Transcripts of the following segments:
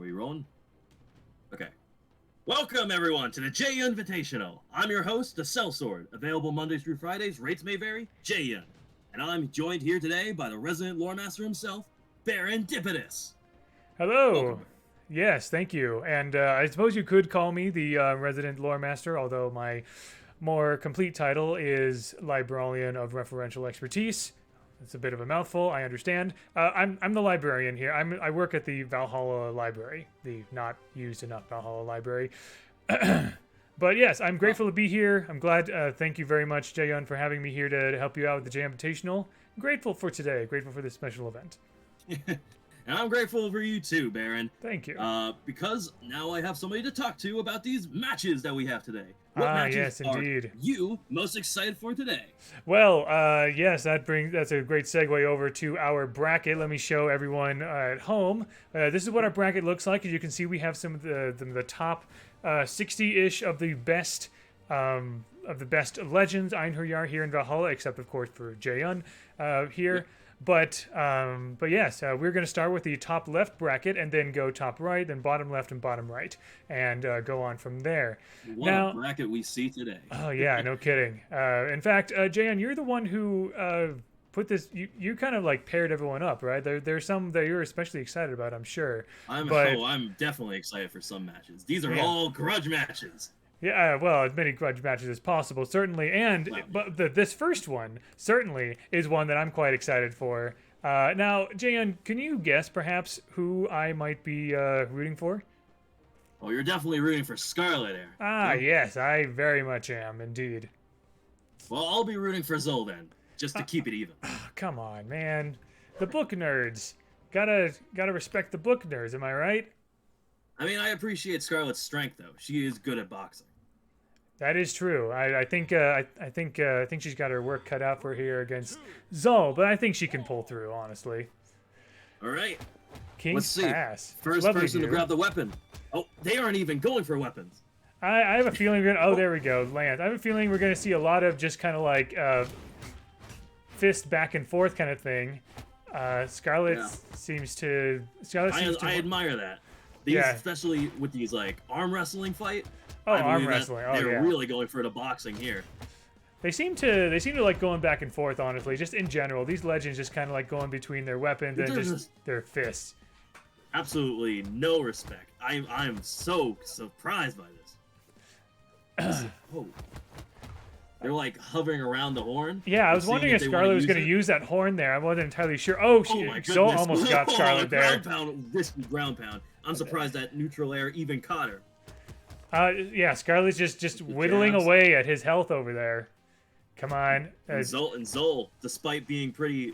we rolling? Okay. Welcome, everyone, to the Jaeyunvitational. I'm your host, the Sellsword. Available Mondays through Fridays. Rates may vary. Jaeyun. And I'm joined here today by the resident lore master himself, Baron PNGtubers. Hello. Welcome. Yes, thank you. And I suppose you could call me the resident lore master, although my more complete title is Librarian of Referential Expertise. It's a bit of a mouthful, I understand. I'm the librarian here. I work at the Valhalla library, the not used enough Valhalla library. But yes, I'm grateful to be here. I'm glad. Thank you very much, Jaeyun, for having me here to help you out with the Jaeyunvitational. I'm grateful for today. Grateful for this special event. And I'm grateful for you too, Baron. Thank you. Because now I have somebody to talk to about these matches that we have today. What matches yes, indeed. are you most excited for today? Well, yes, that's a great segue over to our bracket. Let me show everyone at home. This is what our bracket looks like. As you can see, we have some of the top 60-ish of the best legends Einherjar here in Valhalla, except of course for Jaeyun here. Yep. But yes, we're going to start with the top left bracket and then go top right, then bottom left and bottom right, and go on from there. What a bracket we see today. Oh yeah, no kidding. In fact, Jaeyun, you're the one who put this. You kind of like paired everyone up, right? There's some that you're especially excited about, I'm sure. I'm definitely excited for some matches. These are all grudge matches. Yeah, well, as many grudge matches as possible, certainly. But this first one certainly is one that I'm quite excited for. Now, Jaeyun, can you guess perhaps who I might be rooting for? Well, you're definitely rooting for Scarlett here. Yes, I very much am, indeed. Well, I'll be rooting for Zol then, just to keep it even. Come on, man. The book nerds. Gotta respect the book nerds, am I right? I mean, I appreciate Scarlett's strength, though. She is good at boxing. That is true. I think she's got her work cut out for here against Zol, but I think she can pull through, honestly. All right. King's Pass. First person to grab the weapon. Oh, they aren't even going for weapons. I have a feeling we're gonna. Oh, there we go. Lance. I have a feeling we're gonna see a lot of just kind of like fist back and forth kind of thing. Scarlett seems to. I admire that. Especially with these like arm wrestling fight. Oh, arm wrestling. Oh, they're really going for the boxing here. They seem to like going back and forth, honestly, just in general. These legends just kind of like going between their weapons and just their fists. Absolutely no respect. I'm so surprised by this. They're like hovering around the horn. Yeah, I was wondering if Scarlett was going to use that horn there. I wasn't entirely sure. Oh, Zol almost got Scarlett there. Risky ground pound. I'm surprised that neutral air even caught her. Yeah, Scarlett's just whittling away at his health over there. Come on. And Zol, despite being pretty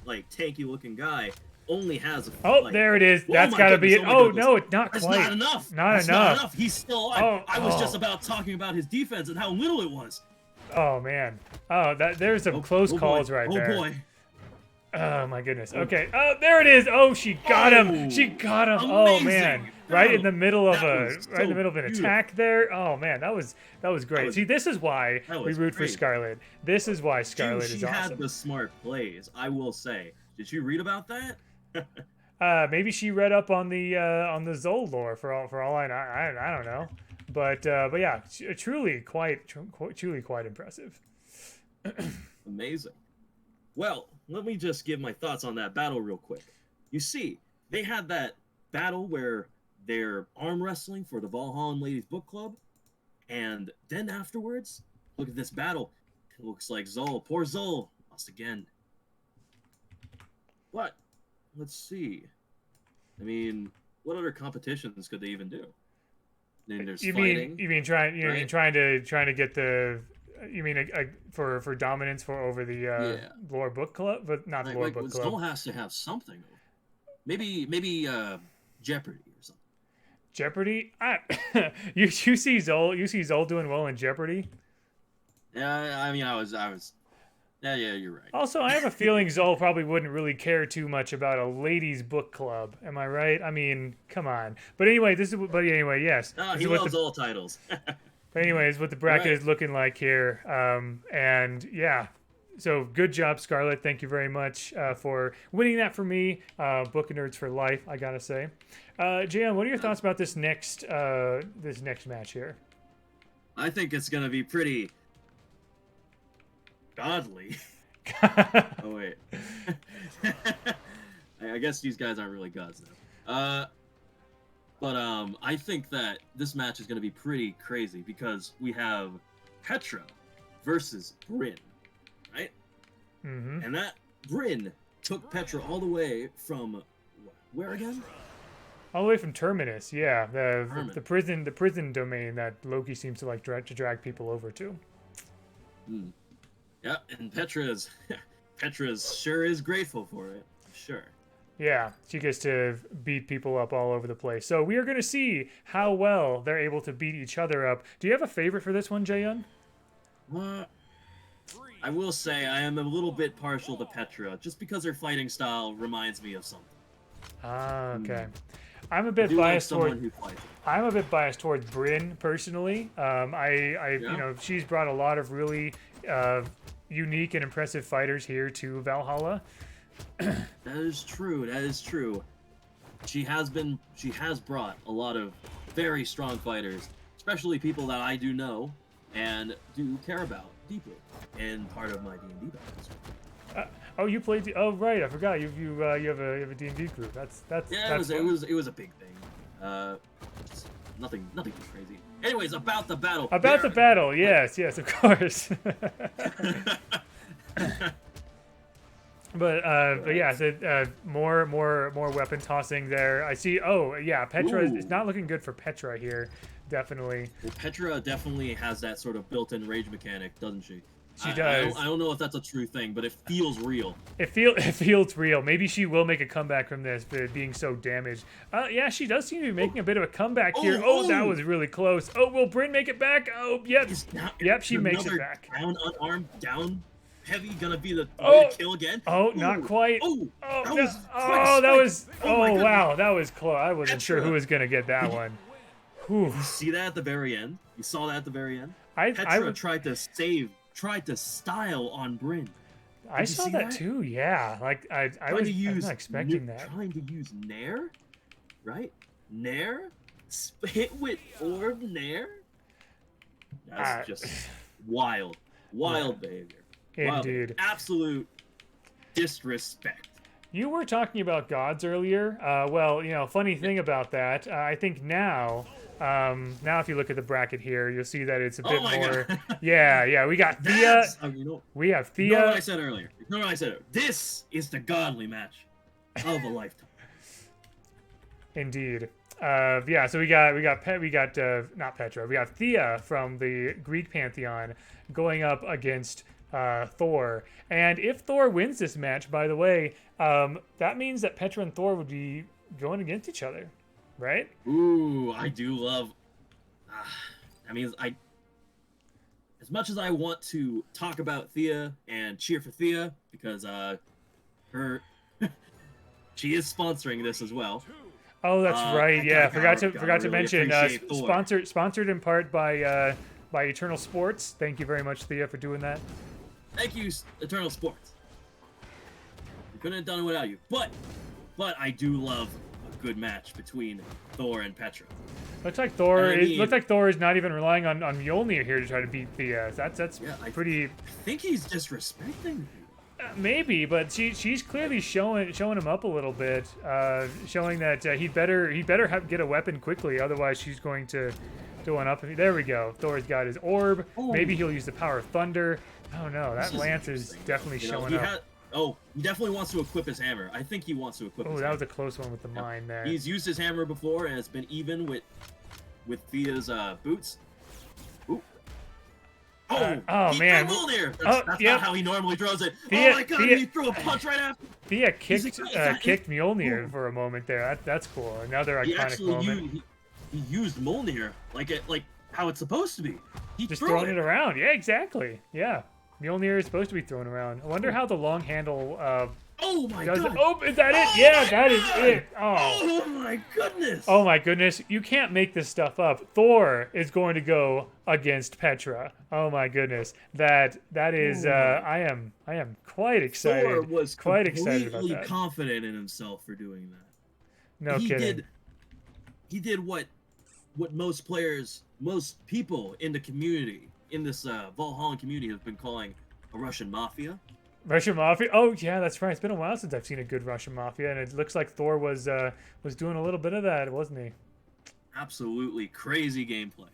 like tanky looking guy, only has a there it is. That's got to be it. Oh, no, it's not quite. That's not enough. Not enough. He's still alive. I was just about talking about his defense and how little it was. Oh, man. Oh, there's some close calls right there. Oh, boy. Oh, my goodness. Okay. Oh, there it is. Oh, she got him. She got him. Amazing. Oh, man. Right in the middle of an attack there. Oh, man. That was great. See, this is why we root for Scarlett. This is why Scarlett is awesome. She had the smart plays, I will say. Did you read about that? Maybe she read up on the Zol lore for all I know. I don't know. But yeah, truly quite impressive. Amazing. Well, let me just give my thoughts on that battle real quick. You see, they had that battle where they're arm wrestling for the Valhalla Ladies Book Club, and then afterwards, look at this battle. It looks like poor Zol, lost again. What? Let's see. I mean, what other competitions could they even do? Then there's fighting. You mean trying to get the. You mean for dominance over the lore book club, but not the lore book club. Zol has to have something. Maybe Jeopardy or something. Jeopardy? You see Zol doing well in Jeopardy? Yeah, I mean I was. Yeah, you're right. Also, I have a feeling Zol probably wouldn't really care too much about a ladies' book club. Am I right? I mean, come on. But anyway, yes. He loves all titles. But anyways, what the bracket is looking like here, and yeah, So good job, Scarlett. Thank you very much for winning that for me. Book of Nerds for life, I gotta say. Jaeyun, what are your thoughts about this next match here? I think it's gonna be pretty godly. Oh wait. I guess these guys aren't really gods now. But I think that this match is gonna be pretty crazy because we have Petra versus Bryn, right? Mm-hmm. And that Bryn took Petra all the way from where again? All the way from Terminus, yeah, Terminus. the prison domain that Loki seems to like to drag people over to. Yeah, and Petra's sure is grateful for it. Sure. Yeah, she gets to beat people up all over the place. So we are going to see how well they're able to beat each other up. Do you have a favorite for this one, Jaeyun? I will say I am a little bit partial to Petra, just because her fighting style reminds me of something. Ah, okay. I'm a bit biased toward. I'm a bit biased towards Bryn personally. Yeah. You know, she's brought a lot of really unique and impressive fighters here to Valhalla. That is true. That is true. She has brought a lot of very strong fighters, especially people that I do know and do care about deeply in part of my D&D battles. Oh, you played. Oh, right. I forgot. You have a D&D group. That's yeah. That's it was a big thing. Nothing too crazy. Anyways, about the battle. About the battle. Yes, of course. But yeah, so, more weapon tossing there. I see. Oh yeah, Petra is not looking good for Petra here. Definitely. Well, Petra definitely has that sort of built-in rage mechanic, doesn't she? She does. I don't know if that's a true thing, but it feels real. It feels real. Maybe she will make a comeback from this, but being so damaged. Yeah, she does seem to be making a bit of a comeback here. Oh, that was really close. Oh, will Bryn make it back? Oh, yep. Yep, she makes it back. Down, unarmed, down, heavy, gonna be the kill again. Oh, not quite. Oh, wow, that was close. I wasn't sure who was gonna get that one. You see that at the very end? You saw that at the very end? Petra tried to style on Bryn. I saw that too, yeah. Like I was not expecting that. Trying to use Nair, right? Nair? Hit with Orb Nair? That's just wild. Wild behavior. Indeed. Absolute disrespect. You were talking about gods earlier. Well, you know, funny thing about that, I think now if you look at the bracket here, you'll see that it's a bit more. Yeah, we got Thea. We have Thea. You know what I said earlier? This is the godly match of a lifetime. Indeed. Yeah, so we got not Petra. We got Thea from the Greek pantheon going up against Thor. And if Thor wins this match, by the way, that means that Petra and Thor would be going against each other, right? Ooh, I do love. As much as I want to talk about Thea and cheer for Thea because she is sponsoring this as well. Oh, that's right. Yeah, forgot to mention. Sponsored in part by Eternal Sports. Thank you very much, Thea, for doing that. Thank you, Eternal Sports. We couldn't have done it without you. But I do love a good match between Thor and Petra. Looks like Thor is not even relying on Mjolnir here to try to beat Thea. That's pretty. I think he's disrespecting. Maybe, but she's clearly showing him up a little bit, showing that he'd better get a weapon quickly, otherwise she's going to one up. There we go. Thor's got his orb. Ooh. Maybe he'll use the power of thunder. Oh no, that lance is definitely showing up. He definitely wants to equip his hammer. I think he wants to equip his hammer. Oh, that was a close one with the mine there. He's used his hammer before, and it's been even with Thea's boots. Ooh. Oh man! That's not how he normally throws it. Thea, oh my god! He threw a punch right after. Thea kicked Mjolnir for a moment there. That's cool. Another iconic moment. He used Mjolnir like how it's supposed to be. He just throwing it around. Yeah, exactly. Yeah, Mjolnir is supposed to be thrown around. I wonder how the long handle Oh my god! Oh, is that it? Yeah, that is it. Oh my goodness! Oh my goodness! You can't make this stuff up. Thor is going to go against Petra. Oh my goodness! That is. I am quite excited. Thor was quite excited about completely that. confident in himself for doing that. No kidding. He did what most players, most people in the community, in this Valhalla community, have been calling a Russian mafia. Russian Mafia. Oh yeah, that's right. It's been a while since I've seen a good Russian Mafia, and it looks like Thor was doing a little bit of that, wasn't he? Absolutely crazy gameplay.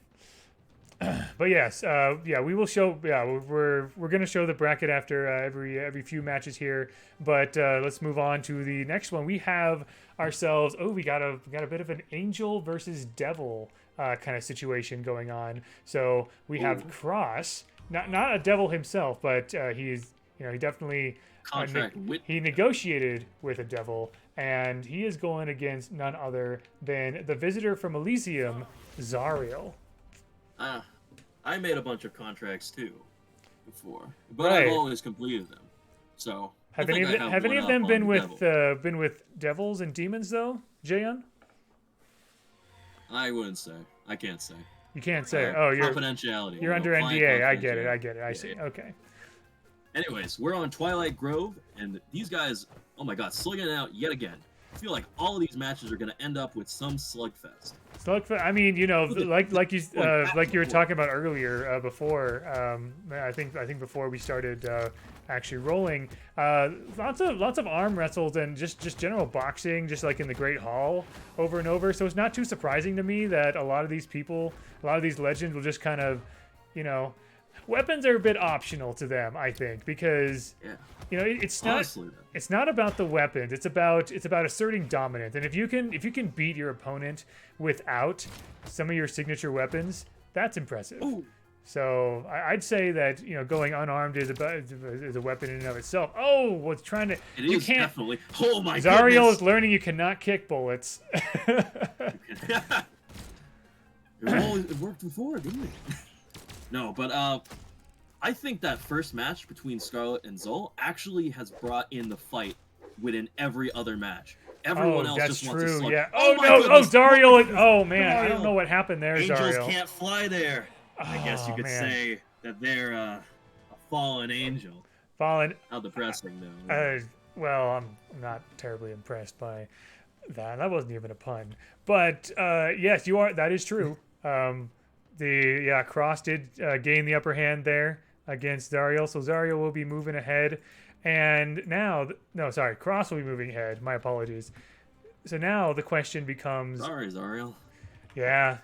But yes, yeah, we will show. Yeah, we're gonna show the bracket after every few matches here. But let's move on to the next one. We have ourselves. Oh, we got a bit of an angel versus devil kind of situation going on. So we have Cross, not a devil himself, but he's. He definitely he negotiated with a devil, and he is going against none other than the visitor from Elysium, Zariel. I made a bunch of contracts too before, but right. I've always completed them. So have any of them been with devils and demons though, Jaeyun? I wouldn't say. I can't say. You can't say. Oh, you're confidentiality. You're under NDA. I get it. I see. Yeah. Okay. Anyways, we're on Twilight Grove, and these guys, oh my god, slugging it out yet again. I feel like all of these matches are going to end up with some slugfest. Slugfest. I mean, like you were talking about earlier before. I think before we started actually rolling, lots of arm wrestles and just general boxing, just like in the Great Hall, over and over. So it's not too surprising to me that a lot of these legends will just kind of, weapons are a bit optional to them, I think, because it's not about the weapons. It's about asserting dominance. And if you can beat your opponent without some of your signature weapons, that's impressive. Ooh. So I'd say that going unarmed is a weapon in and of itself. Oh, what's trying to it is definitely. Oh my Zariel goodness. is learning you cannot kick bullets. It worked before, didn't it? No, but I think that first match between Scarlett and Zol actually has brought in the fight within every other match. Everyone else just wants to slug. Yeah. Oh no! goodness. Oh, Dario! Oh man, Dario. I don't know what happened there, Angels Dario. can't fly there. I guess you could man. say that they're a fallen angel. Fallen. How depressing, though. Well, I'm not terribly impressed by that. That wasn't even a pun. But yes, you are. That is true. Cross did gain the upper hand there against Dario, so Dario will be moving ahead. And now, Cross will be moving ahead. My apologies. So now the question becomes. Sorry, Zariel. Yeah,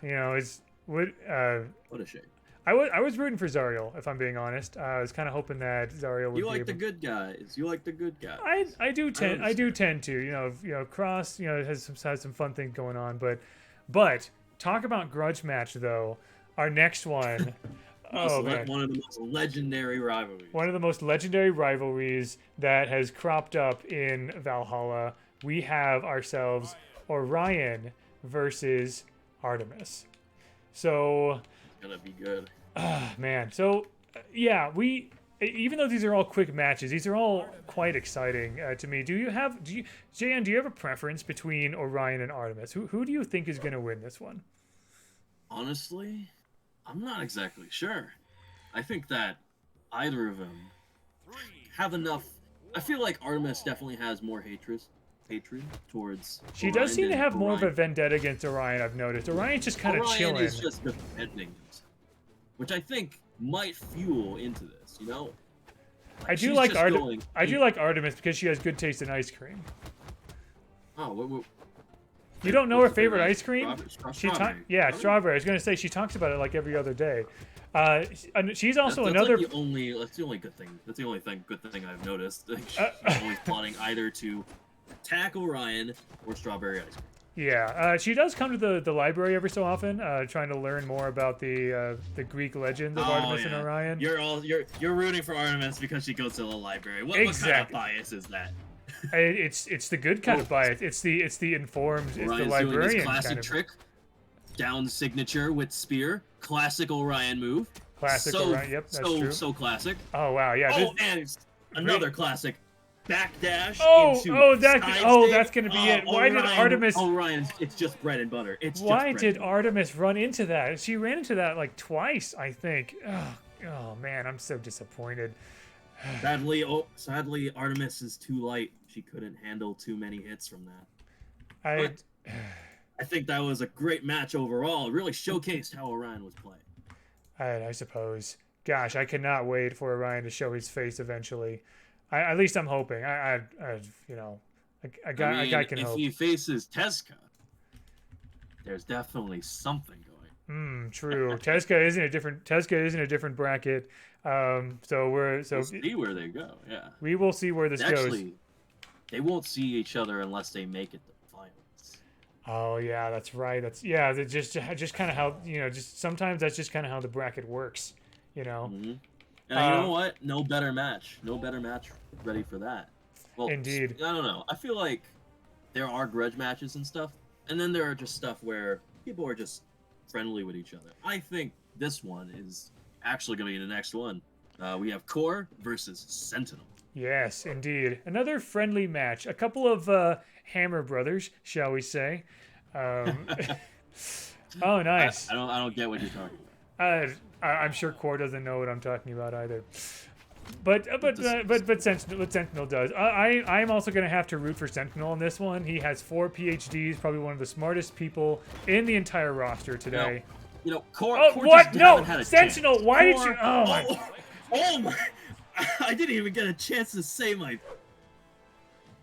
what a shame. I was rooting for Zariel, if I'm being honest. I was kind of hoping that Zariel would. You like the good guys. You like the good guys. I do tend to. Cross has some fun things going on, but talk about grudge match though. Our next one. Man. One of the most legendary rivalries. One of the most legendary rivalries that has cropped up in Valhalla. We have ourselves Orion versus Artemis. So. It's gonna be good. Man. So, even though these are all quick matches, these are all quite exciting to me. Jaeyun, do you have a preference between Orion and Artemis? Who do you think is going to win this one? Honestly, I'm not exactly sure. I think that either of them have enough. I feel like Artemis definitely has more hatred towards. She Orion does seem to have Orion. more of a vendetta against Orion. I've noticed. Orion's just kind of chilling. Orion is just defending himself, which I think might fuel into this. I do like Artemis because she has good taste in ice cream. Oh, you don't know her favorite ice cream? Strawberry. Strawberry. I was gonna say she talks about it like every other day. She's also another. That's the only good thing. That's the only good thing I've noticed. She's always plotting either to attack Orion or strawberry ice cream. Yeah, she does come to the library every so often, trying to learn more about the Greek legends of Artemis and Orion. You're rooting for Artemis because she goes to the library. What kind of bias is that? It's the good kind of bias. It's the informed. It's Orion's the librarian doing this classic kind of trick. Down signature with spear. Classic Orion move. Classic Orion. Yep, that's true. So classic. Oh wow, yeah. And another classic backdash into that's gonna be it. Why did Artemis? Orion, it's just bread and butter. Why did Artemis run into that? She ran into that like twice, I think. Oh man, I'm so disappointed. Sadly, Artemis is too light. She couldn't handle too many hits from that. I think that was a great match overall. It really showcased how Orion was playing. I suppose. Gosh, I cannot wait for Orion to show his face eventually. At least I'm hoping. A guy can hope. If he faces Tezuka, there's definitely something going. True. Tezuka isn't a different bracket. We'll see where they go. Yeah. We will see where this goes. They won't see each other unless they make it to the finals. Oh yeah, that's right. That's just kind of how just sometimes that's just kind of how the bracket works. And you know what? No better match ready for that. Well, indeed. I don't know. I feel like there are grudge matches and stuff, and then there are just stuff where people are just friendly with each other. I think this one is actually going to be the next one. We have Core versus Sentinel. Yes, indeed. Another friendly match. A couple of Hammer brothers, shall we say. Oh, nice. I don't get what you're talking about. I'm sure Core doesn't know what I'm talking about either. But Sentinel does. I'm also going to have to root for Sentinel in this one. He has 4 PhDs, probably one of the smartest people in the entire roster today. Core. Oh, Core what? Just No, had a Sentinel. chance. Why Core, did you? Oh my! I didn't even get a chance to say my.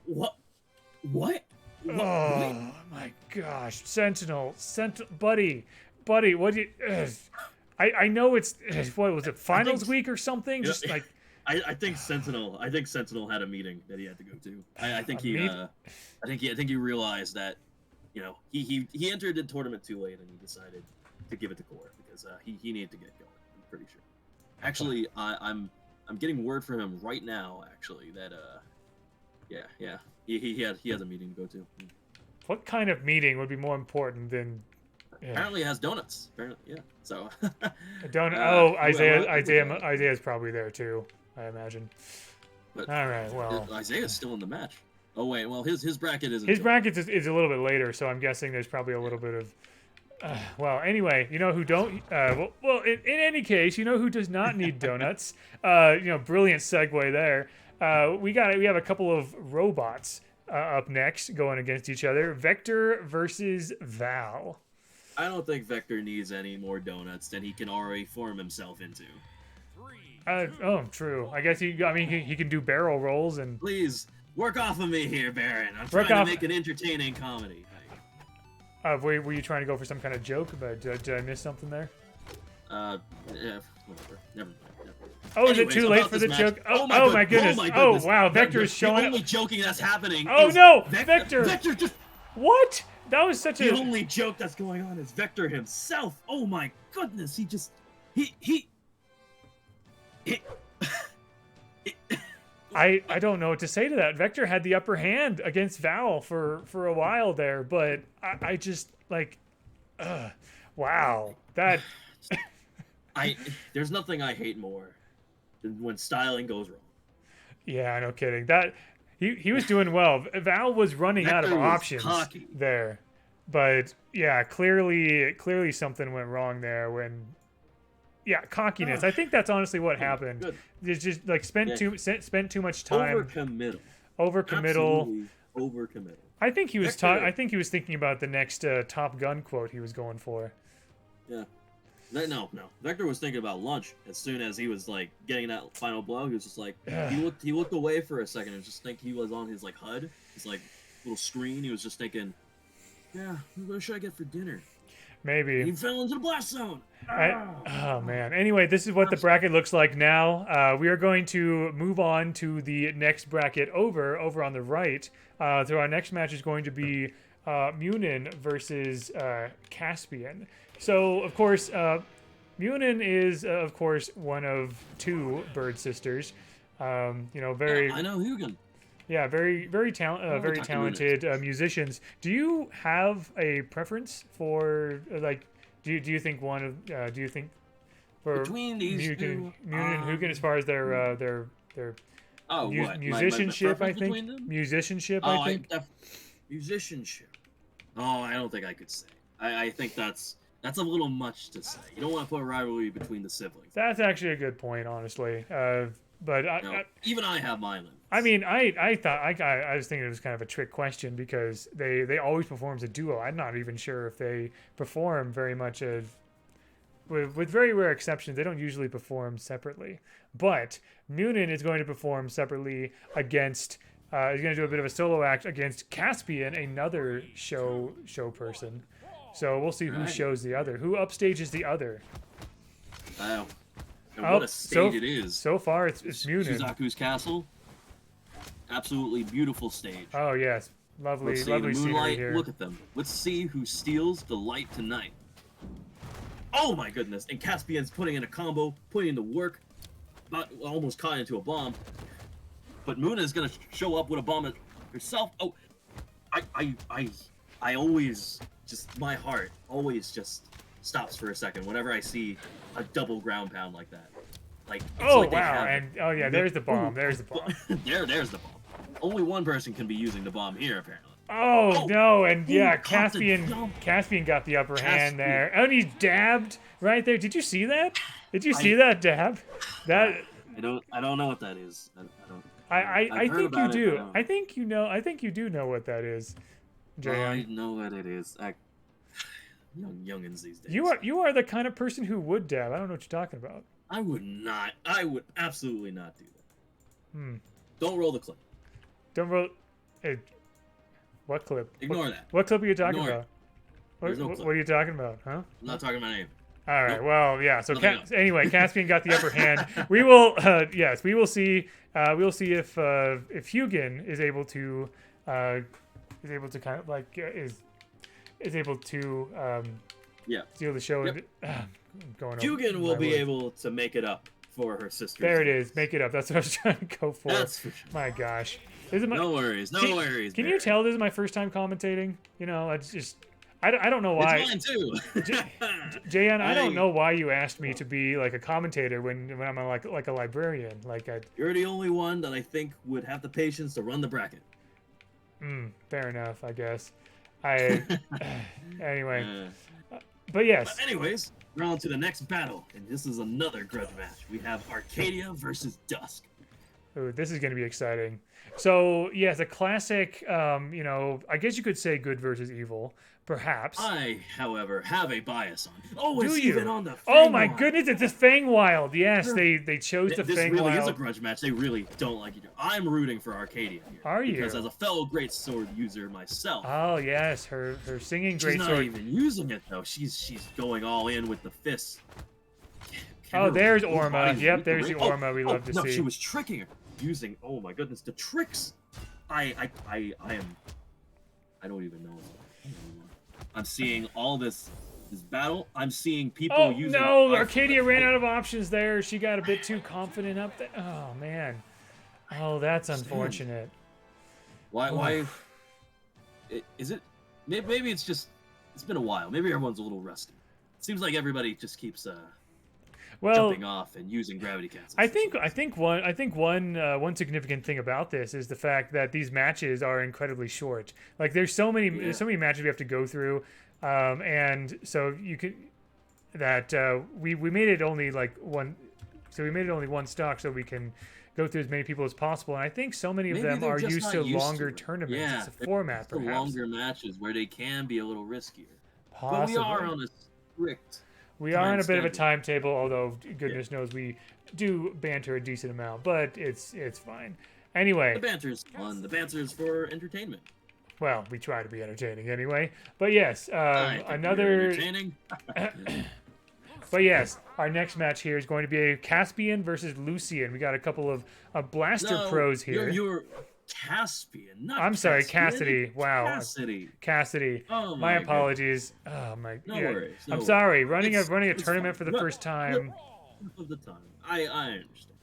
What? Oh my gosh, Sentinel, buddy, what do you? I know it's what was it, finals week or something? Just like. I think Sentinel had a meeting that he had to go to. I think he realized that, he entered the tournament too late and he decided to give it to Core because he needed to get going. I'm pretty sure. Actually, I'm getting word from him right now. Actually, that he has a meeting to go to. What kind of meeting would be more important than? Yeah. Apparently, it has donuts. Apparently, yeah. So. Isaiah's probably there too. I imagine. But all right, well. Isaiah's still in the match. Oh wait, well his bracket isn't. His bracket is a little bit later, so I'm guessing there's probably a little bit of. Well, anyway, who don't? Well, in any case, who does not need donuts? Brilliant segue there. We have a couple of robots up next going against each other. Vector versus Val. I don't think Vector needs any more donuts than he can already form himself into. True. I guess he can do barrel rolls and. Please work off of me here, Baron. I'm trying to make an entertaining comedy. Were you trying to go for some kind of joke? But did I miss something there? Yeah, whatever. Never mind. Oh, anyways, is it too late for the joke? Oh my goodness! Oh wow, Vector is showing. The only joking that's happening. Oh no, Vector! Vector just. What? That was such the only joke that's going on is Vector himself. Oh my goodness, he I don't know what to say to that. Vector had the upper hand against Val for a while there, but I just wow, that. There's nothing I hate more than when styling goes wrong. Yeah, no kidding. That he was doing well. Val was running Vector out of options cocky there, but yeah, clearly something went wrong there when. Yeah, cockiness. I think that's honestly what happened. Good. It's just like spent too much time. Overcommittal. I think he was I think he was thinking about the next Top Gun quote he was going for. Yeah. No. Vector was thinking about lunch as soon as he was like getting that final blow. He was just like he looked away for a second and just think he was on his like HUD, his like little screen. He was just thinking, yeah, what should I get for dinner? Maybe. He fell into the blast zone. Oh man. Anyway, this is what the bracket looks like now. We are going to move on to the next bracket over on the right. So our next match is going to be Munin versus Caspian. So of course, Munin is of course one of 2 bird sisters. Very. I know Hugin. Yeah, very talented musicians. Do you have a preference for like? Do you think one of? Do you think for between these Munin and Hugin as far as their Oh, what? Musicianship, My I preference think. between them? Musicianship, Oh, I think. musicianship. Oh, I don't think I could say. I think that's a little much to say. You don't want to put a rivalry between the siblings. That's actually a good point, honestly. But Even I have my limits. I mean, I thought I was thinking it was kind of a trick question because they always perform as a duo. I'm not even sure if they perform very much as with very rare exceptions. They don't usually perform separately. But Munin is going to perform separately against. He's going to do a bit of a solo act against Caspian, another show person. So we'll see who shows the other, who upstages the other. Wow. And what a stage it is. So far, it's Munin. Suzaku's castle. Absolutely beautiful stage. Oh, yes. Lovely, Let's see lovely the scenery moonlight. here. Look at them. Let's see who steals the light tonight. Oh, my goodness. And Caspian's putting in a combo, putting into work. Almost caught into a bomb. But Muna is going to show up with a bomb herself. Oh, I always just, my heart always just stops for a second whenever I see a double ground pound like that. Like, oh, like wow. And, oh, yeah, there's the bomb. There's the bomb. There's the bomb. Only one person can be using the bomb here, apparently. Oh, no. And, yeah, Caspian got the upper hand there. And he dabbed right there. Did you see that? Did you see that dab? That... I don't know what that is. I think you do. I think you know. I think you do know what that is, Jaeyun. I know what it is. Youngins these days. You are the kind of person who would dab. I don't know what you're talking about. I would not. I would absolutely not do that. Don't roll the clip. Don't roll. Hey, what clip? Ignore that. What clip are you talking about? What are you talking about? Huh? I'm not talking about anything. All right. Nope. Well, yeah. So anyway, Caspian got the upper hand. We will. Yes, we will see. We'll see if Hugin is able to kind of like is able to steal the show. Yep. And Hugin will be able to make it up for her sister. There it is. Make it up. That's what I was trying to go for. That's for sure. My gosh. No worries. No worries. Can you tell this is my first time commentating? You know, it's just. I don't know why. It's mine too. Jaeyun, I don't know why you asked me to be like a commentator when I'm like a librarian. You're the only one that I think would have the patience to run the bracket. Fair enough, I guess. Anyway. But yes. But anyways, we're on to the next battle, and this is another grudge match. We have Arcadia versus Dusk. Ooh, this is going to be exciting. So, yes, a classic, I guess you could say good versus evil, perhaps. I, however, have a bias on. Oh, it's you? even on the Fang Oh my Wild. goodness, it's the Fangwild. Yes, they chose the Fangwild. This really is a grudge match. They really don't like each other. I'm rooting for Arcadia here. Are you? Because as a fellow great sword user myself. Oh yes, her singing great sword. She's not even using it though. She's going all in with the fists. Oh, there's Orma. Yep, there's the Orma we love to see. No, she was tricking her. Using, oh my goodness, the tricks. I don't even know. I'm seeing all this battle. I'm seeing people using. Oh no, Arcadia ran out of options there. She got a bit too confident up there. Oh man. Oh, that's unfortunate. Why? Is it? Maybe it's just. It's been a while. Maybe everyone's a little rusty. It seems like everybody just keeps jumping off and using gravity cancels. I think one significant thing about this is the fact that these matches are incredibly short. Like there's so many matches we have to go through, and so you could we made it only like one. So we made it only one stock so we can go through as many people as possible. And I think so many of them are used to longer tournaments. Yeah, it's a format, perhaps. Longer matches where they can be a little riskier. Possibly. But we are on a strict. We are on a bit of a timetable, although goodness knows we do banter a decent amount, but it's fine. Anyway. The banter is fun. The banter is for entertainment. Well, we try to be entertaining anyway. But yes, another entertaining. But yes, our next match here is going to be a Caspian versus Lucian. We got a couple of blaster pros here. You're Caspian, not I'm sorry, Cassidy. Wow. Cassidy. Oh my apologies. Oh my. No worries. I'm sorry. Running a tournament for the first time. Of the time. I understand.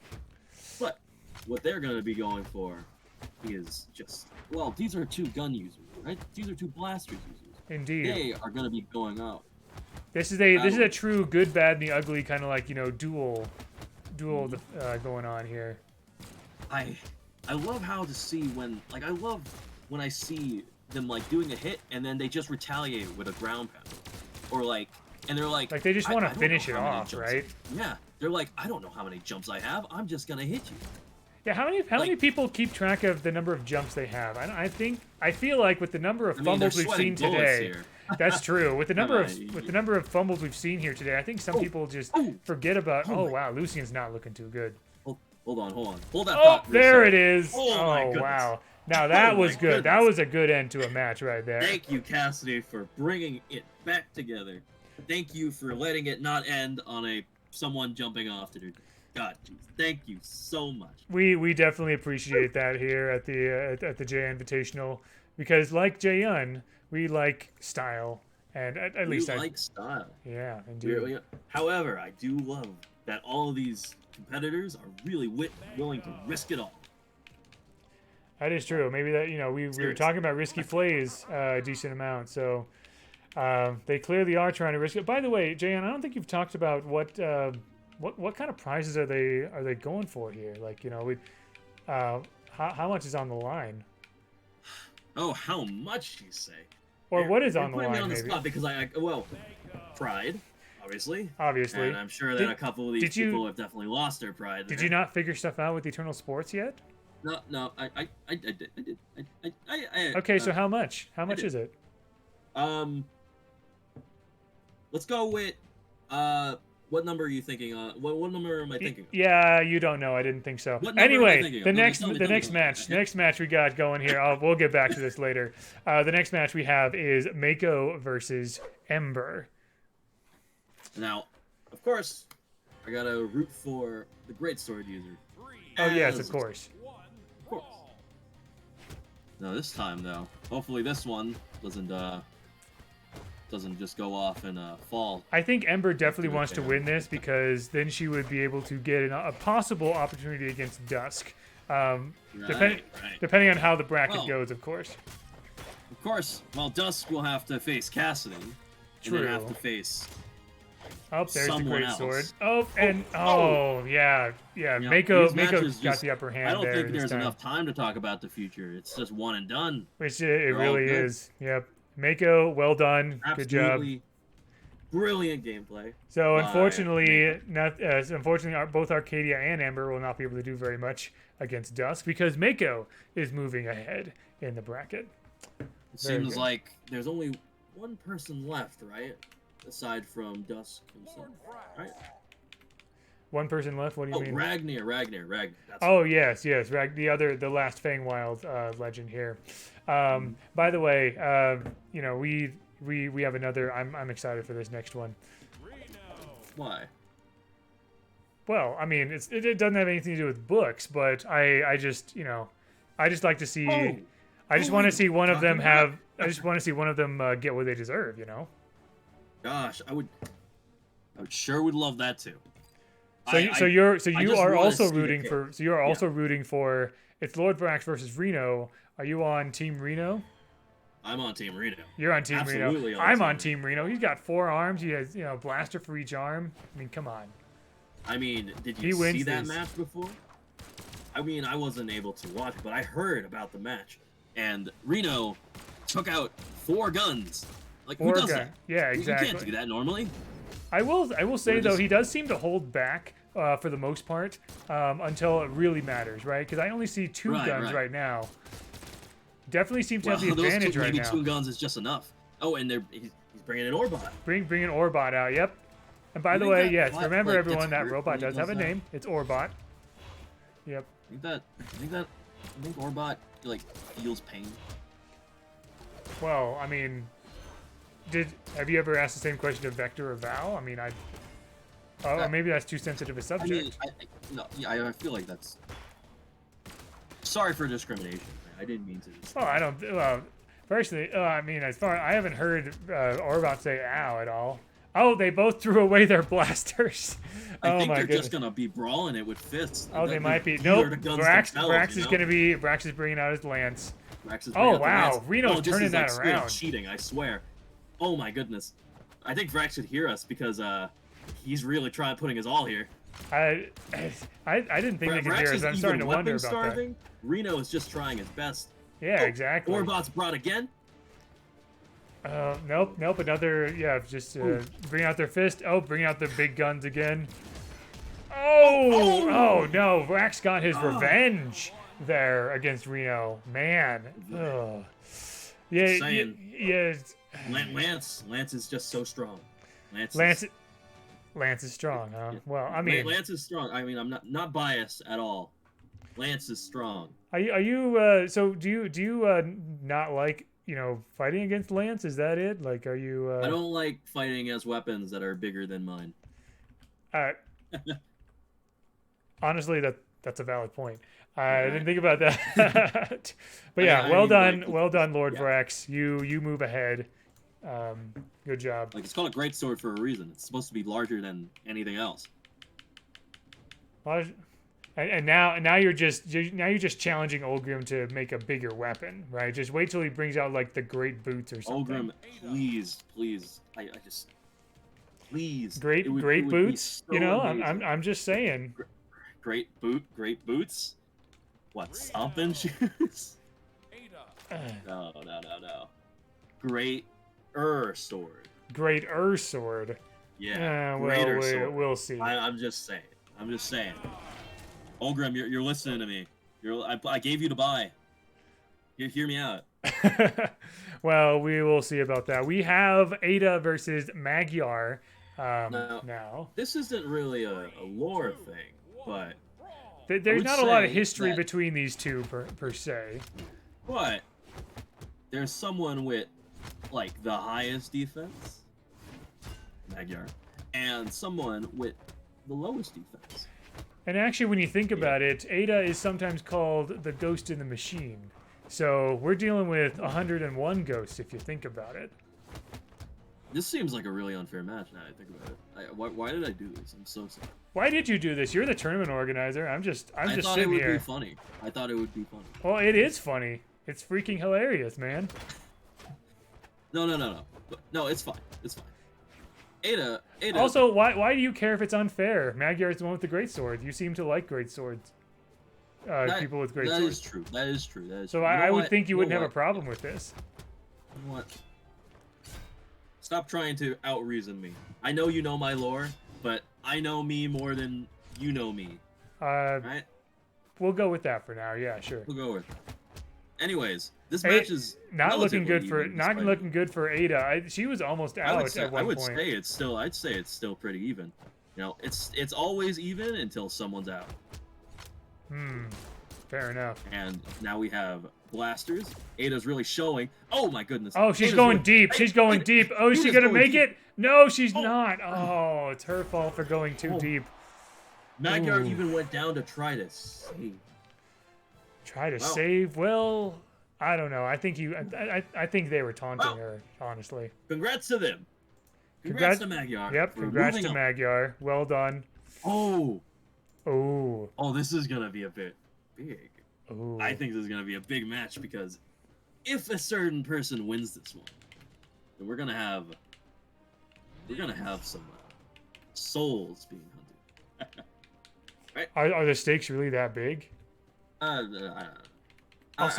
But what they're going to be going for is just these are two gun users, right? These are two blasters users. Indeed. They are going to be going out. This is a true good, bad, and the ugly kind of like duel going on here. I love how to see when, like, I love when I see them, like, doing a hit, and then they just retaliate with a ground pound. Or, like, and they're like... Like, they just want to finish it off, jumps. right? Yeah. They're like, I don't know how many jumps I have. I'm just gonna hit you. Yeah, how many people keep track of the number of jumps they have? I feel like with the number of fumbles we've seen today, that's true. With the number of fumbles we've seen here today, I think some people just forget about. Oh wow, Lucian's not looking too good. Hold on. Hold that. Oh, there it is. Oh wow. Now that was good. Goodness. That was a good end to a match right there. Thank you, Cassidy, for bringing it back together. Thank you for letting it not end on someone jumping off to do. God, geez, thank you so much. We definitely appreciate that here at the Jaeyun Invitational, because like Jaeyun, we like style, and at least I like style. Yeah, indeed. However, I do love that all of these competitors are really willing to risk it all. That is true. Maybe that we were talking about risky plays a decent amount, so they clearly are trying to risk it. By the way, Jaeyun, I don't think you've talked about what kind of prizes are they going for here? Like, how much is on the line? Oh, how much you say? Or what is on the line? Me on the maybe? Spot because pride, obviously. Obviously. And I'm sure that a couple of these people have definitely lost their pride. Did you not figure stuff out with Eternal Sports yet? No, I did. Okay, so how much? How much is it? Let's go with what number are you thinking? What number am I thinking of? Yeah, you don't know. I didn't think so. Anyway, the next match we got going here. We'll get back to this later. The next match we have is Mako versus Ember. Now, of course, I gotta root for the great sword user. Oh yes, of course. Of course. No, this time though. Hopefully, this one doesn't just go off and fall. I think Ember definitely wants to win this because then she would be able to get a possible opportunity against Dusk. Depending on how the bracket goes, of course. Of course. Well, Dusk will have to face Cassidy. True. And then have to face there's the great else. sword. Yeah. Mako got the upper hand. I don't think there's enough time to talk about the future. It's just one and done. Which it really is. Yep. Mako, well done. Absolutely. Good job. Brilliant gameplay. So unfortunately, both Arcadia and Ember will not be able to do very much against Dusk because Mako is moving ahead in the bracket. It seems like there's only one person left, right? Aside from Dusk himself, right? One person left. What do you mean? Ragnar. Oh yes, the last Fangwild legend here. By the way, we have another. I'm excited for this next one. Why? Well, I mean, it doesn't have anything to do with books, but I just like to see. I just want to see one of them have. I just want to see one of them get what they deserve. Gosh, I would sure love that too. So you are also rooting for it's Lord Vrax versus Reno. Are you on Team Reno? I'm on Team Reno. You're on Team Absolutely Reno. I'm on Team Reno. He's got 4 arms. He has blaster for each arm. I mean, come on. I mean, did you see that match before? I mean, I wasn't able to watch it, but I heard about the match. And Reno took out 4 guns. Like, who does that? Yeah, exactly. You can't do that normally. I will say, though, he does seem to hold back for the most part until it really matters, right? Because I only see 2 guns right now. Definitely seems to have the advantage right now. Maybe 2 guns is just enough. Oh, and he's bringing an Orbot. Bringing Orbot out, yep. And by the way, yes, remember everyone, that robot does have a name. It's Orbot. Yep. I think Orbot, like, feels pain. Well, I mean... Have you ever asked the same question to Vector or Val? I mean, or maybe that's too sensitive a subject. I feel like that's... Sorry for discrimination. I didn't mean to. Well, I don't... personally, I mean, as far... I haven't heard Orbot say ow at all. Oh, they both threw away their blasters. I think they're just going to be brawling it with fists. Oh, they might be. Nope. Brax is bringing out his lance. Oh, wow. Reno's turning that around. Cheating, I swear. Oh my goodness. I think Vrax should hear us because he's really putting his all here. I didn't think they could hear us. I'm starting to wonder about starving. That. Reno is just trying his best. Yeah, exactly. Orbot's brought again. Nope. Another, just bring out their fist. Oh, bring out their big guns again. Oh no, Rax got his revenge there against Reno. Man. Ugh. Yeah. Lance is just so strong. Lance is strong, huh? Yeah. Well, I mean, Lance is strong. I mean, I'm not biased at all. Lance is strong. Are you so do you not like, fighting against Lance? Is that it? Like, are you I don't like fighting as weapons that are bigger than mine. Honestly, that's a valid point. I didn't think about that. But yeah, well done, Lord Vrax. You move ahead. Good job. Like, it's called a greatsword for a reason. It's supposed to be larger than anything else. And now you're just challenging Olgrim to make a bigger weapon, right? Just wait till he brings out like the great boots or something. Olgrim, please, please. Great boots. So I'm just saying. Great boots. What, stomping shoes? No. Great sword. Great sword. Yeah. Well, sword. We'll see. I'm just saying. Olgrim, you're listening to me. I gave you to buy. You hear me out. Well, we will see about that. We have Ada versus Magyar now. This isn't really a lore thing, but there's not a lot of history between these two per se. But there's someone with like the highest defense, Magyar, and someone with the lowest defense. And actually, when you think about it, Ada is sometimes called the ghost in the machine. So we're dealing with 101 ghosts if you think about it. This seems like a really unfair match now I think about it. Why did I do this? I'm so sorry. Why did you do this? You're the tournament organizer. I'm just sitting here. I thought it would be funny. I thought it would be funny. Well, it is funny. It's freaking hilarious, man. No, it's fine. It's fine. Ada. Also, why do you care if it's unfair? Magyar is the one with the great sword. You seem to like great swords. People with great swords. That is true. So I would think you wouldn't have a problem with this. You know what? Stop trying to out-reason me. I know you know my lore, but I know me more than you know me. Right? We'll go with that for now. Yeah, sure. We'll go with it. Anyways, this match is not looking good for Ada. She was almost out at one point. I'd say it's still pretty even. It's always even until someone's out. Fair enough. And now we have blasters. Ada's really showing. Oh my goodness. Oh, she's going deep. She's going deep. Oh, is she gonna make it? No, she's not. Oh, it's her fault for going too deep. Magyar even went down to try to save. Save? Well, I don't know. I think I think they were taunting her, honestly. Congrats to them. Congrats to Magyar. Yep, congrats to Magyar. Well done. Oh, this is gonna be a bit big. Oh. I think this is gonna be a big match because if a certain person wins this one, then we're gonna have some souls being hunted. Right? Are the stakes really that big? I don't know. I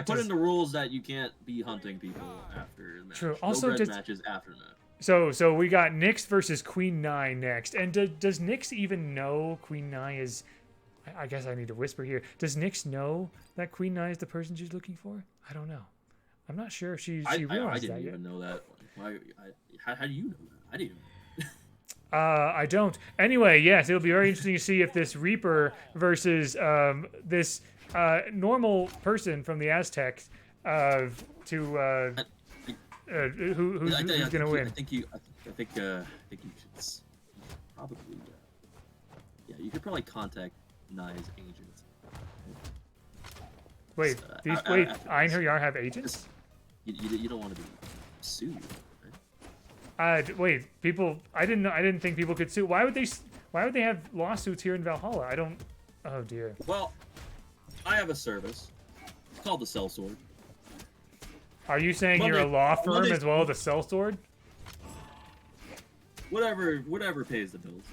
put in the rules that you can't be hunting people after the match. True. Also, matches after that. So we got Nyx versus Queen Nai next. And does Nyx even know Queen Nai is... I guess I need to whisper here. Does Nyx know that Queen Nai is the person she's looking for? I don't know. I'm not sure if she realized that yet. I didn't even know that. How do you know that? I didn't know. I don't. Anyway, yes, it'll be very interesting to see if this Reaper versus this normal person from the Aztecs who's going to win. I think you should probably you could probably contact Nai's agents. Wait, Einherjar have agents? You don't want to be sued. Wait, people. I didn't think people could sue. Why would they have lawsuits here in Valhalla? I don't. Oh dear. Well, I have a service. It's called the Sellsword. Are you saying you're a law firm as well as a sellsword? Whatever pays the bills.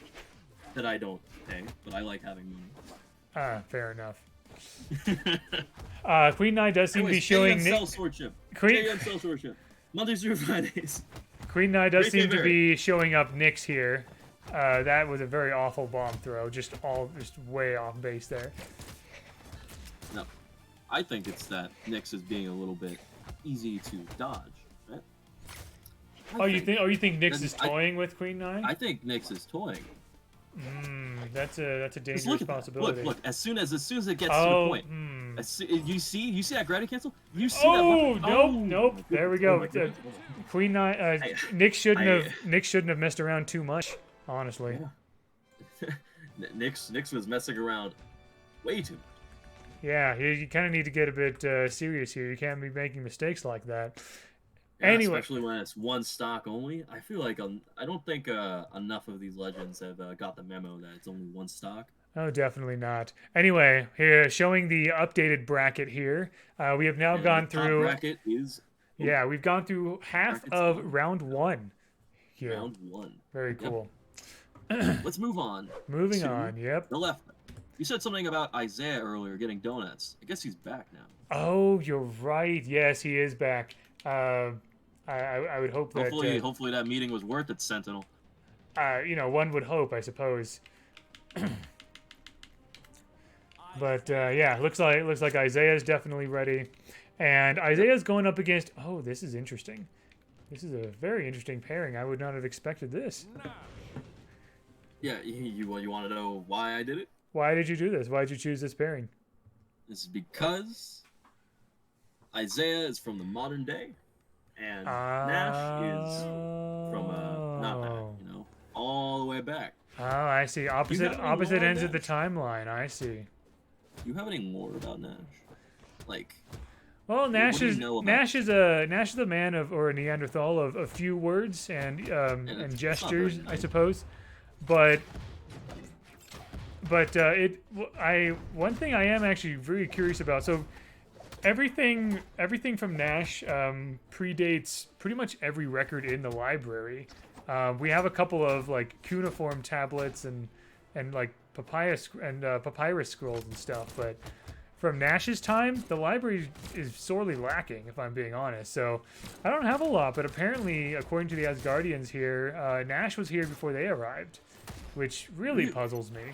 that I don't pay, but I like having money. Fair enough. Queen Knight does seem to be showing Swordship. Swordship. Mondays through Fridays. Queen Knight does seem to be showing up Nyx here. That was a very awful bomb throw, just way off base there. No, I think it's that Nyx is being a little bit easy to dodge. Right? You think Nyx is toying with Queen Knight? I think Nyx is toying. That's a dangerous possibility. Look! As soon as it gets to the point, you see that gravity cancel? You see that? Nope. There we go. Queen Knight. Nyx shouldn't have messed around too much, honestly. Yeah. Nyx was messing around way too much. Yeah, you kind of need to get a bit serious here. You can't be making mistakes like that. Yeah, anyway, especially when it's one stock only. I feel like I don't think enough of these legends have got the memo that it's only one stock. Oh, definitely not. Anyway, here showing the updated bracket here. We have now gone through. Bracket is. Yeah, we've gone through half of round 1. Here. Round 1. Very cool. Let's move on. Moving on. Yep. The left. You said something about Isaiah earlier getting donuts. I guess he's back now. Oh, you're right. Yes, he is back. I would hope that hopefully that meeting was worth it, Sentinel. One would hope, I suppose. But yeah, looks like Isaiah's definitely ready, and Isaiah's going up against. Oh, this is interesting. This is a very interesting pairing. I would not have expected this. Yeah, you want to know why I did it? Why did you do this? Why did you choose this pairing? This is because Isaiah is from the modern day. And Nash is from not that, all the way back. Oh, I see. Opposite ends of the timeline. I see. You have any lore about Nash? Like, well, Nash is a man or a Neanderthal of few words and gestures, I suppose. But one thing I am actually really curious about. So. Everything from Nash predates pretty much every record in the library. We have a couple of like cuneiform tablets and like papyrus scrolls and stuff, but from Nash's time, the library is sorely lacking, if I'm being honest. So I don't have a lot, but apparently, according to the Asgardians here, Nash was here before they arrived, which really puzzles me.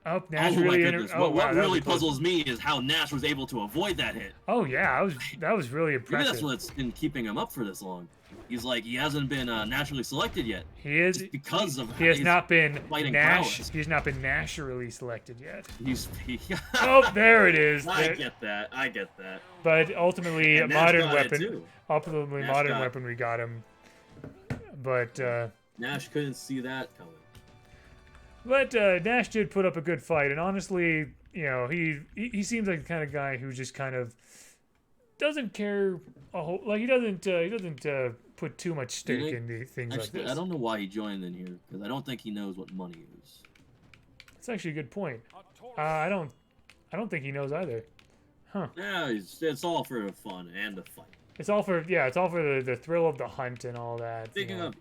Oh, Nash what really puzzles me is how Nash was able to avoid that hit. Oh yeah, that was really impressive. Maybe that's what's been keeping him up for this long. He's like he hasn't been naturally selected yet. He is just because of he has not been Nash. Prowess. He's not been naturally selected yet. Oh, there it is. I get that. But ultimately, a modern weapon. Ultimately, modern weapon. We got him. But Nash couldn't see that coming. But Nash did put up a good fight, and honestly, he seems like the kind of guy who just kind of doesn't care a whole. Like he doesn't put too much stake into things like this. I don't know why he joined in here because I don't think he knows what money is. That's actually a good point. I don't think he knows either. Huh? Yeah, it's all for the fun and the fight. It's all for the thrill of the hunt and all that. Speaking of,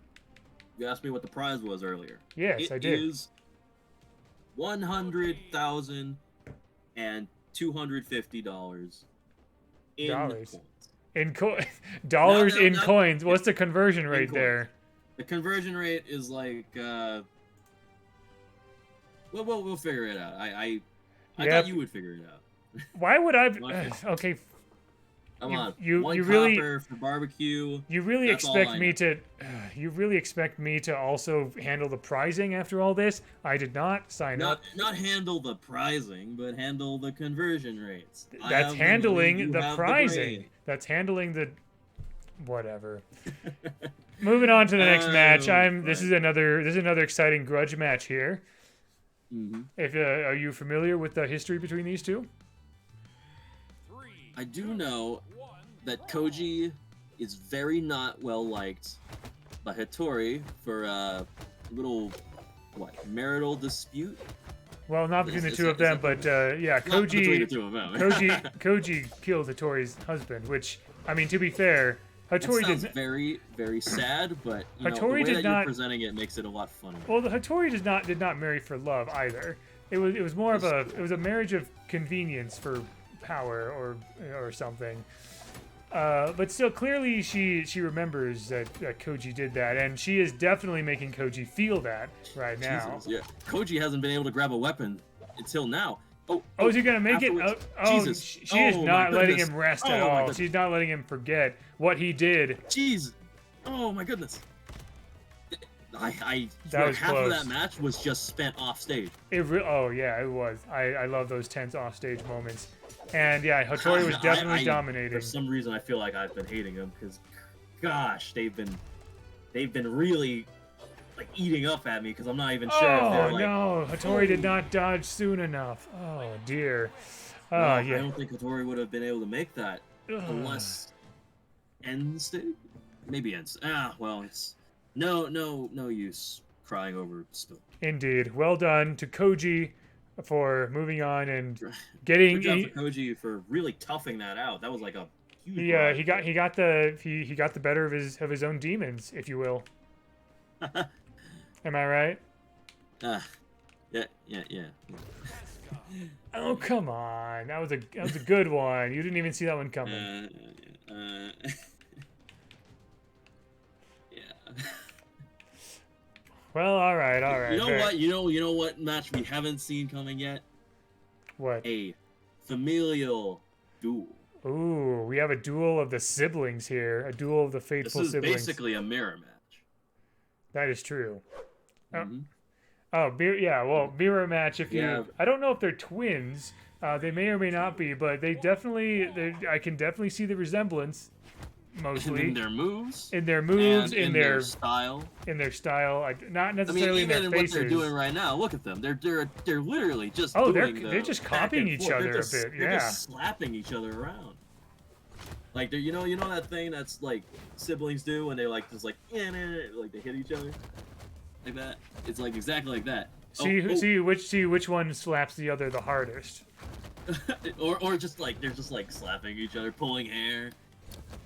you asked me what the prize was earlier. Yes, I did. It is $100,250 in coins. Dollars in coins. What's the conversion rate there? The conversion rate is like we'll figure it out. I thought you would figure it out. Why would I? Okay. Come on. You really for barbecue. You really expect me to? You really expect me to also handle the prizing after all this? I did not sign up. Not handle the prizing, but handle the conversion rates. That's handling the prizing. That's handling the whatever. Moving on to the next match. This is another exciting grudge match here. Mm-hmm. Are you familiar with the history between these two? I do know that Koji is very not well liked by Tori for a little marital dispute. Well, not between the two of them, but yeah, Koji. Koji killed Tori's husband, which I mean, to be fair, That Hattori sounds did very, very sad, but you know, the Hattori way did that not- you're presenting it makes it a lot funnier. well, the Hattori did not marry for love either. It was more of a marriage of convenience for power or something. But still, clearly she remembers that Koji did that, and she is definitely making Koji feel that right now. Jesus, yeah. Koji hasn't been able to grab a weapon until now. Oh, is he gonna make afterwards. it? Oh, Jesus. she is Oh, not my letting goodness. him rest at Oh, my all. goodness. She's not letting him forget what he did. Jeez. Oh my goodness. I That was half close. of that match was just spent off stage. Oh yeah, it was. I love those tense offstage moments, and yeah, Hattori was definitely dominating. For some reason, I feel like I've been hating them because, gosh, they've been really like eating up at me because I'm not even sure if they're like. No, Hattori did not dodge soon enough. Oh dear. Oh I yeah. don't think Tori would have been able to make that unless end stage, maybe end. Well, it's no use crying over spill. Indeed. Well done to Koji for moving on and getting. Good job for Koji for really toughing that out. That was like a huge. He got the better of his own demons, if you will. Am I right? Yeah. Oh come on, that was a good one. You didn't even see that one coming. Yeah. Well, all right. You know what? You know what match we haven't seen coming yet? What? A familial duel. Ooh, we have a duel of the siblings here. A duel of the faithful This is siblings. basically a mirror match. That is true. Mm-hmm. Mirror match. If you, Yeah. I don't know if they're twins. They may or may not be, but I can definitely see the resemblance. Mostly in their moves, in and their style, not necessarily even in their in faces. what they're doing right now. Look at them; they're literally just. They're just copying each other a bit. They're just slapping each other around. Like you know that thing that's like siblings do when they like just like like they hit each other like that. It's like exactly like that. See which one slaps the other the hardest. or just like they're just like slapping each other, pulling hair.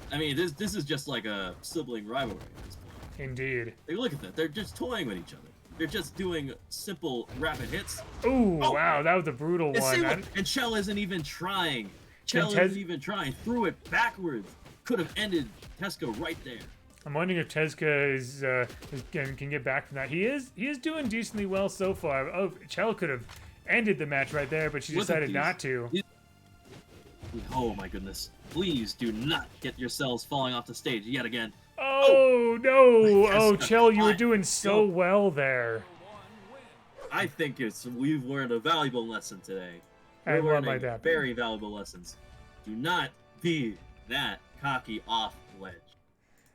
I mean, this is just like a sibling rivalry at this point. Indeed. Like, look at that. They're just toying with each other. They're just doing simple, rapid hits. Ooh, wow, that was a brutal one. And Chell isn't even trying. Isn't even trying. Threw it backwards. Could have ended Tesco right there. I'm wondering if Tezuka can get back from that. He is doing decently well so far. Oh, Chell could have ended the match right there, but she decided not to. Oh my goodness. Please do not get yourselves falling off the stage yet again. Oh no! Oh, Chell, you were doing so well there. I think we've learned a valuable lesson today. And We're what might learning that be? very valuable lessons. Do not be that cocky off the ledge.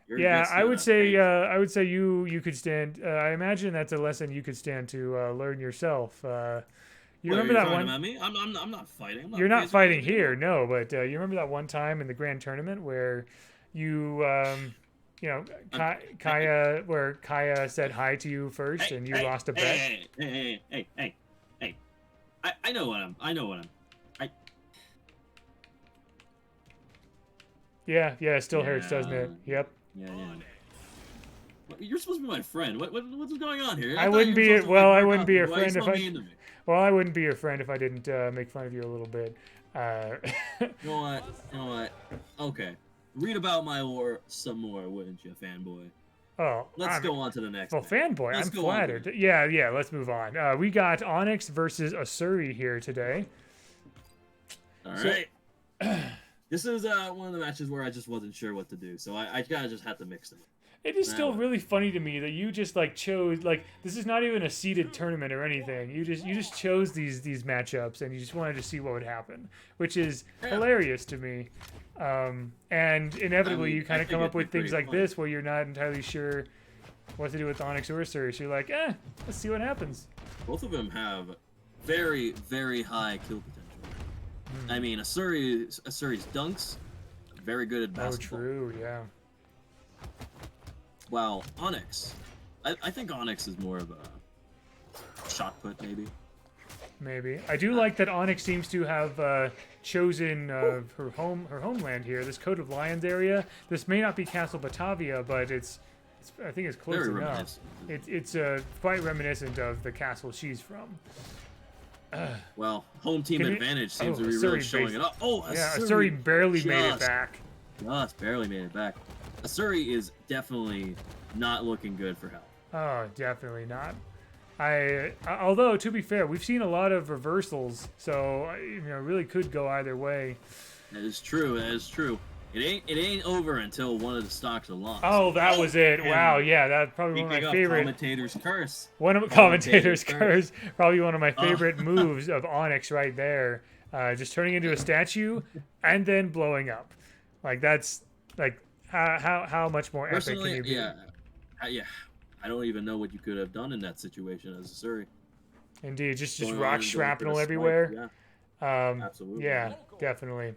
Yeah, I would say you could stand. I imagine that's a lesson you could stand to learn yourself. You remember that one? About me? I'm not fighting. You're not fighting here, no. But you remember that one time in the grand tournament where you, Kaya said hi to you first, and you lost a bet. Hey! I know what I'm. Yeah, it still hurts, doesn't it? Yep. Yeah. You're supposed to be my friend. What's going on here? I wouldn't be your friend if I. Well, I wouldn't be your friend if I didn't make fun of you a little bit. You know what? Okay. Read about my lore some more, wouldn't you, fanboy? Oh, let's go on to the next. Well, fanboy, I'm flattered. Yeah. Let's move on. We got Onyx versus Asuri here today. All right. This is one of the matches where I just wasn't sure what to do, so I kind of just had to mix them. It is still really funny to me that you just chose this is not even a seeded tournament or anything. You just chose these matchups and you just wanted to see what would happen, which is hilarious to me. And inevitably you kind of come up with things like this where you're not entirely sure what to do with Onyx or Asuri. So you're like, let's see what happens. Both of them have very, very high kill potential. I mean, Asuri's dunks, very good at basketball. Oh, true, yeah. Wow, Onyx. I think Onyx is more of a shot put, maybe. Maybe. I do like that Onyx seems to have chosen her homeland here, this Coat of Lions area. This may not be Castle Batavia, but I think it's close Very enough. It's quite reminiscent of the castle she's from. Well, home team advantage seems to be Asuri really showing it up. Oh, yeah, Asuri barely made it back. Just barely made it back. Asuri is definitely not looking good for health. Oh, definitely not. Although to be fair, we've seen a lot of reversals, so really could go either way. That is true. That is true. It ain't over until one of the stocks are lost. Oh, that was it. Wow, yeah, that's probably one of my favorite. Commentator's curse. One of commentator's curse. Probably one of my favorite moves of Onyx right there. Just turning into a statue and then blowing up. Like that's like how much more epic can you be? Yeah. I don't even know what you could have done in that situation as Asuri. Indeed, just rock shrapnel everywhere. Yeah. Absolutely. Yeah, definitely.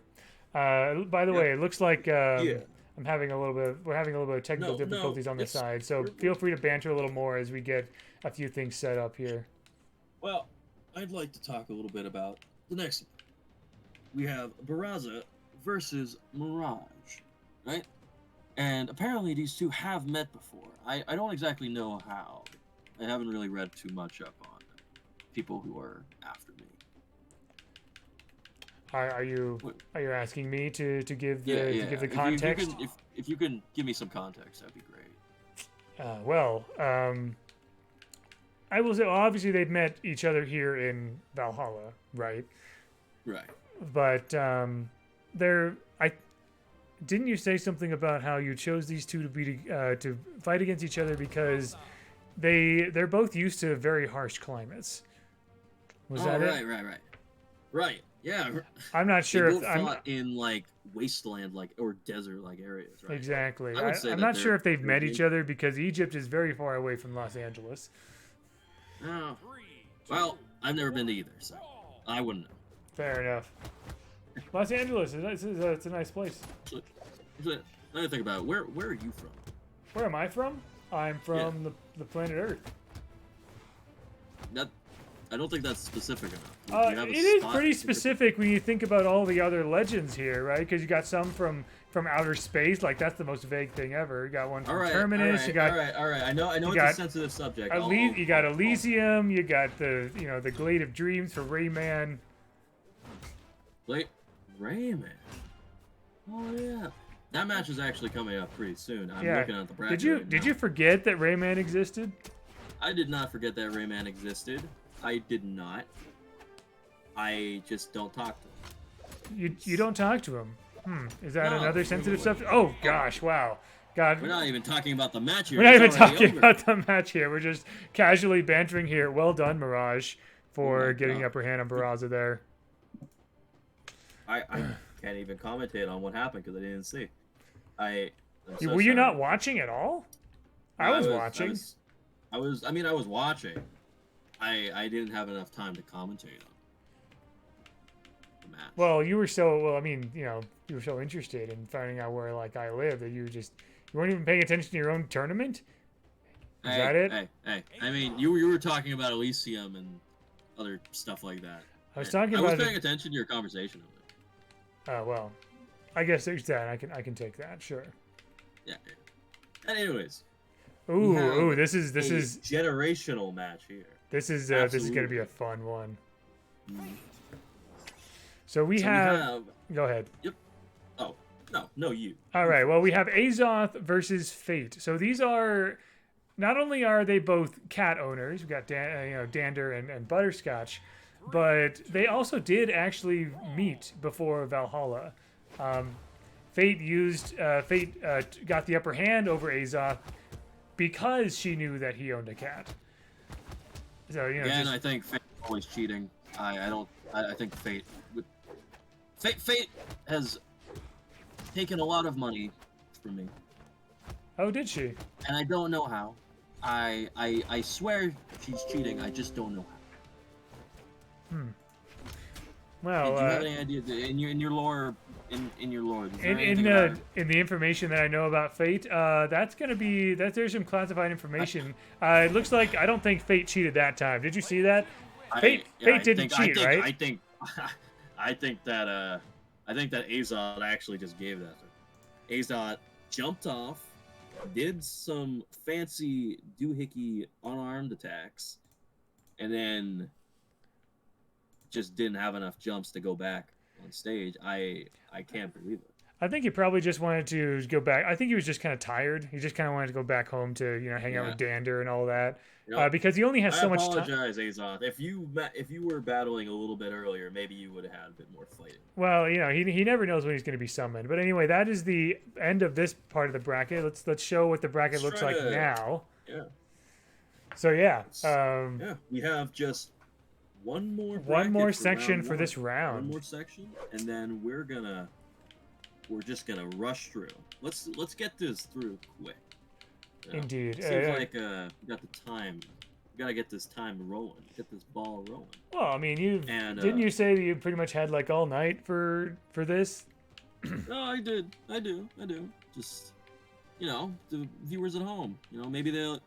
By the way, it looks like we're having a little bit of technical difficulties on the side, so feel free to banter a little more as we get a few things set up here. Well, I'd like to talk a little bit about the next one. We have Barraza versus Mirage, right? And apparently these two have met before. I don't exactly know how. I haven't really read too much up on people who are after me. Are you asking me to give the context? If you can give me some context, that'd be great. I will say, well, obviously they've met each other here in Valhalla, right? Right. But didn't you say something about how you chose these two to fight against each other because they're both used to very harsh climates? Was that it? Right. Yeah. I'm not sure if I'm in like wasteland or desert areas, right? Exactly. I'm not sure if they've met each other because Egypt is very far away from Los Angeles. Oh. Well, I've never been to either, so I wouldn't know. Fair enough. Los Angeles it's a nice place. Let me think about it. Where are you from? Where am I from? I'm from the planet Earth. I don't think that's specific enough. It is pretty specific when you think about all the other legends here, right? Because you got some from outer space, like that's the most vague thing ever. You got one from Terminus. All right. I know it's a sensitive subject. You got Elysium. You got the Glade of Dreams for Rayman. Rayman. Oh yeah, that match is actually coming up pretty soon. I'm looking at the bracket. Did you forget that Rayman existed? I did not forget that Rayman existed. I did not. I just don't talk to him. You don't talk to him. Is that another sensitive subject? Oh gosh, wow. God. We're not even talking about the match here. We're not even talking about the match here. We're just casually bantering here. Well done, Mirage, for getting the upper hand on Barraza there. I can't even commentate on what happened because I didn't see. Were you not watching at all? I was watching. I was watching. I didn't have enough time to commentate on the match. Well, you were so you were so interested in finding out where I live that you weren't even paying attention to your own tournament. Is that it? Hey. I mean, you were talking about Elysium and other stuff like that. I was paying attention to your conversation. Oh well, I guess there's that. I can take that. Sure. Yeah. And anyways. Ooh, this is generational match here. This is gonna be a fun one. So we have. Go ahead. Yep. Oh no, you. All right. Well, we have Azoth versus Fate. So these are. Not only are they both cat owners, we got Dander and Butterscotch, but they also did actually meet before Valhalla. Fate got the upper hand over Azoth because she knew that he owned a cat. So and I think Fate is always cheating. I think Fate has taken a lot of money from me. Oh, did she? And I don't know how. I swear she's cheating. I just don't know how. Well, do you have any idea in your lore? In your lore, in the information that I know about Fate, there's some classified information. It looks like I don't think Fate cheated that time. Did you see that? Fate didn't cheat, right? I think I think that Azot actually just gave that to him. Azot jumped off, did some fancy doohickey unarmed attacks, and then just didn't have enough jumps to go back on stage. I can't believe it. I think he probably just wanted to go back. I think he was just kind of tired. He just kind of wanted to go back home to, you know, hang out with Dander and all that. Yep. Because he only has so much time. I apologize, Azot. If you were battling a little bit earlier, maybe you would have had a bit more fighting. Well, you know, he never knows when he's going to be summoned. But anyway, that is the end of this part of the bracket. Let's show what the bracket looks like now. Yeah. So yeah. We have just one more section for this round. One more section, and then we're just gonna rush through. Let's get this through quick. Indeed. Seems like we got the time. We gotta get this time rolling. Get this ball rolling. Well, I mean, didn't you say that you pretty much had like all night for this? No, I did. I do. Just, you know, the viewers at home. You know, maybe they're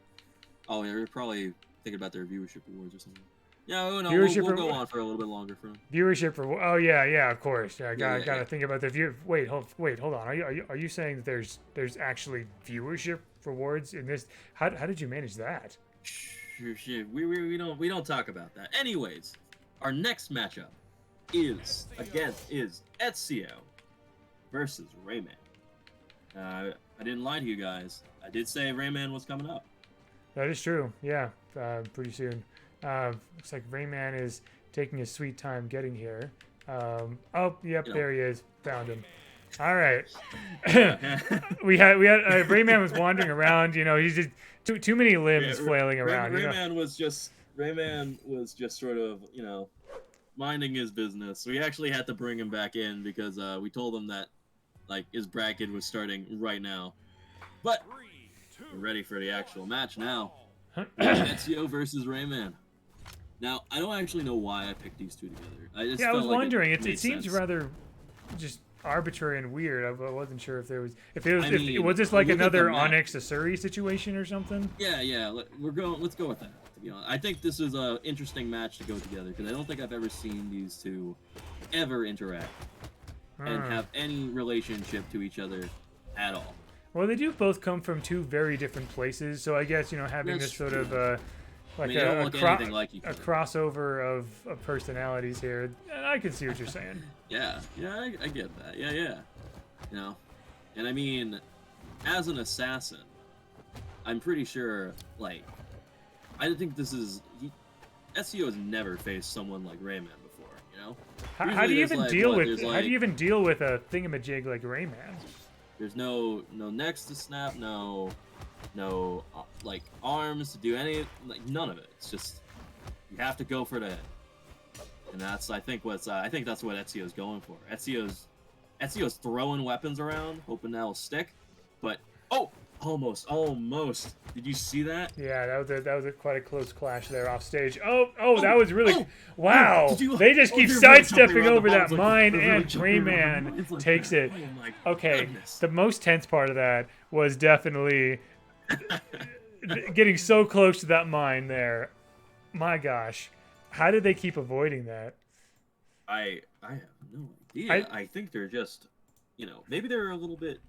probably thinking about their viewership awards or something. Yeah, no, we'll go on for a little bit longer for viewership for. Oh yeah, of course. Yeah, gotta think about the view. Wait, hold on. Are you saying that there's actually viewership rewards in this? How did you manage that? Sure. We don't talk about that. Anyways, our next matchup is Ezio versus Rayman. I didn't lie to you guys. I did say Rayman was coming up. That is true. Yeah, pretty soon. Looks like Rayman is taking his sweet time getting here. Oh, yep, there he is. Found him. All right. we had Rayman was wandering around. You know, he's just too many limbs flailing around. Rayman was just sort of, you know, minding his business. We actually had to bring him back in because we told him that like his bracket was starting right now. But we're ready for the actual match now. Ezio versus Rayman. Now, I don't actually know why I picked these two together. I was wondering. It seems rather just arbitrary and weird. I wasn't sure if was this like another Onyx Asuri situation or something? Yeah. Let's go with that. To be honest, I think this is an interesting match to go together because I don't think I've ever seen these two ever interact and have any relationship to each other at all. Well, they do both come from two very different places, so I guess, you know, having this sort of like a crossover of personalities here, and I can see what you're saying. Yeah, I get that. Yeah. You know, and I mean, as an assassin, I'm pretty sure, like, I think Ezio has never faced someone like Rayman before, you know? How do you even deal with a thingamajig like Rayman? There's no necks to snap, no like arms to do any, like none of it. It's just you have to go for the head, and that's I think that's what Ezio's going for. Ezio's throwing weapons around, hoping that'll stick, but almost. Did you see that? Yeah, that was quite a close clash there off stage. That was really wow. They just keep sidestepping over that mine, and Rayman takes it. Okay, the most tense part of that was definitely getting so close to that mine there. My gosh, how did they keep avoiding that? I have no idea. I think they're just, you know, maybe they're a little bit.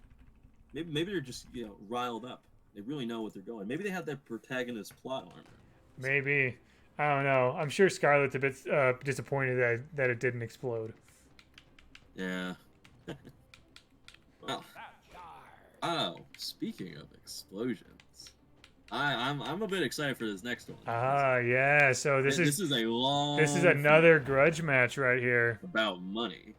Maybe they're just, you know, riled up. They really know what they're going. Maybe they have that protagonist plot armor. Maybe. I don't know. I'm sure Scarlett's a bit disappointed that it didn't explode. Yeah. Well. Oh, speaking of explosions, I'm a bit excited for this next one. Yeah. So this is a another grudge match right here. About money.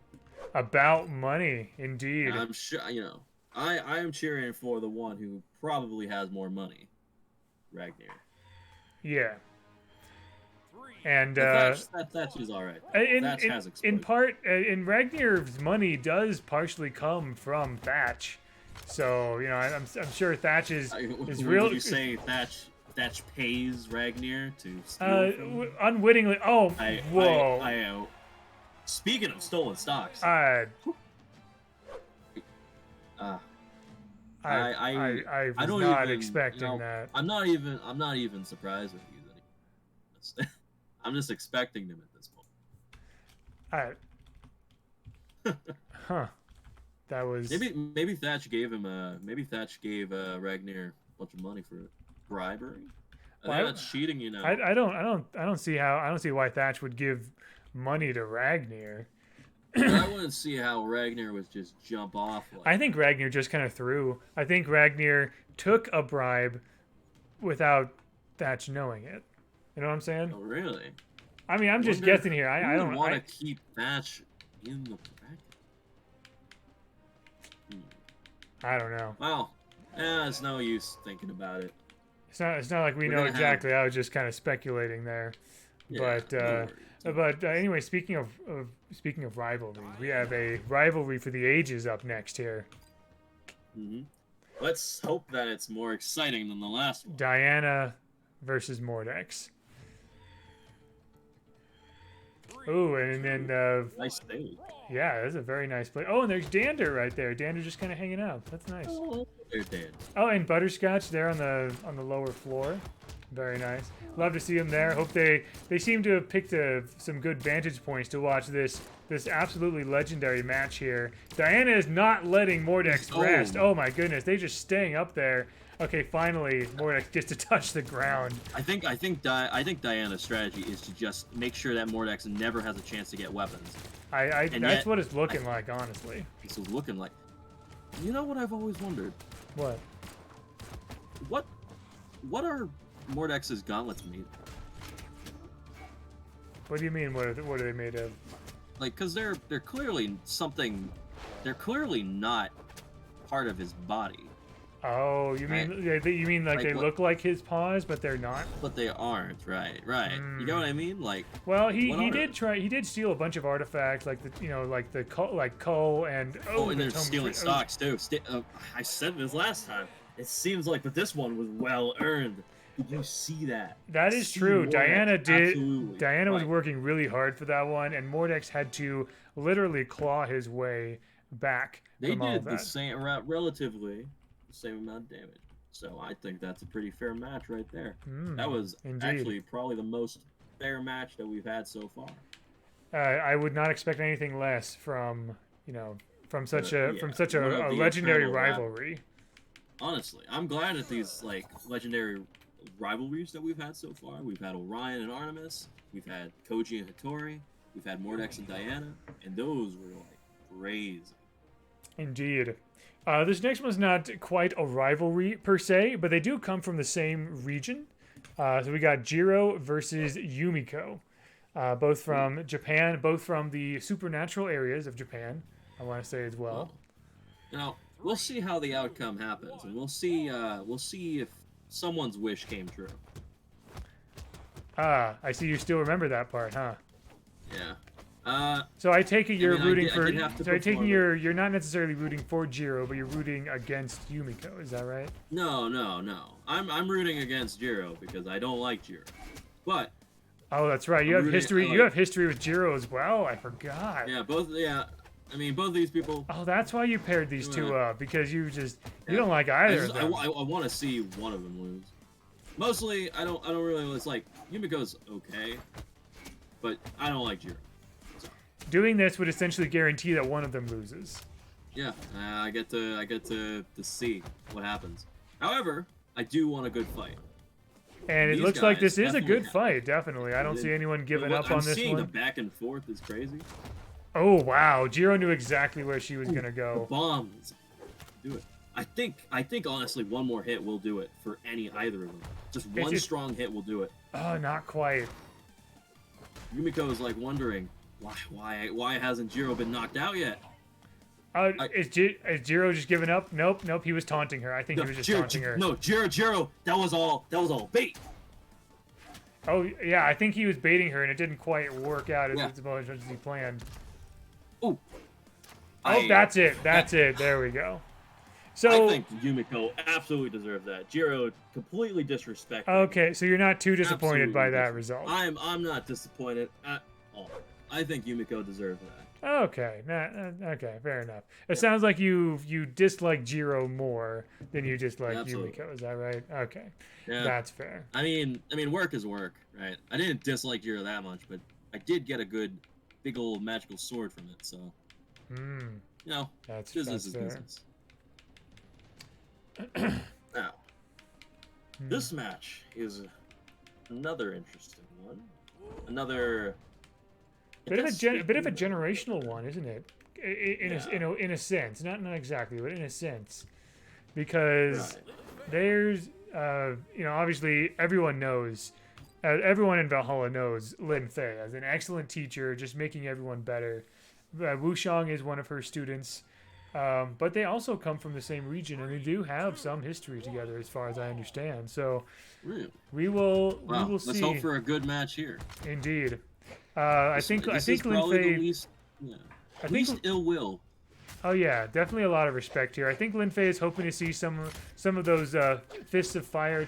About money, indeed. I'm sure, you know. I am cheering for the one who probably has more money, Ragnar. Yeah. And Thatch is all right. Thatch has exploded. In part, in Ragnar's money does partially come from Thatch, so you know I'm sure Thatch is real. Did you say Thatch pays Ragnar to steal unwittingly? Oh, whoa! Speaking of stolen stocks. I was not expecting that. I'm not even surprised with you. I'm just expecting them at this point. All right. Huh. That was maybe Thatch gave him Ragnar a bunch of money for bribery. I think that's cheating, you know. I don't see why Thatch would give money to Ragnar. I wouldn't see how Ragnar was just jump off. I think Ragnar just kind of threw. I think Ragnar took a bribe without Thatch knowing it. You know what I'm saying? Oh, really? I mean, I'm just guessing here. I don't want to keep Thatch in the bracket. I don't know. Well, it's no use thinking about it. It's not like we know exactly. I was just kind of speculating there. Yeah, but anyway, speaking of rivalry, we have a rivalry for the ages up next here. Let's hope that it's more exciting than the last one. Diana versus Mortex. Ooh, and then nice stage. Yeah, that's a very nice play. Oh, and there's Dander right there. Dander just kind of hanging out. That's nice. Oh, there's Dander. Oh, and Butterscotch there on the lower floor. Very nice. Love to see him there. Hope they seem to have picked some good vantage points to watch this absolutely legendary match here. Diana is not letting Mortex rest. Oh my goodness, they're just staying up there. Okay, finally, Mortex gets to touch the ground. I think Diana's strategy is to just make sure that Mortex never has a chance to get weapons. That's what it's looking like, honestly. This is looking like. You know what I've always wondered? What? What are Mortex's gauntlets made? What do you mean? What are they made of? Like, cause they're clearly something. They're clearly not part of his body. Oh, you mean like they look like his paws, but they're not? But they aren't, right. You know what I mean? Like, well, he did steal a bunch of artifacts, like the coal and and they're stealing stocks too. I said this last time. It seems like, but this one was well earned. Did you see that? That is true. Diana was working really hard for that one, and Mortex had to literally claw his way back. They did the same, relatively the same amount of damage. So I think that's a pretty fair match right there. That was actually probably the most fair match that we've had so far. I would not expect anything less from such a legendary rivalry. Honestly, I'm glad at these legendary rivalries that we've had so far. We've had Orion and Artemis, we've had Koji and Tori, we've had Mortex and Diana, and those were crazy. Indeed. This next one's not quite a rivalry per se, but they do come from the same region. So we got Jiro versus Yumiko, both from Japan, both from the supernatural areas of Japan, I want to say as well. Now, we'll see how the outcome happens, and we'll see if someone's wish came true. I see you still remember that part, huh? Yeah. So I take it you're rooting for. So I take it you're not necessarily rooting for Jiro, but you're rooting against Yumiko. Is that right? No. I'm rooting against Jiro because I don't like Jiro. But. Oh, that's right. You have history. You have history with Jiro as well. I forgot. Yeah. Both of these people. Oh, that's why you paired these two up, because you don't like either of them. I want to see one of them lose. Mostly, I don't really. It's like Yumiko's okay, but I don't like Jiro. So. Doing this would essentially guarantee that one of them loses. Yeah, I get to see what happens. However, I do want a good fight. And it looks like this is a good fight, definitely. I don't see anyone giving up on this one. Seeing the back and forth is crazy. Oh wow, Jiro knew exactly where she was gonna go. The bombs, do it. I think honestly, one more hit will do it for either of them. Just one strong hit will do it. Oh, not quite. Yumiko is wondering why hasn't Jiro been knocked out yet? Is Jiro just giving up? Nope. He was taunting her. I think he was just taunting her. No, Jiro. That was all bait. Oh yeah, I think he was baiting her, and it didn't quite work out as much as he planned. Oh, that's it. There we go. So I think Yumiko absolutely deserved that. Jiro completely disrespected. Okay, so you're not too disappointed by that result. I'm not disappointed at all. I think Yumiko deserved that. Okay, okay, fair enough. It sounds like you dislike Jiro more than you dislike Yumiko. Is that right? Okay, that's fair. I mean, work is work, right? I didn't dislike Jiro that much, but I did get a good, big old magical sword from it, so. You know, that's business is fair. business. Now, this match is another interesting one. Another bit of a generational one, isn't it? In a sense, not exactly, but in a sense, because there's obviously everyone knows, everyone in Valhalla knows Lin Fei as an excellent teacher, just making everyone better. Wushang is one of her students, but they also come from the same region, and they do have some history together, as far as I understand. So Really? we will Let's see. hope for a good match here. Indeed. I think Lin Fei. Least ill will. Oh yeah, definitely a lot of respect here. I think Lin Fei is hoping to see some of those Fists of Fire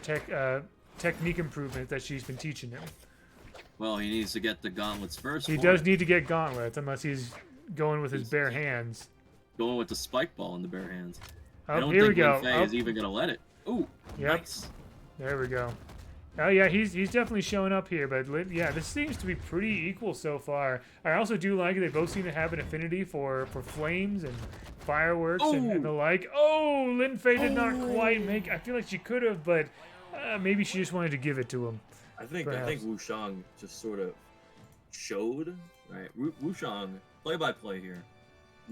technique improvements that she's been teaching him. Well, he needs to get the gauntlets first. He does need to get gauntlets, unless he's going with his bare hands. Going with the spike ball in the bare hands. Oh, I don't here think we go. Lin Fei is even gonna let it. Ooh, yep. Nice. There we go. Oh yeah, he's definitely showing up here, but yeah, this seems to be pretty equal so far. I also do like it. They both seem to have an affinity for flames and fireworks and the like. Oh, Lin Fei did not quite make. I feel like she could have, but maybe she just wanted to give it to him. I think Wushang just sort of showed, right? Wushang, play-by-play here.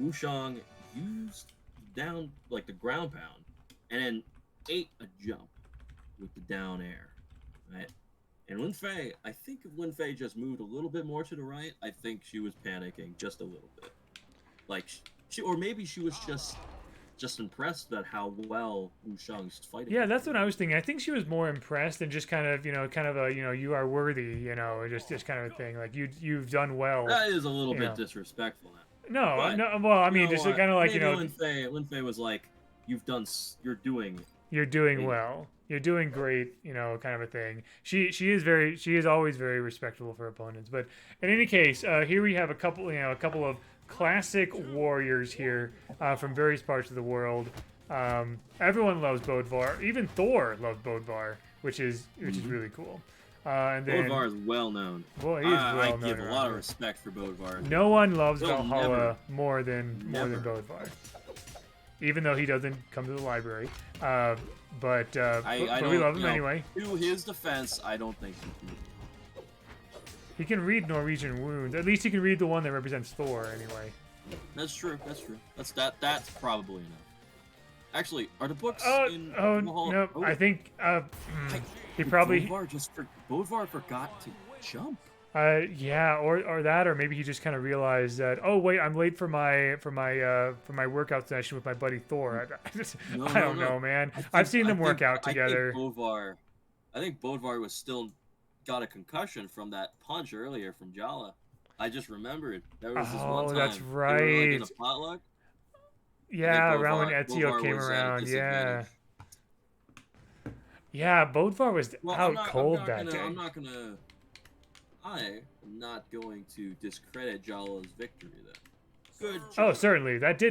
Wushang used down like the ground pound and then ate a jump with the down air. Right, and Lin Fei, I think if Lin Fei just moved a little bit more to the right, I think she was panicking just a little bit. Like or maybe she was just impressed at how well Wushang's fighting. Yeah, that's what I was thinking. I think she was more impressed and just kind of a you are worthy, just kind of a thing. Like you've done well. That is a little bit disrespectful. No, well, I mean, just kind of like Lin Fei was like, you're doing well. You're doing great, kind of a thing. She is always very respectful of her opponents. But in any case, here we have a couple of classic warriors here from various parts of the world. Everyone loves Bodvar. Even Thor loves Bodvar, which is really cool. And then Bodvar is well known. Well, he is well known. I give a lot of respect for Bodvar. No one loves Valhalla more than Bodvar. Even though he doesn't come to the library. But we love him anyway. To his defense, I don't think he can. He can read Norwegian wounds. At least he can read the one that represents Thor, anyway. That's true. That's probably enough. Actually, are the books in Valhalla? No, I think he probably Bodvar forgot to jump. Yeah, or that, or maybe he just kind of realized that. Oh wait, I'm late for my workout session with my buddy Thor. I don't know, man. I've seen them work out together. I think Bodvar was still got a concussion from that punch earlier from Jala. I just remembered there was this one time. Oh, that's right. They were, like, in a potluck. Yeah, around when Ezio came around. Yeah. Yeah, Bodvar was out cold that day. I am not going to discredit Jala's victory then. Good job. Oh, certainly. That's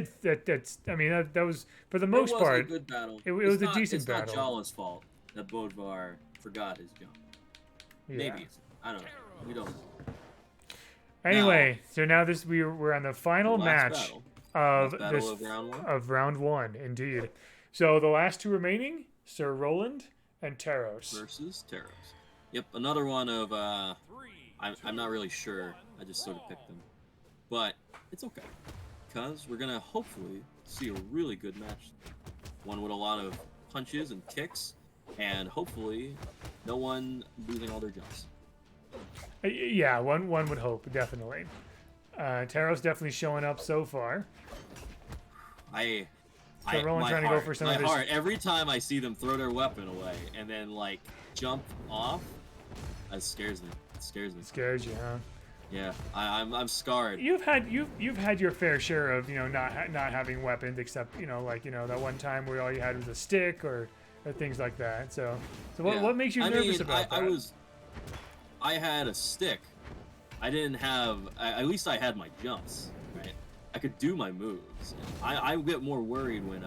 I mean, that was, for the most part, a good battle. It was a decent battle. It's not Jala's fault that Bodvar forgot his jump. Yeah. Maybe. I don't know. We don't know. Anyway, so now we're on the final match of round one, indeed. So the last two remaining, Sir Roland and Taros. Versus Taros. Yep, another one of I'm not really sure. I just sort of picked them. But it's okay. Because we're going to hopefully see a really good match. One with a lot of punches and kicks. And hopefully no one losing all their jumps. Yeah, one would hope, definitely. Taros definitely showing up so far. Roland trying to go for some of his... every time I see them throw their weapon away and then, like, jump off, that scares me. It scares you, huh? Yeah, I'm scarred. You've had your fair share of not having weapons, except that one time where all you had was a stick or things like that. So what makes you nervous about that? I had a stick. I didn't have. At least I had my jumps. Right. I could do my moves. I get more worried when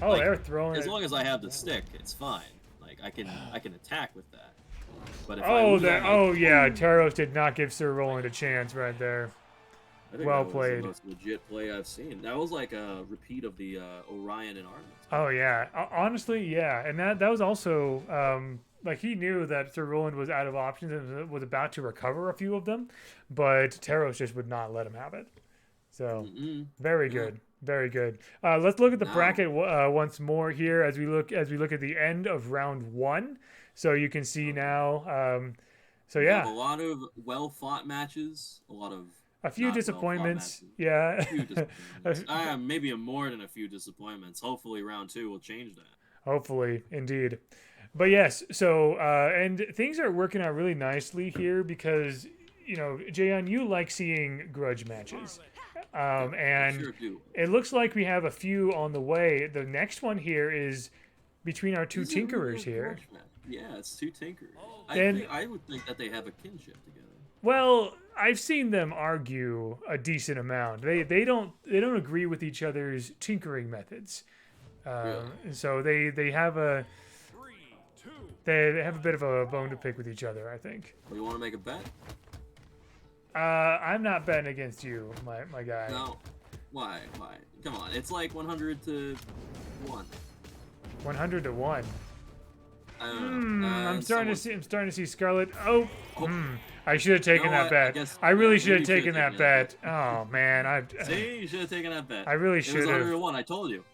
Oh, they're throwing. As long as I have the stick, it's fine. Like I can attack with that. But if yeah, Taros did not give Sir Roland a chance right there. I think Well that was played. the most legit play I've seen. That was like a repeat of the Orion and Artemis. Oh yeah, honestly, yeah, and that was also like he knew that Sir Roland was out of options and was about to recover a few of them, but Taros just would not let him have it. So very good, very good. Let's look at the bracket once more here as we look at the end of round 1. So you can see now. So yeah, a lot of well fought matches, a few disappointments. Yeah. Maybe more than a few disappointments. Hopefully round 2 will change that. Hopefully, indeed. But yes, so and things are working out really nicely here because, you know, Jaeyun, you like seeing grudge matches. And sure do. It looks like we have a few on the way. The next one here is between our two Tinkerers here. Yeah, it's 2 Tinkerers. I would think that they have a kinship together. Well, I've seen them argue a decent amount. They don't agree with each other's tinkering methods. So they have a bit of a bone to pick with each other, I think. Well, you want to make a bet? I'm not betting against you, my guy. No. Why? Come on, it's like 100 to 1. 100 to 1. I'm starting to see Scarlett. I should have taken that bet. I really should have taken that bet. Oh man, See, you should have taken that bet. I really should have. It was 100 to 1. I told you.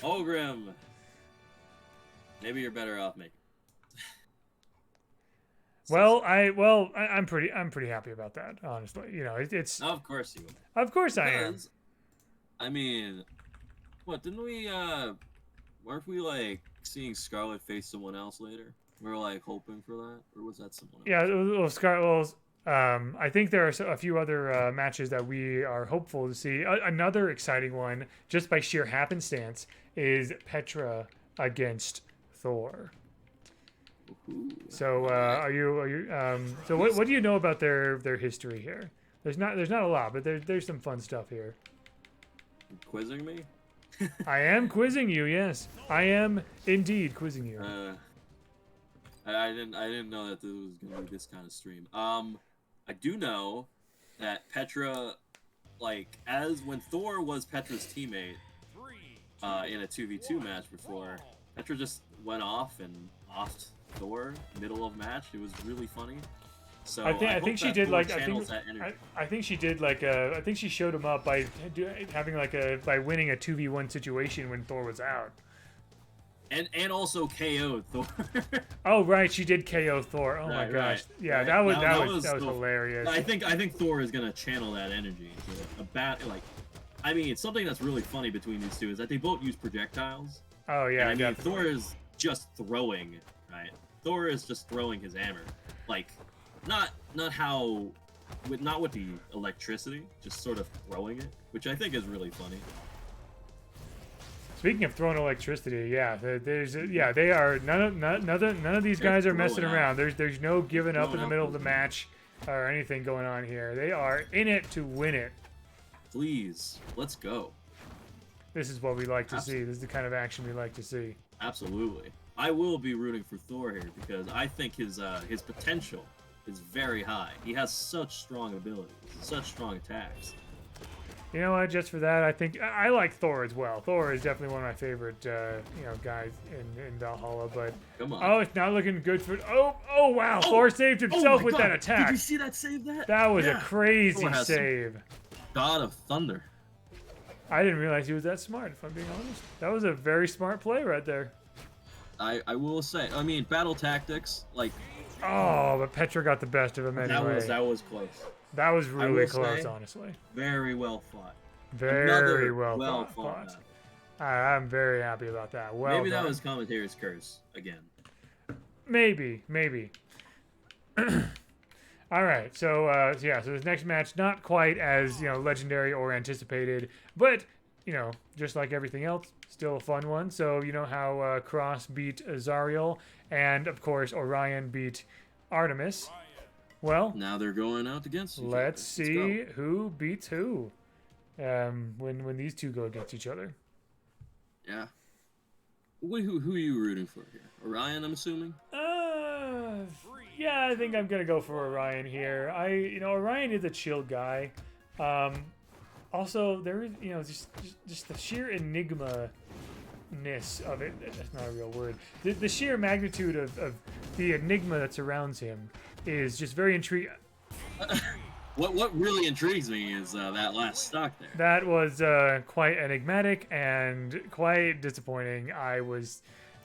Ogrim. Maybe you're better off making. Well, I'm pretty happy about that, honestly. You know, it's. Of course you are. Of course I am. I mean, what didn't we? Weren't we like seeing Scarlett face someone else later? We were like hoping for that, or was that someone else? Yeah, well, Scarlett. I think there are a few other matches that we are hopeful to see. Another exciting one, just by sheer happenstance, is Petra against Thor. Ooh, so so what do you know about their history here? There's not a lot, but there's some fun stuff here. You're quizzing me? I am quizzing you. Yes, I am indeed quizzing you. I didn't know that this was gonna be this kind of stream. I do know that Petra, like, when Thor was Petra's teammate in a 2v2 match before, Petra just went off and offed Thor middle of match. It was really funny. So I think she did like I think she did like I think she showed him up by winning a 2v1 situation when Thor was out. And also KO'd Thor. Oh right, she did KO Thor. Oh my gosh, yeah, that was hilarious. I think Thor is gonna channel that energy into I mean, it's something that's really funny between these two is that they both use projectiles. Oh yeah, and I mean, Thor is just throwing, right? Thor is just throwing his hammer, like not with the electricity, just sort of throwing it, which I think is really funny. Speaking of throwing electricity, yeah, they are none of these guys are messing around. There's no giving up in the middle of the match or anything going on here. They are in it to win it. Please, let's go. This is what we like to see. This is the kind of action we like to see. Absolutely. I will be rooting for Thor here because I think his potential is very high. He has such strong abilities, such strong attacks. You know what? Just for that, I think I like Thor as well. Thor is definitely one of my favorite, guys in Valhalla. But come on. Oh, it's not looking good for. Oh wow! Thor saved himself with that attack. Did you see that save? That was a crazy save. God of Thunder. I didn't realize he was that smart. If I'm being honest, that was a very smart play right there. I will say. I mean, battle tactics like. Oh, but Petra got the best of him anyway. That was close. That was really close, honestly. Very well fought. Very well fought. I'm very happy about that. Maybe that was commentator's curse again. Maybe. All right, so so this next match not quite as legendary or anticipated, but just like everything else, still a fun one. So you know how Cross beat Azariel, and of course Orion beat Artemis. Well, now they're going out against each other. Let's see who beats who when these two go against each other. Yeah. Who are you rooting for here? Orion, I'm assuming? Yeah, I think I'm going to go for Orion here. Orion is a chill guy. Also, there is, you know, just the sheer enigma-ness of it. That's not a real word. The sheer magnitude of the enigma that surrounds him is just very intriguing. What really intrigues me is that last stock there. That was quite enigmatic and quite disappointing.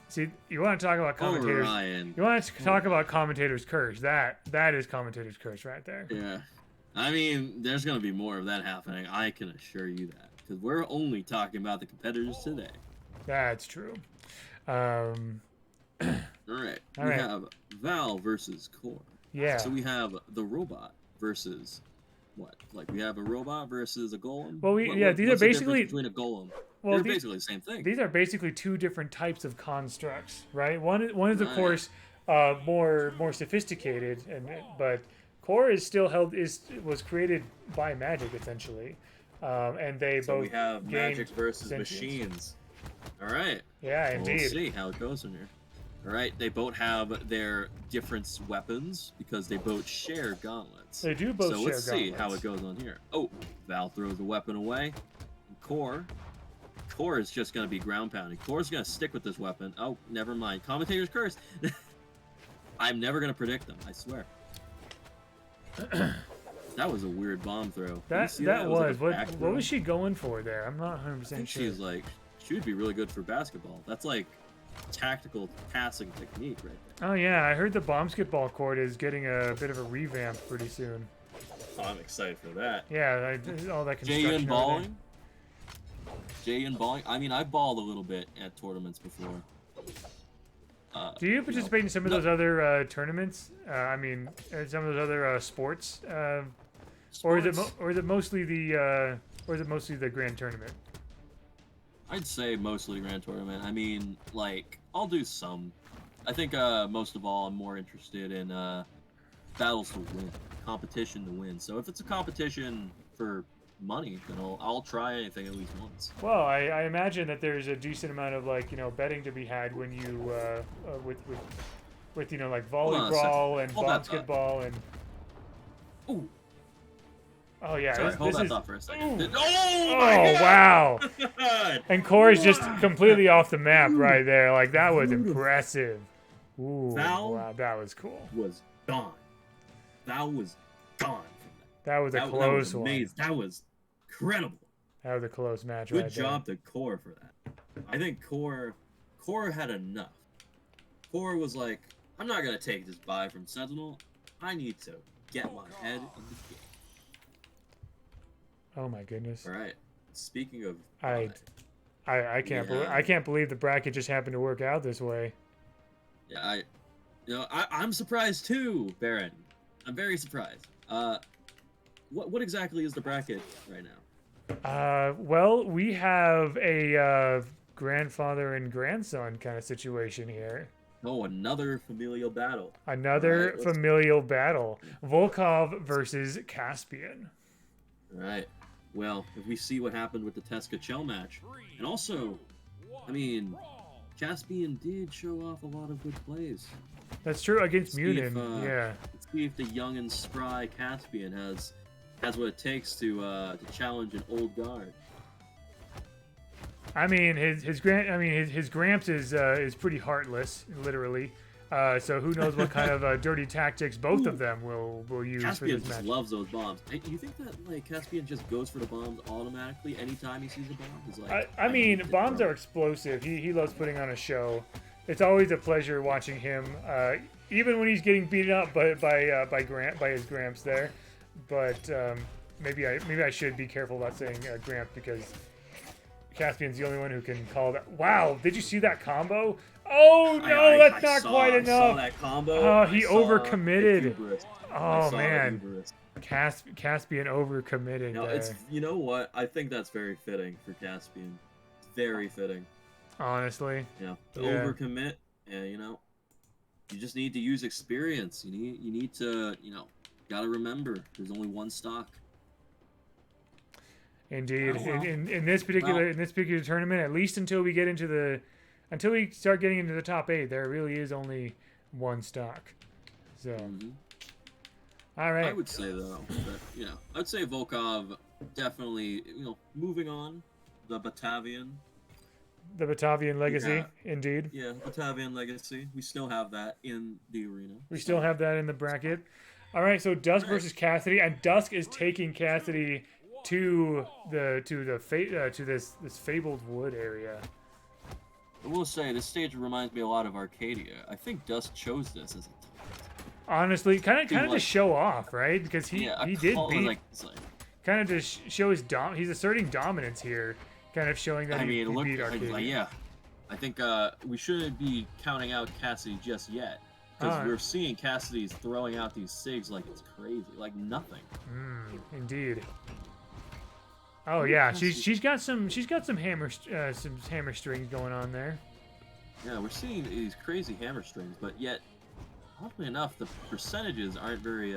See, you want to talk about commentators? Orion. You want to talk about commentators' curse? That is commentators' curse right there. Yeah. I mean, there's going to be more of that happening. I can assure you that. Because we're only talking about the competitors today. That's true. All right. We have Val versus Core. Yeah. So we have the robot versus what? Like, we have a robot versus a golem? Well, these are basically... between a golem? Well, they're basically the same thing. These are basically two different types of constructs, right? One is of course more sophisticated, but Core is still was created by magic essentially, and they both. We have magic versus sentience. Machines. All right. Yeah, indeed. We'll see how it goes in here. All right, they both have their different weapons because they both share gauntlets. They do both share gauntlets. So let's see how it goes on here. Oh, Val throws the weapon away. Core is just going to be ground pounding. Core's going to stick with this weapon. Oh, never mind. Commentator's curse. I'm never going to predict them, I swear. That was a weird bomb throw. That was. What was she going for there? I'm not 100% sure. She's like, she would be really good for basketball. That's like tactical passing technique right there. Oh yeah, I heard the basketball court is getting a bit of a revamp pretty soon. Oh, I'm excited for that. Yeah, all that construction. Jaeyun balling? Jaeyun balling? I mean, I balled a little bit at tournaments before. Do you participate in some of those other tournaments? I mean, some of those other sports, or is it mostly the grand tournament? I'd say mostly grand tournament. I mean, like, I'll do some. I think most of all, I'm more interested in battles to win, competition to win. So if it's a competition for money, then I'll try anything at least once. Well, I imagine that there's a decent amount of, like, you know, betting to be had when you with you know, like volleyball and basketball and. Ooh. Oh yeah. Sorry, hold that thought for a second. Ooh. Oh wow! God. And Core's just completely off the map right there. Like, that was impressive. Ooh, wow, that was cool. Was gone. That was gone. That was a close one. Amazing. That was incredible. That was a close match. Good job to Core for that. I think Core had enough. Core was like, I'm not gonna take this bye from Sentinel. I need to get my head in the game. Oh my goodness. All right. Speaking of, I can't believe the bracket just happened to work out this way. Yeah, I'm surprised too, Baron. I'm very surprised. What exactly is the bracket right now? Well, we have a grandfather and grandson kind of situation here. Oh, another familial battle. Another familial battle. Volkov versus Caspian. All right. Well, if we see what happened with the Teska-Chell match, and also, I mean, Caspian did show off a lot of good plays. That's true against Munin. Yeah. Let's see if the young and spry Caspian has what it takes to challenge an old guard. I mean, his Gramps is pretty heartless, literally. So who knows what kind of dirty tactics both of them will use Caspian for this match. Caspian loves those bombs. You think that, like, Caspian just goes for the bombs automatically anytime he sees a bomb? He's like, I mean, bombs are explosive. He loves putting on a show. It's always a pleasure watching him, even when he's getting beaten up by his Gramps there. But maybe I should be careful about saying Gramp, because Caspian's the only one who can call that. Wow, did you see that combo? Oh no, that's not quite enough. I saw that combo. Oh, he overcommitted. Oh man, Caspian overcommitted. No, you know what? I think that's very fitting for Caspian. Very fitting. Honestly. Yeah. Overcommit, and you just need to use experience. You need to, gotta remember there's only one stock. Indeed. In this particular tournament, at least until we start getting into the top 8, there really is only one stock. So, all right. I would say though that I'd say Volkov definitely, moving on. The Batavian. The Batavian legacy, indeed. Yeah, Batavian legacy. We still have that in the arena. We still have that in the bracket. All right, so Dusk versus Cassidy, and Dusk is taking Cassidy to this fabled wood area. I will say this stage reminds me a lot of Arcadia. I think Dusk chose this as a honestly, kind of to show off, right? Because he did beat, kind of to show his he's asserting dominance here, kind of showing that he beat Arcadia. Yeah, I think we shouldn't be counting out Cassidy just yet, because we're seeing Cassidy's throwing out these sigs like it's crazy, like nothing. Indeed. Oh yeah, she's got some hammer strings going on there. Yeah, we're seeing these crazy hammer strings, but yet, oddly enough, the percentages aren't very.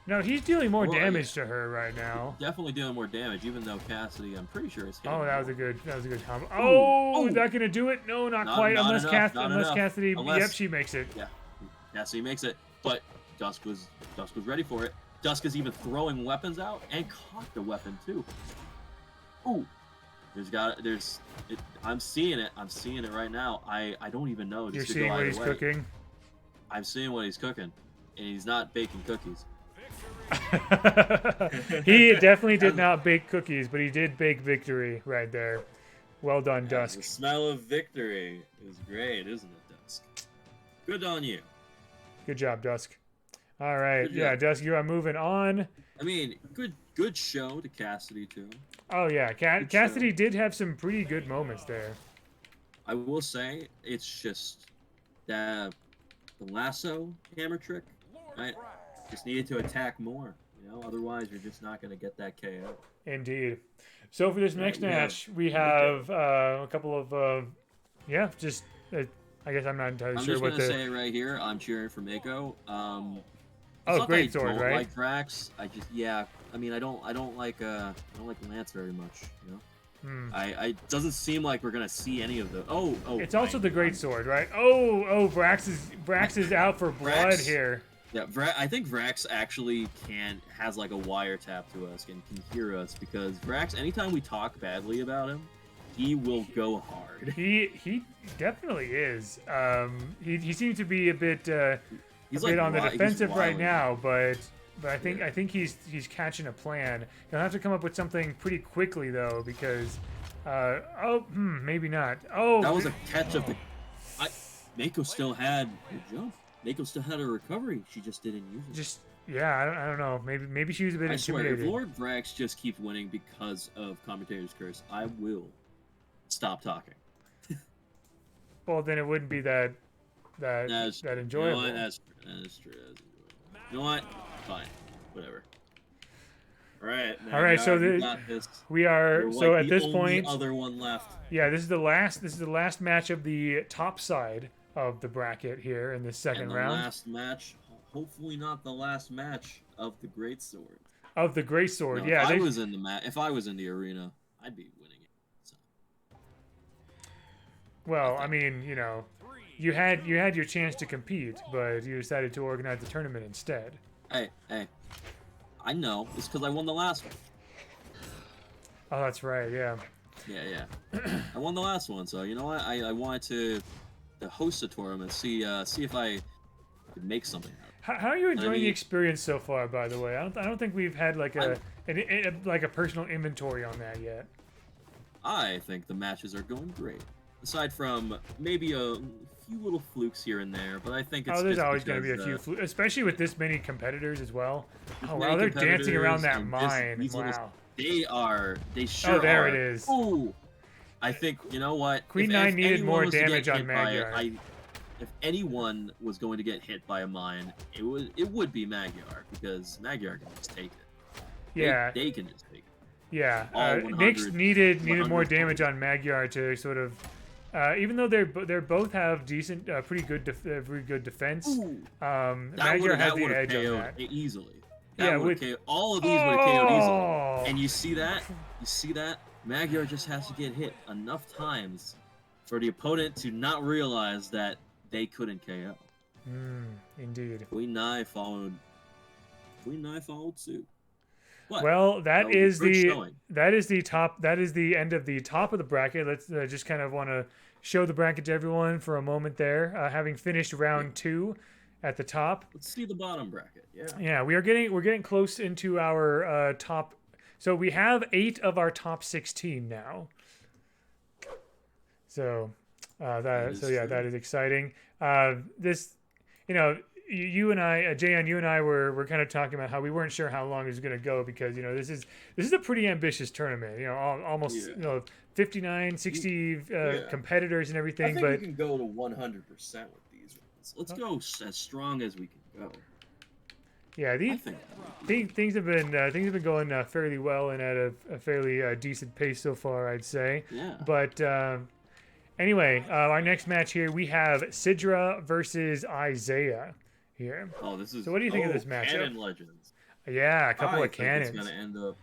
No, he's dealing more damage to her right now. Definitely dealing more damage, even though Cassidy, I'm pretty sure, is hitting. Oh, that was a good combo. Oh, is that gonna do it? No, not quite. Unless Cassidy. Yep, she makes it. Yeah, Cassidy makes it, but Dusk was ready for it. Dusk is even throwing weapons out and caught the weapon too. Ooh, I'm seeing it. I'm seeing it right now. I don't even know. You're seeing what he's cooking? I'm seeing what he's cooking, and he's not baking cookies. He definitely did not bake cookies, but he did bake victory right there. Well done, Dusk. The smell of victory is great, isn't it, Dusk? Good on you. Good job, Dusk. All right, yeah, Dusk, you are moving on. I mean, good show to Cassidy too. Oh yeah, Cassidy did have some pretty good moments there. I will say it's just the lasso hammer trick, right? Just needed to attack more, otherwise you're just not going to get that KO. Indeed. So for this next match, we have a couple of, I guess I'm not entirely sure what I'm just going to say right here, I'm cheering for Mako. Great sword, right? Like Drax, I don't like Lance very much, it doesn't seem like we're gonna see any of the. It's also the great sword, right? Vrax is out for blood here. Yeah, I think Vrax actually has like a wiretap to us and can hear us, because Vrax, anytime we talk badly about him, he will go hard. He definitely is. He seems to be a bit on the defensive right now, but I think he's catching a plan. He'll have to come up with something pretty quickly though, because maybe not. Oh, that was a catch of the. Mako still had a jump. Mako still had a recovery. She just didn't use it. I don't know. Maybe she was a bit intimidated. I swear, if Lord Vrax just keeps winning because of Commentator's Curse, I will stop talking. Well, then it wouldn't be that enjoyable. You know what? That's true. You know what? Fine. Whatever. All right. So we are. So at this point, other one left. Yeah, this is the last match of the top side of the bracket here in the second round. Last match. Hopefully not the last match of the Great Sword. Of the Great Sword, no, yeah. If I was in the arena, I'd be winning it. So. Well, I mean, you had your chance to compete, but you decided to organize the tournament instead. Hey, I know. It's because I won the last one. Oh, that's right. Yeah. Yeah. I won the last one, so you know what? I wanted to host a tournament, see if I could make something out. How are you enjoying the experience so far? By the way, I don't think we've had like a personal inventory on that yet. I think the matches are going great. Aside from maybe a few little flukes here and there, but I think it's. There's always going to be a few flukes, especially with this many competitors as well. Oh wow, they're dancing around that mine. Wow. They sure are. Oh, there it is. Ooh. I think, you know what? Queen 9 needed more damage on Magyar. If anyone was going to get hit by a mine, it would be Magyar, because Magyar can just take it. Yeah. They can just take it. Yeah. Nyx needed more damage on Magyar to sort of, even though they both have decent, pretty good defense. Magyar has the edge on that easily. All of these would have KO'd easily. And you see that? Magyar just has to get hit enough times for the opponent to not realize that they couldn't KO. Indeed. Queen 9 followed suit. What? Well, that Oh, is good the showing. that is the top. That is the end of the top of the bracket. Let's just kind of want to show the bracket to everyone for a moment there. Having finished round 2 at the top. Let's see the bottom bracket. Yeah. Yeah, we're getting close into our top. So we have 8 of our top 16 now. So that is exciting. This, you and I, Jaeyun, you and I were kind of talking about how we weren't sure how long it was going to go because this is a pretty ambitious tournament. Almost 59, 60 competitors and everything. I think but we can go to 100% with these ones. Let's go as strong as we can go. Yeah, things have been going fairly well and at a fairly decent pace so far, I'd say. Yeah. But anyway, our next match here we have Sidra versus Isaiah here. Oh, this is. So what do you think of this matchup? Canon Legends. Yeah, a couple I of think cannons. It's gonna end up.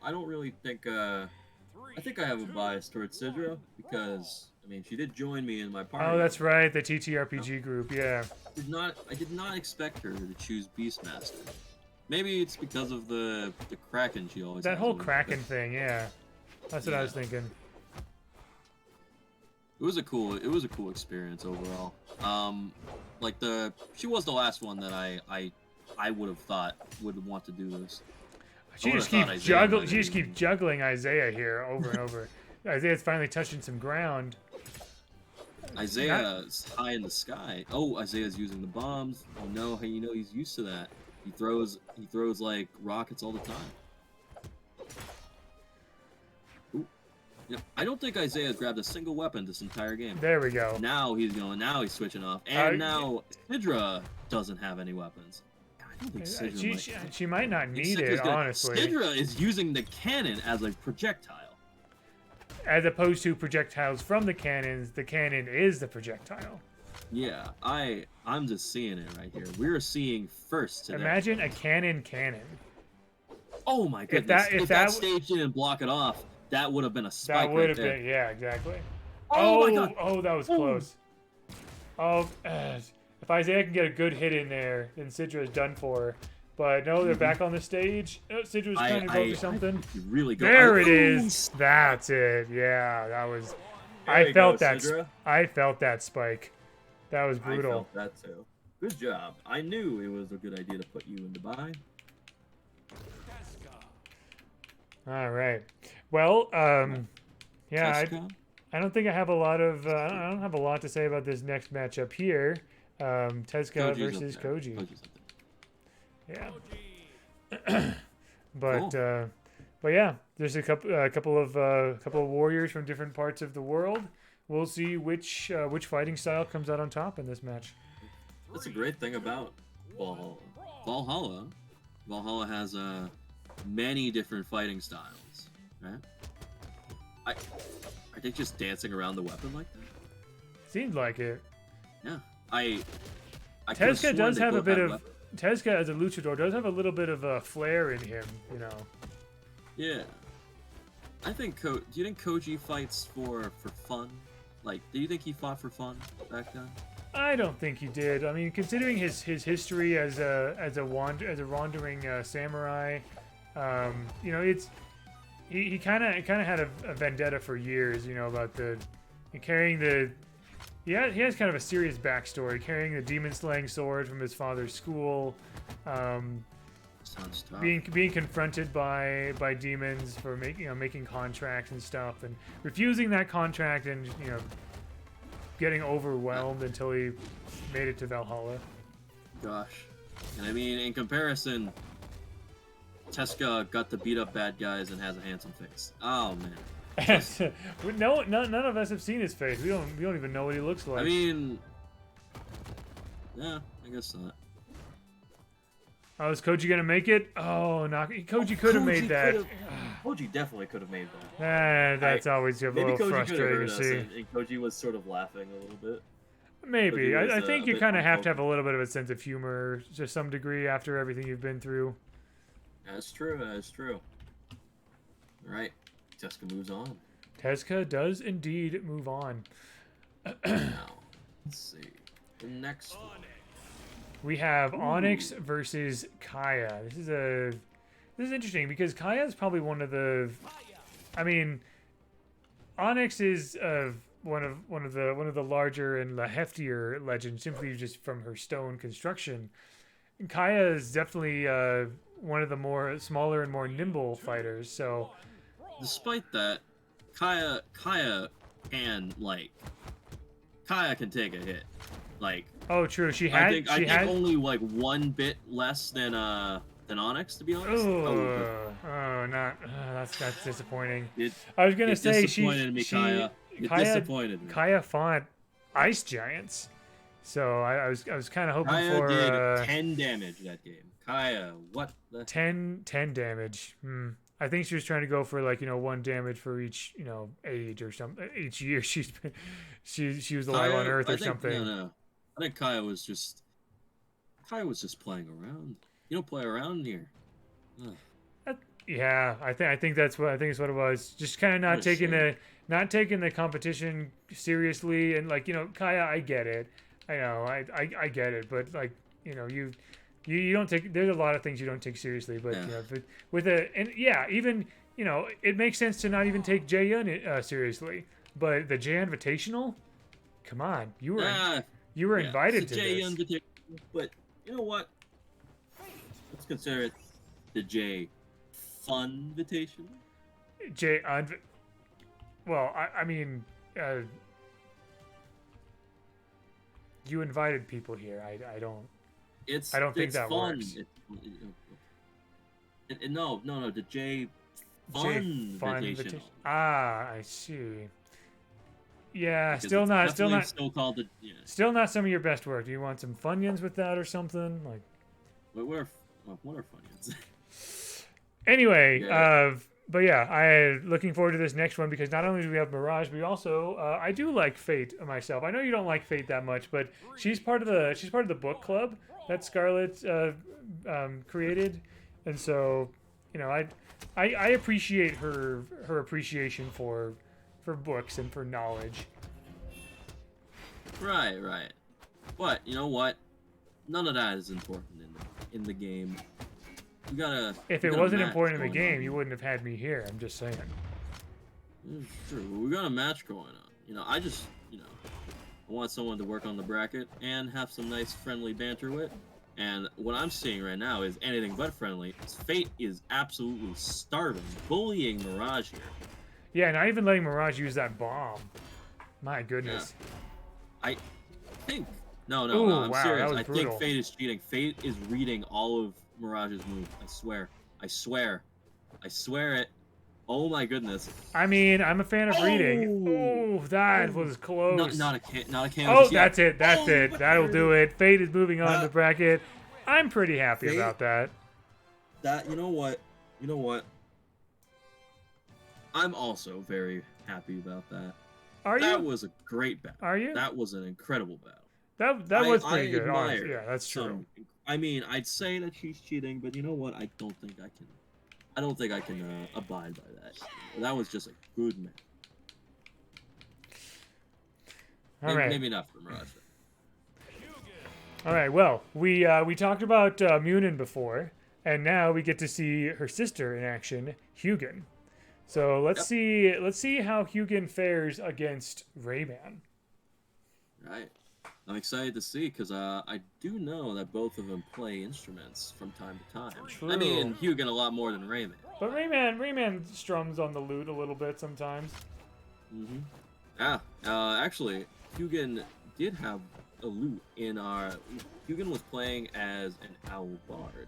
I don't really think. I think I have a bias towards Sidra because she did join me in my party. Oh, that's right, the TTRPG group. Yeah. I did not expect her to choose Beastmaster. Maybe it's because of the Kraken she always. That whole Kraken thing, yeah. That's what I was thinking. It was a cool experience overall. She was the last one that I would have thought would want to do this. She just keeps juggling Isaiah here over and over. Isaiah's finally touching some ground. Isaiah's high in the sky. Oh, Isaiah's using the bombs. Oh no, he's used to that. He throws like rockets all the time. Ooh. Yeah, I don't think Isaiah's grabbed a single weapon this entire game. There we go. Now he's switching off. And now Sidra doesn't have any weapons. I don't think Sidra she might not need it, honestly. Sidra is using the cannon as a projectile. As opposed to projectiles from the cannons, the cannon is the projectile. Yeah, I'm just seeing it right here. We're seeing first today. Imagine a cannon. Oh my goodness! If that stage didn't block it off, that would have been a spike. That would have been, yeah, exactly. Oh my God! Oh, that was close. Oh, if Isaiah can get a good hit in there, then Sidra is done for. But no, they're back on the stage. Oh, Sidra's trying to go for something. Really go. There it is. That's it. Yeah, that was. I felt that. I felt that spike. That was brutal. I felt that too. Good job. I knew it was a good idea to put you in Dubai. All right. Well, yeah, I don't think I have a lot of. I don't have a lot to say about this next matchup here. Tezuka versus Koji. Yeah. But cool. But yeah, there's a couple of warriors from different parts of the world. We'll see which fighting style comes out on top in this match. That's a great thing about Valhalla. Valhalla has many different fighting styles, right? Are they just dancing around the weapon like that? Seems like it. Yeah, Tezuka does have a bit of. Tezuka as a luchador does have a little bit of a flair in him, Yeah. I think do you think Koji fights for fun? Like, do you think he fought for fun back then? I don't think he did. I mean, considering his history as a wandering samurai, he kind of had a vendetta for years, about carrying the. He has kind of a serious backstory, carrying the demon-slaying sword from his father's school, Sounds tough. being confronted by demons for making contracts and stuff, and refusing that contract, and getting overwhelmed until he made it to Valhalla. Gosh, and I mean, in comparison, Tezuka got to beat up bad guys and has a handsome face. Oh man. None of us have seen his face. We don't even know what he looks like. I mean, yeah, I guess not. Oh, is Koji gonna make it? Oh, no, Koji could have made that. Koji definitely could have made that. That's always a little frustrating to see. And Koji was sort of laughing a little bit. Maybe. I think you kind of have to have a little bit of a sense of humor to some degree after everything you've been through. That's true. All right. Tezuka moves on. Tezuka does indeed move on. Now, let's see. The next one. We have Onyx versus Kaya. This is This is interesting because Kaya is probably one of the. I mean, Onyx is one of the larger and the heftier legends, simply just from her stone construction. And Kaya is definitely one of the more smaller and more nimble fighters. So, despite that, Kaya can take a hit. Like, oh, true. I think only like one bit less than Onyx, to be honest. That's disappointing. I was gonna say Kaya. It disappointed me. Kaya fought ice giants, so I was kind of hoping Kaya for did 10 damage that game. Kaya, what the 10 damage. I think she was trying to go for like 1 damage for each age or something. Each year she's been she was alive on Earth or something. No. I think Kaya was just playing around. You don't play around here. Yeah, I think it's what it was. Just kind of not taking the competition seriously, and like Kaya, I get it. I know, I get it, but like you don't take. There's a lot of things you don't take seriously, but even it makes sense to not even take Jaeyun seriously. But the Jaeyunvitational, come on, you were invited to this. But you know what? Let's consider it the Fun-vitation. Well, I mean, you invited people here. I don't think that fun. works. No, the Fun-vitation. Ah, I see. Yeah, Because still not called the, still not some of your best work. Do you want some Funyuns with that or something? Like, what are Funyuns? Anyway, but yeah, I'm looking forward to this next one because not only do we have Mirage, but we also I do like Fate myself. I know you don't like Fate that much, but she's part of the book club that Scarlett created, and so I appreciate her appreciation for books and for knowledge. Right. But you know what? None of that is important in the game. If it wasn't important in the game, you wouldn't have had me here. I'm just saying. It's true. We got a match going on. I just, I want someone to work on the bracket and have some nice friendly banter with. And what I'm seeing right now is anything but friendly. Fate is absolutely starving, bullying Mirage here. Yeah, not even letting Mirage use that bomb. My goodness. Yeah. I think... No, I'm wow, serious. I think Fate is cheating. Fate is reading all of Mirage's moves. I swear it. Oh my goodness. I mean, I'm a fan of reading. Oh, that was close. Not a can. Oh, that's it. That'll do it. Fate is moving on to bracket. I'm pretty happy about that. You know what? I'm also very happy about that. That was a great battle. Are you? That was an incredible battle. That was pretty good. Honestly. Yeah, that's true. I mean, I'd say that she's cheating, but you know what? I don't think I can abide by that. That was just a good match. Maybe not for Mirage. All right. Well, we talked about Munin before, and now we get to see her sister in action, Hugin. So let's see how Hugin fares against Rayman. Right. I'm excited to see because I do know that both of them play instruments from time to time. True. I mean, Hugin a lot more than Rayman. But Rayman strums on the lute a little bit sometimes. Mm-hmm. Yeah. Actually, Hugin did have a lute in our... Hugin was playing as an owl bard.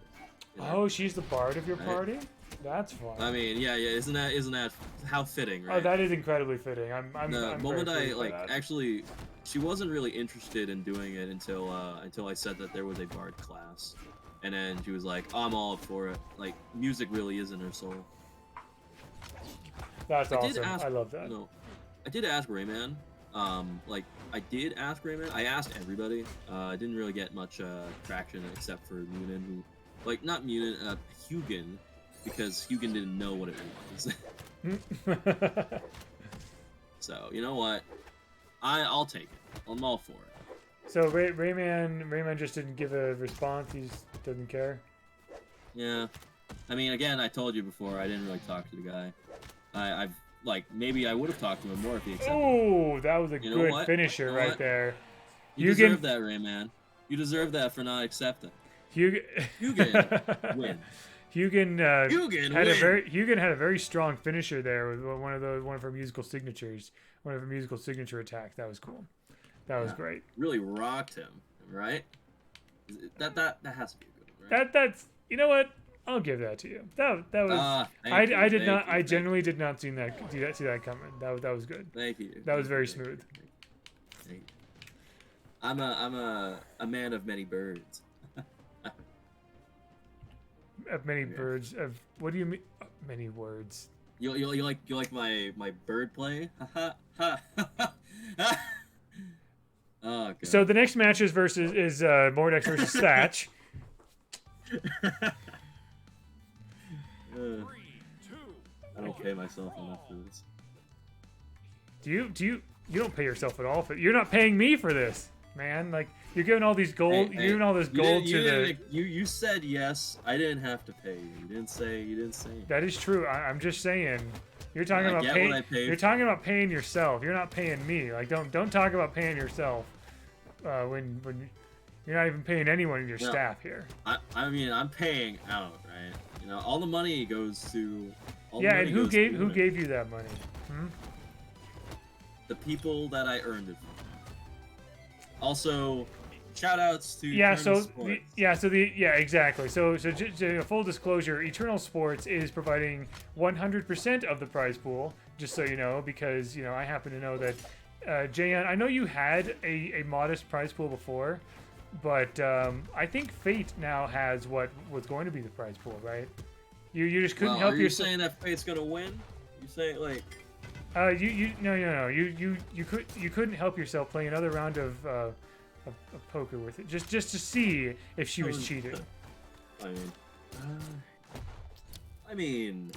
Oh, she's the bard of your party? That's fun. I mean, yeah. Isn't that how fitting, right? Oh, that is incredibly fitting. I'm moment actually, she wasn't really interested in doing it until I said that there was a bard class, and then she was like, "I'm all up for it." Like, music really is in her soul. That's awesome. I love that. I did ask Rayman. I asked everybody. I didn't really get much traction except for Munin, not Munin, Hugin. Because Hugin didn't know what it was. So, you know what? I'll take it. I'm all for it. So Rayman just didn't give a response. He just doesn't care. Yeah. I mean, again, I told you before, I didn't really talk to the guy. I've like maybe I would have talked to him more if he accepted. Oh, that was a good finisher right there. You deserve that, Rayman. You deserve that for not accepting. Hugin win. Hugin had a very strong finisher there with one of her musical signatures, one of her musical signature attacks. That was cool. That was great. Really rocked him, right? That has to be a good one, right? That's you know what? I'll give that to you. That was I genuinely did not see that coming. That was good. Thank you. That was very smooth. Thank you. I'm a man of many birds. Of many birds. Of what do you mean? Many words. You like my bird play? Oh, God. So the next match is Mortex versus Thatch. I don't pay myself enough for this. You don't pay yourself at all for you're not paying me for this, man. Like you're giving all these gold you're giving all this gold to the you said yes. I didn't have to pay you. You didn't say That is true. I'm just saying you're talking about paying you're talking about paying yourself. You're not paying me. Like don't talk about paying yourself when you're not even paying anyone in your staff here. I mean I'm paying out, right? You know, all the money goes to and who gave you that money? The people that I earned it from. Also, shout outs to exactly. So just full disclosure, Eternal Sports is providing 100% of the prize pool, just so you know, because you know I happen to know that Jaeyun, I know you had a modest prize pool before, but I think Fate now has what was going to be the prize pool, right? You just couldn't help yourself. Are you saying that Fate's gonna win? You say like no. You couldn't help yourself playing another round of poker with it, just to see if she was cheating. I mean,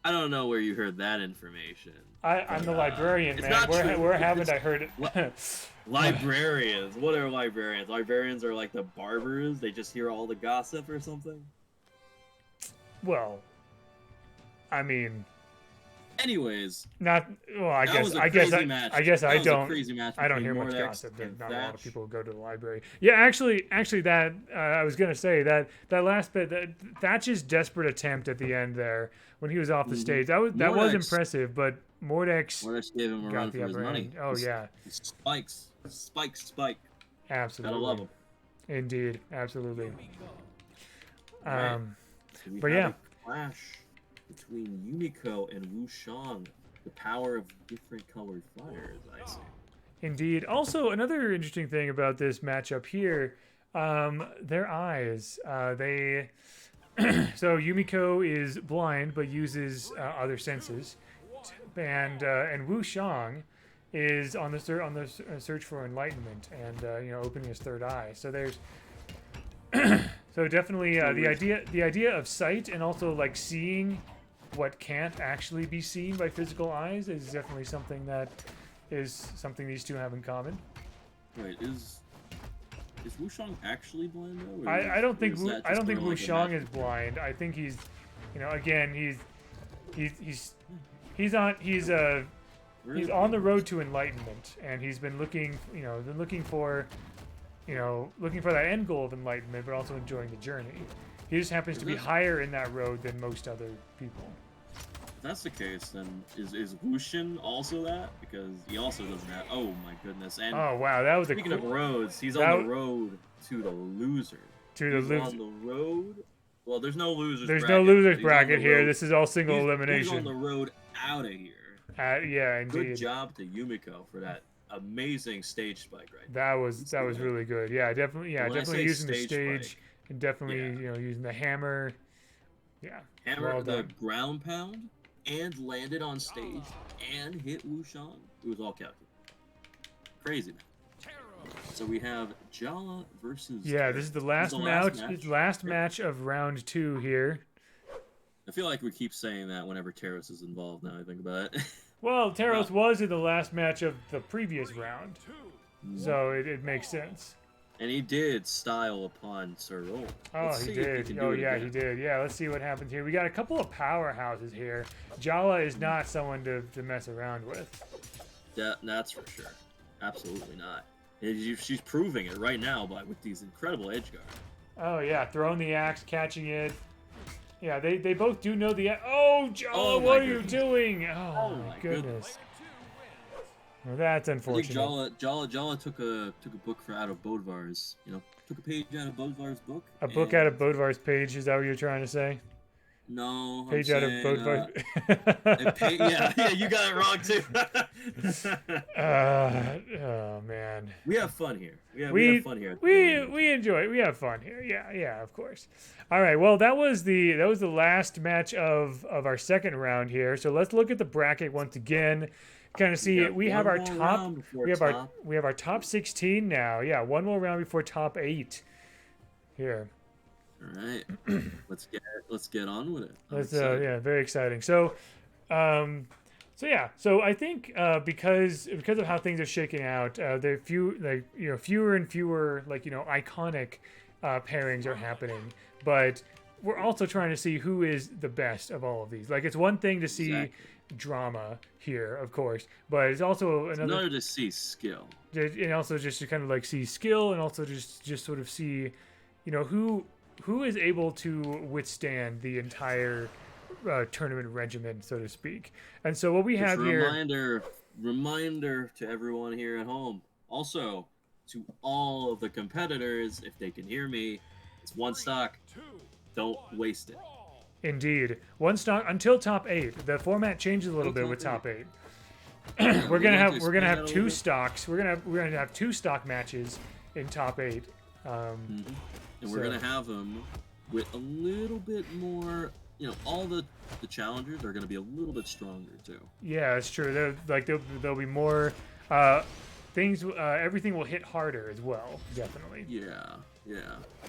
I don't know where you heard that information. I'm the librarian, man. Where haven't I heard it? Librarians. What are librarians? Librarians are like the barbers. They just hear all the gossip or something. Well, I mean. Anyways, not well. I guess I don't hear much gossip. Not a lot of people go to the library. Yeah, actually, that I was gonna say that last bit, Thatch's desperate attempt at the end there when he was off the stage, that was impressive. But Mortex gave him a run for his money. Oh yeah, spike. Absolutely, gotta love him. Indeed, absolutely. Right. But yeah. Clash between Yumiko and Lucian, the power of different colored fires, I see. Indeed. Also, another interesting thing about this matchup here, their eyes. So Yumiko is blind but uses other senses, and Lucian is on the search for enlightenment and opening his third eye. So there's so definitely the idea of sight and also like seeing what can't actually be seen by physical eyes is definitely something these two have in common. Wait, is Lucian actually blind though? I don't think Lucian is blind. I think he's, again he's on the road to enlightenment, and he's been looking for that end goal of enlightenment, but also enjoying the journey. He just happens to be higher in that road than most other people. If that's the case, then is Lucian also that? Because he also doesn't have. Oh my goodness! And oh wow, that was speaking of roads, he's on the road to the loser. On the road. Well, there's no losers. There's no losers bracket here. This is all single elimination. He's on the road out of here. Yeah, indeed. Good job to Yumiko for that amazing stage spike, right? That was really good. Yeah, definitely using the stage spike, and definitely using the hammer. Yeah. Hammer the ground pound and landed on stage and hit Lucian. It was all calculated. Crazy, man. So we have Jala versus. Yeah, this is the last match of round 2 here. I feel like we keep saying that whenever Taros is involved. Now I think about it. Well, Taros was in the last match of the previous round, so it makes sense. And he did style upon Sir Roll. Oh, he did. Oh, yeah, he did. Yeah, let's see what happens here. We got a couple of powerhouses here. Jala is not someone to mess around with. That's for sure. Absolutely not. She's proving it right now with these incredible edge guards. Oh, yeah, throwing the axe, catching it. Yeah, they both do know the... Oh, Jala, what are you doing? Oh, my goodness. Well, that's unfortunate. Jala took a book out of Bodvar's, took a page out of Bodvar's book. A book out of Bodvar's page, is that what you're trying to say? No, page out of Bodvar's. Yeah, you got it wrong too. Oh man. We have fun here. We have fun here. We enjoy it. We have fun here. Yeah, of course. All right. Well, that was the last match of our second round here. So let's look at the bracket once again. Kind of see we have our top we have our top 16 now. Yeah, one more round before top 8 here. All right. let's get on with it. Yeah, very exciting. So I think because of how things are shaking out, there are fewer and fewer iconic pairings are happening, but we're also trying to see who is the best of all of these. Like, it's one thing to see drama here, of course, but it's also another to see skill, and also just to kind of see skill, and also just sort of see who is able to withstand the entire tournament regimen, so to speak. And so what we have here, reminder to everyone here at home, also to all of the competitors, if they can hear me, it's one stock, don't waste it. Indeed. One stock until top 8. The format changes a little bit with top 8. we're gonna have 2 stocks. We're gonna have 2 stock matches in top 8. And we're gonna have them with a little bit more. All the challengers are gonna be a little bit stronger too. Yeah, that's true. There'll be more things. Everything will hit harder as well. Definitely. Yeah.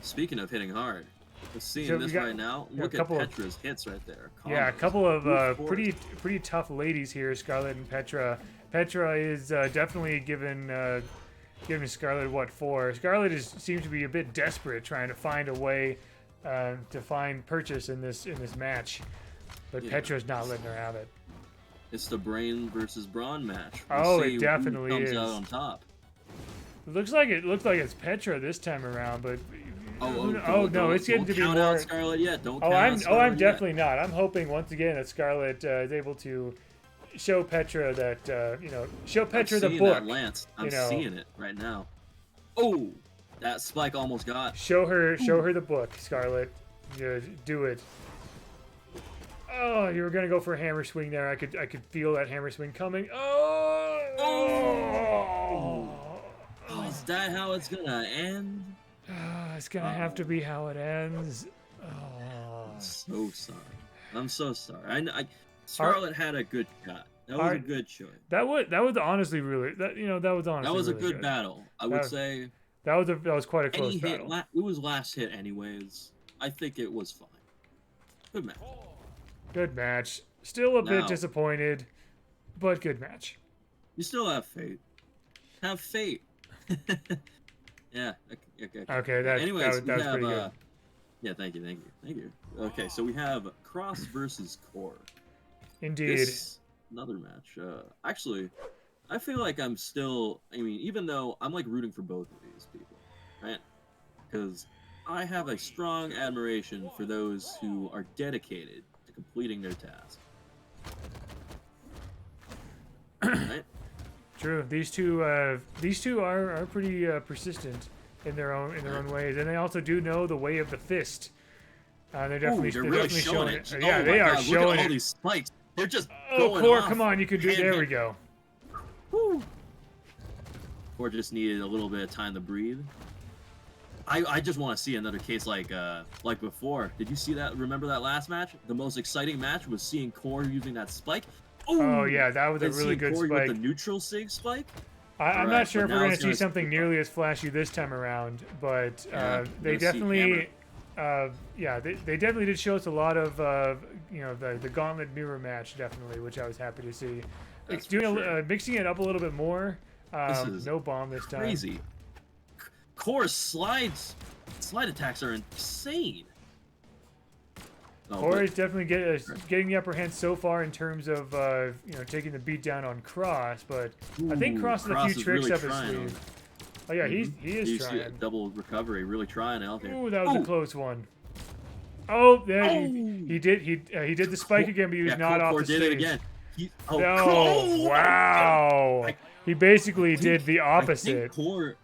Speaking of hitting hard. We're seeing this right now. Look at Petra's hits right there. Yeah, a couple of pretty tough ladies here, Scarlett and Petra. Petra is definitely giving Scarlett what for. Scarlett seems to be a bit desperate, trying to find a way to find purchase in this match, but Petra's not letting her have it. It's the brain versus brawn match. It definitely who comes is. out on top. It looks like it's Petra this time around, but. No! It's going to be more. Out Scarlett yet. I'm definitely not. I'm hoping once again that Scarlett is able to show Petra that show Petra the book. That, Lance. I'm seeing it right now. Oh, that spike almost got. Show her the book, Scarlett. Do it. Oh, you were gonna go for a hammer swing there. I could feel that hammer swing coming. Is that how it's gonna end? It's gonna have to be how it ends. I'm so sorry. I'm so sorry. Scarlett had a good shot. That was a good choice. That was honestly really that was honestly. That was a really good battle. I would say. That was quite a close battle. It was last hit anyways. I think it was fine. Good match. Good match. Still a bit disappointed, but good match. You still have faith. Have faith. Yeah. Okay. That's pretty good. Yeah. Thank you. Okay, so we have Cross versus Core. Indeed. Another match. Actually, I feel like I'm still. Even though I'm rooting for both of these people, right? Because I have a strong admiration for those who are dedicated to completing their task. Right? True. These two are pretty persistent in their own ways, and they also do know the way of the fist. They're definitely showing it. Yeah, they are showing look at it. all these spikes. They're just Core, come on, you can do it. There we go. Woo. Core just needed a little bit of time to breathe. I just want to see another case like before. Did you see that? Remember that last match? The most exciting match was seeing Core using that spike. Ooh, oh yeah, that was a really good Core spike. With the neutral sig spike. I'm not sure if we're going to see something nearly as flashy this time around, but they definitely, they definitely did show us a lot of, the Gauntlet mirror match, definitely, which I was happy to see. That's it's doing mixing it up a little bit more. No bomb this time. Crazy. Core's slide attacks are insane. Oh, Tori's definitely getting the upper hand so far in terms of taking the beat down on Cross, but I think Cross has a few tricks really up his sleeve. Oh yeah, he is trying. Double recovery, really trying out there. Ooh, that was a close one. Oh, there he did the spike again, but he was not off the stage. Did it again. Wow. He basically did the opposite. I think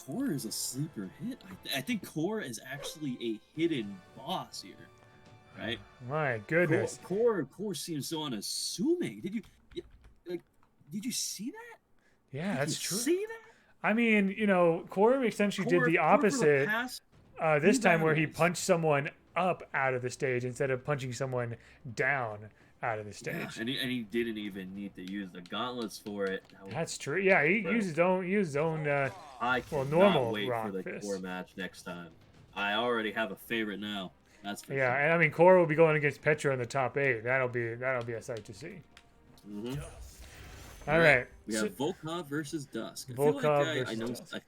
Core is a sleeper hit. I think Core is actually a hidden boss here, right? My goodness. Core seems so unassuming. Did you see that? Yeah, that's true. See that? I mean, Core essentially did the opposite this time, where he punched someone up out of the stage instead of punching someone down out of the stage. Yeah, and he didn't even need to use the gauntlets for it. That's true. Yeah, he used his own I cannot normal wait rock for the fist. Core match next time. I already have a favorite now. That's for sure. And I mean, Core will be going against Petra in the top 8. That'll be a sight to see. All right. We have Volkov versus Dusk. I feel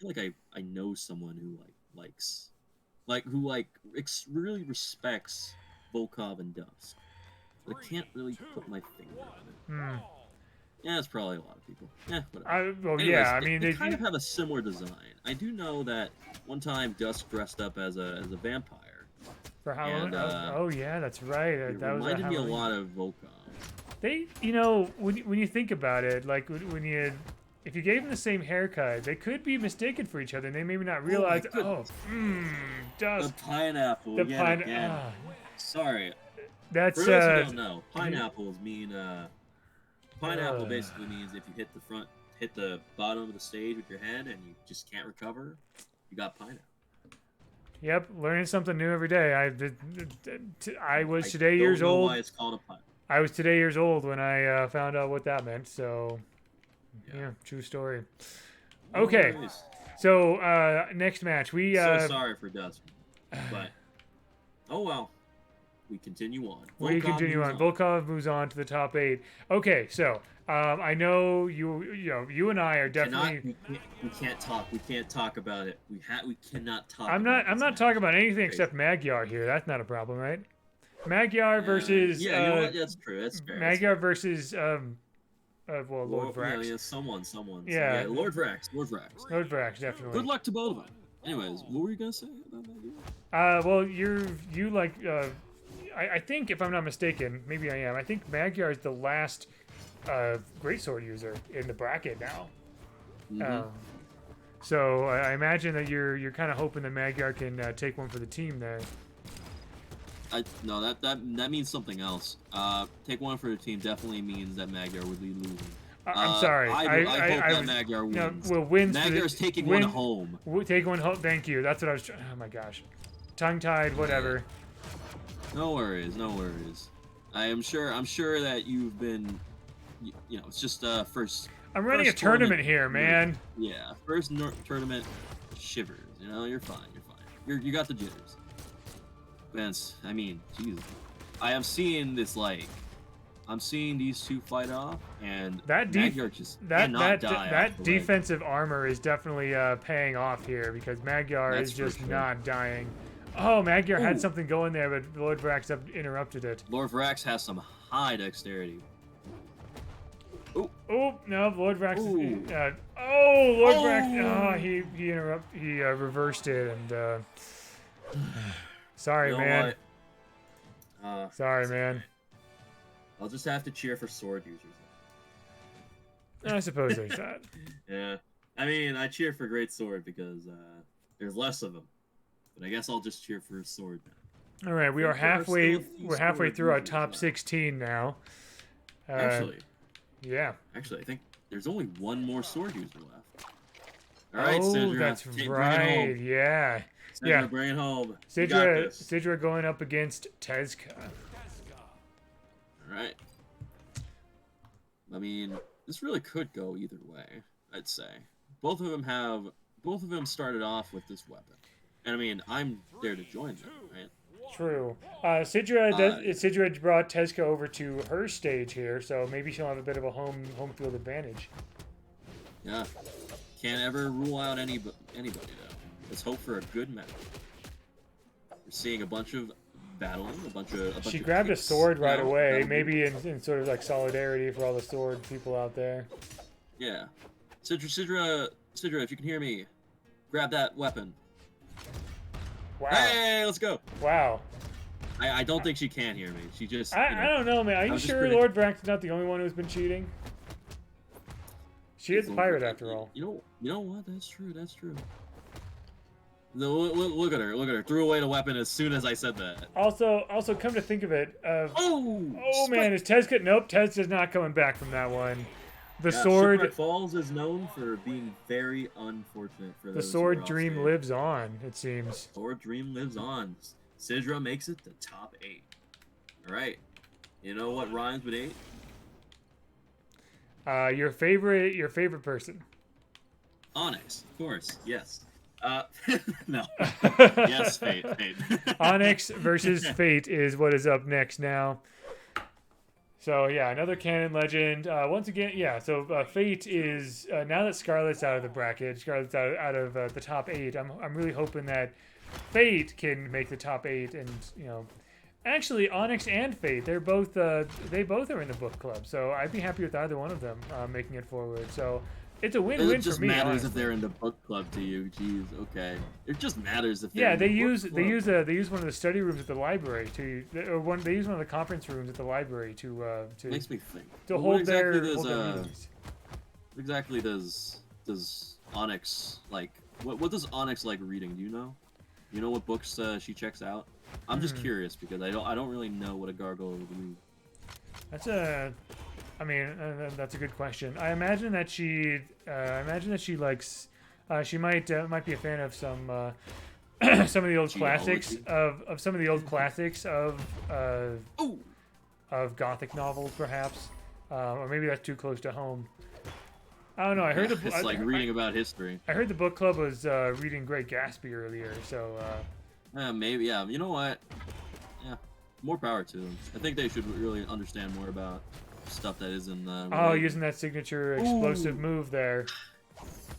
like I know someone who really respects Volkov and Dusk. But I can't really put my finger on it. Yeah, it's probably a lot of people. Yeah, whatever. Anyways, they kind of have a similar design. I do know that one time Dusk dressed up as a vampire. For Halloween? Oh yeah, that's right. It reminded me a lot of Volkov. They, when you think about it, like if you gave them the same haircut, they could be mistaken for each other, and they maybe not realize. Dusk. The pineapple. Sorry. That's for those who don't know, pineapples mean pineapple basically means if you hit the bottom of the stage with your head and you just can't recover, you got pineapple. Yep, learning something new every day. I was today years years old. Why it's called a pineapple. I was today years old when I found out what that meant. So, yeah, true story. Okay, so next match we. So sorry for Dusk, but oh well. We continue on. Volkov moves on to the top 8. Okay, so I know you and I are definitely. We can't talk. We can't talk about it. We cannot talk. I'm not talking about anything except Magyar here. That's not a problem, right? Magyar versus. Yeah, you know what? That's true. That's fair. Magyar versus Lord Vrax. Yeah, someone. Yeah, Lord Vrax. Lord Vrax, definitely. Good luck to both of them. Anyways, what were you gonna say about Magyar? Well, you like. I think, if I'm not mistaken, maybe I am. I think Magyar is the last greatsword user in the bracket now. So I imagine that you're kind of hoping that Magyar can take one for the team there. No, that means something else. Take one for the team definitely means that Magyar would be losing. I'm sorry. I hope that Magyar wins. Wins. Magyar's taking one home. Take one home. Thank you. That's what I was trying. Oh my gosh. Tongue-tied. Whatever. No worries. I'm sure that you've been, it's just first. I'm running a tournament here, man. Yeah, first tournament shivers. You're fine. You got the jitters. Vince, I mean, Jesus, I am seeing this I'm seeing these two fight off, and that defensive armor is definitely paying off here because Magyar is just not dying. Oh, Magyar had something going there, but Lord Vrax interrupted it. Lord Vrax has some high dexterity. Oh, no, Lord Vrax. Lord Vrax. He reversed it, and sorry, man. Sorry, man. I'll just have to cheer for sword users. I suppose there's that. Yeah, I mean, I cheer for great sword because there's less of them. But I guess I'll just cheer for a sword now. All right, we're halfway through our top 16 now. Actually. Yeah. Actually, I think there's only one more sword user left. All right, Sidra, that's right. Yeah. Sidra, bring it home. Sidra going up against Tezka. All right. I mean, this really could go either way, I'd say. Both of them started off with this weapon. And I mean, I'm there to join them, right? True. Sidra brought Tezka over to her stage here, so maybe she'll have a bit of a home field advantage. Yeah. Can't ever rule out anybody though. Let's hope for a good match. We're seeing a bunch of battling, a bunch of. She grabbed a kicks. sword right No, away, that'll maybe in sort of like solidarity for all the sword people out there. Yeah. Sidra, if you can hear me, grab that weapon. Wow. Hey, let's go. Wow. I don't think she can hear me. She just. I don't know, man. Are you sure Lord Brack's not the only one who's been cheating? She is a pirate after all. You know what? That's true. That's true. No, look at her. Look at her. Threw away the weapon as soon as I said that. Also, come to think of it, oh man, is Tez good? Nope, Tez is not coming back from that one. The yeah, sword. Shipwreck Falls is known for being very unfortunate for the sword dream lives on. It seems. Sword dream lives on. Sidra makes it to top 8. All right. You know what rhymes with 8? Your favorite person. Onyx, of course. Yes. No. Yes, Fate. Onyx versus Fate is what is up next now. So yeah, another canon legend. Once again, yeah. So Fate is now that Scarlett's out of the bracket, Scarlett's out of the top 8. I'm really hoping that Fate can make the top 8, and actually Onyx and Fate, they both are in the book club. So I'd be happy with either one of them making it forward. So. It's a win-win for me. It just matters if they're in the book club to you. Jeez, okay. It just matters if they're in they the use book club. They use one of the study rooms at the library to, or they use one of the conference rooms at the library to makes me think. To hold their meetings. What exactly does Onyx like? What does Onyx like reading? Do you know? You know what books she checks out? I'm just curious because I don't really know what a gargoyle would read. That's a good question. I imagine that she likes. She might be a fan of some some of the old classics of some of the old classics of Gothic novels, perhaps, or maybe that's too close to home. I don't know. I heard it's like reading about history. I heard the book club was reading Great Gatsby earlier, so. Maybe, yeah. You know what? Yeah, more power to them. I think they should really understand more about stuff that isn't. Using that signature explosive move there.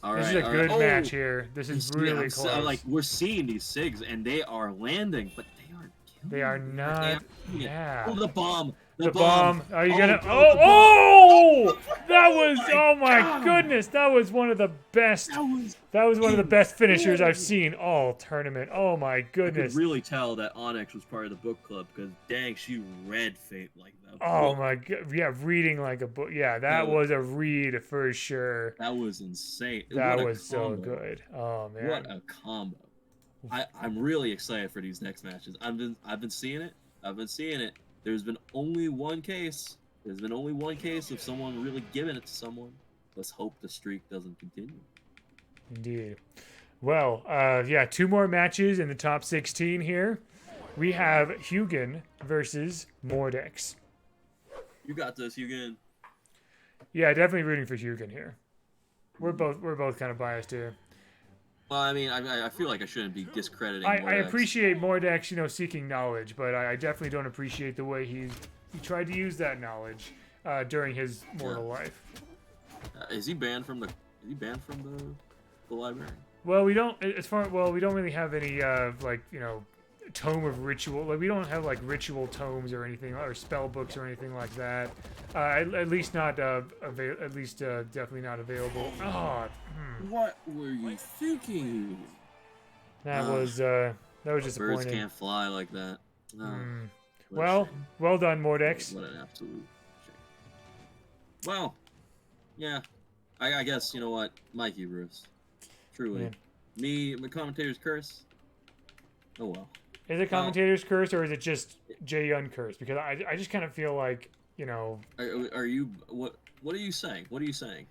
This is a good match here. This is really close. Like we're seeing these SIGs and they are landing, but they aren't killing. They are not. Yeah. Oh, the bomb. The bomb. Are you gonna? Oh! That was. Oh my goodness! That was one of the best. That was one of the best finishers I've seen all tournament. Oh my goodness! I could really tell that Onyx was part of the book club because dang, she read Fate like that. Oh my god! Yeah, reading like a book. Yeah, that was a read for sure. That was insane. That was so good. Oh man! What a combo! I'm really excited for these next matches. I've been seeing it. There's been only one case. There's been only one case of someone really giving it to someone. Let's hope the streak doesn't continue. Indeed. Well, yeah, 2 more matches in the top 16 here. We have Hugin versus Mortex. You got this, Hugin. Yeah, definitely rooting for Hugin here. We're both kind of biased here. Well, I mean, I feel like I shouldn't be discrediting Mortex. I appreciate Mortex, seeking knowledge, but I definitely don't appreciate the way he tried to use that knowledge during his mortal life. Is he banned from the library? Well, we don't really have any tome of ritual. Like we don't have like ritual tomes or anything, or spell books or anything like that. At least not definitely not available. What were you thinking? That was disappointing. Birds can't fly like that. No. Well done, Mortex. What an absolute shame. Well, yeah. I guess you know what, Mikey Bruce. Truly, my commentator's curse. Oh well. Is it commentator's curse or is it just Jaeyun curse? Because I just kind of feel like Are you what are you saying? What are you saying?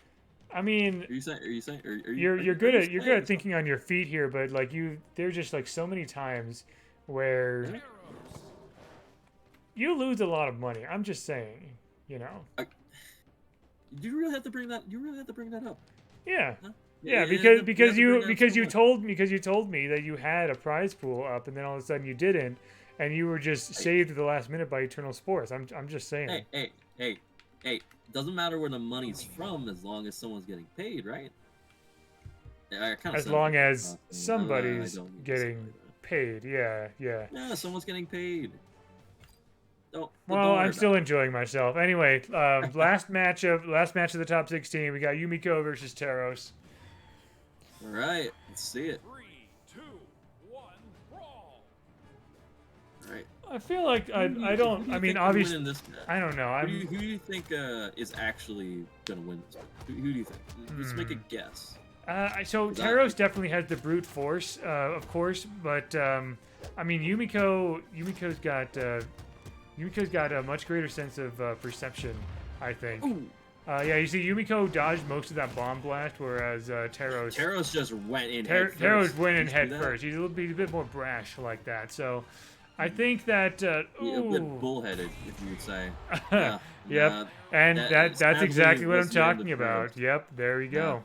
I mean, you're good at thinking on your feet here, but like there's just like so many times where you lose a lot of money. I'm just saying, Do you really have to bring that? You really have to bring that up? Yeah. Huh? Yeah, because you told me that you had a prize pool up, and then all of a sudden you didn't, and you were just saved at the last minute by Eternal Sports. I'm just saying. Hey! Doesn't matter where the money's from as long as someone's getting paid, right? Yeah, as long as I somebody's don't need to getting say that. paid. Yeah, yeah. Yeah, someone's getting paid. Don't Well, worry I'm still about enjoying myself. Anyway, last match of the top 16. We got Yumiko versus Taros. it. All right, let's see it. 3, 2, 1, brawl. All right. I feel like I Who don't. do you I mean, think would win obviously, in this match? I don't know. Who do you think is actually gonna win this match? Who do you think? Let's make a guess. So Is Taros that- definitely has the brute force, of course, but I mean, Yumiko's got a much greater sense of perception, I think. Ooh, Yeah, you see, Yumiko dodged most of that bomb blast, whereas Taros just went in. Taros went in Did you head see that? first. He's a bit more brash like that. So, I think that Yeah, a bit ooh. bullheaded, if you would say. Yep, yeah, and that's that's exactly what I'm what's named talking the about. Yep, there we go.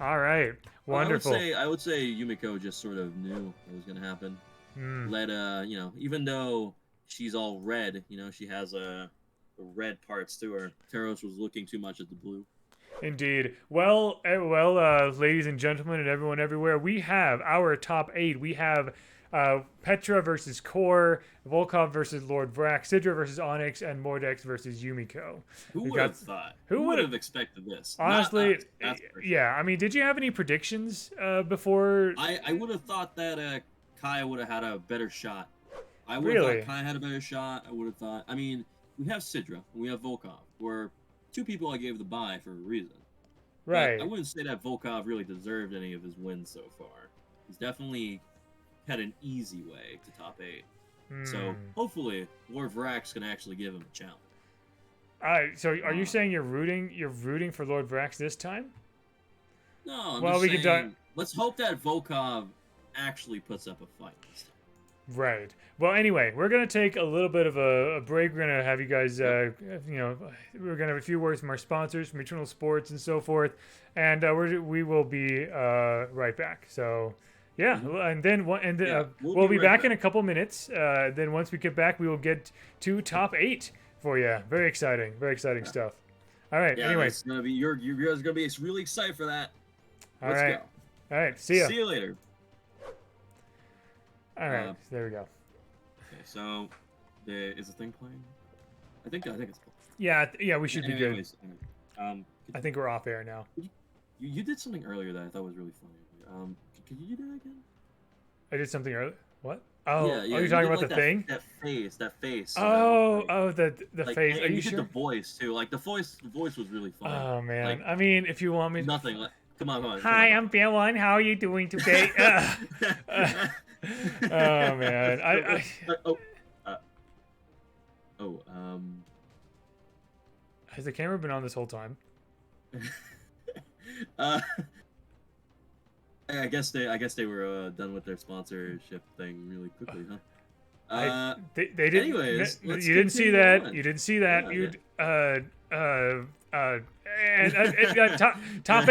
All right, Well, wonderful. I would say Yumiko just sort of knew it was gonna happen. Hmm. Even though she's all red, she has the red parts to her. Taros was looking too much at the blue. Indeed. Well, ladies and gentlemen, and everyone everywhere, we have our top 8. We have Petra versus Core, Volkov versus Lord Vrak, Sidra versus Onyx, and Mortex versus Yumiko. Who We would got- have thought? who Who would would've- have expected this? Honestly, Not us, that's for sure. yeah. I mean, did you have any predictions before? I would have thought that Kai would have had a better shot. I would Really? have thought Kai had a better shot. I would have thought. I mean, we have Sidra and we have Volkov, who are two people I gave the bye for a reason. But Right. I wouldn't say that Volkov really deserved any of his wins so far. He's definitely had an easy way to top 8. So Hmm. hopefully Lord Vrak's gonna actually give him a challenge. So are you saying you're rooting for Lord Vrax this time? No, I'm Well, just we can saying, let's hope that Volkov actually puts up a fight this time. Right. Well, anyway, we're gonna take a little bit of a break. We're gonna have you guys, we're gonna have a few words from our sponsors, from Eternal Sports and so forth, and we will be right back. So, yeah, and then we'll be right back in a back. couple minutes. Then once we get back, we will get to top 8 for you. Very exciting stuff. All right. Yeah, Anyways, it's gonna be you guys are gonna be really excited for that. all Let's right. go. All right. See ya. See you later. All right. There we go. Okay, so is the thing playing? I think it's playing. Yeah. We should be good. Anyways, I think we're off air now. you did something earlier that I thought was really funny. Could you do that again? I did something earlier. What? Oh, yeah, are you you talking did, about like, the thing? That face. Oh, the like, face. And Are you you did sure? the voice too. Like the voice was really funny. Oh man. Like, I mean, if you want me. nothing. Like, come on. Hi, I'm Bill1. How are you doing today? Oh man. Has the camera been on this whole time? I guess they were done with their sponsorship thing really quickly, huh? They didn't. Anyways, you let's didn't see continue that. on. You didn't see that. Yeah. Top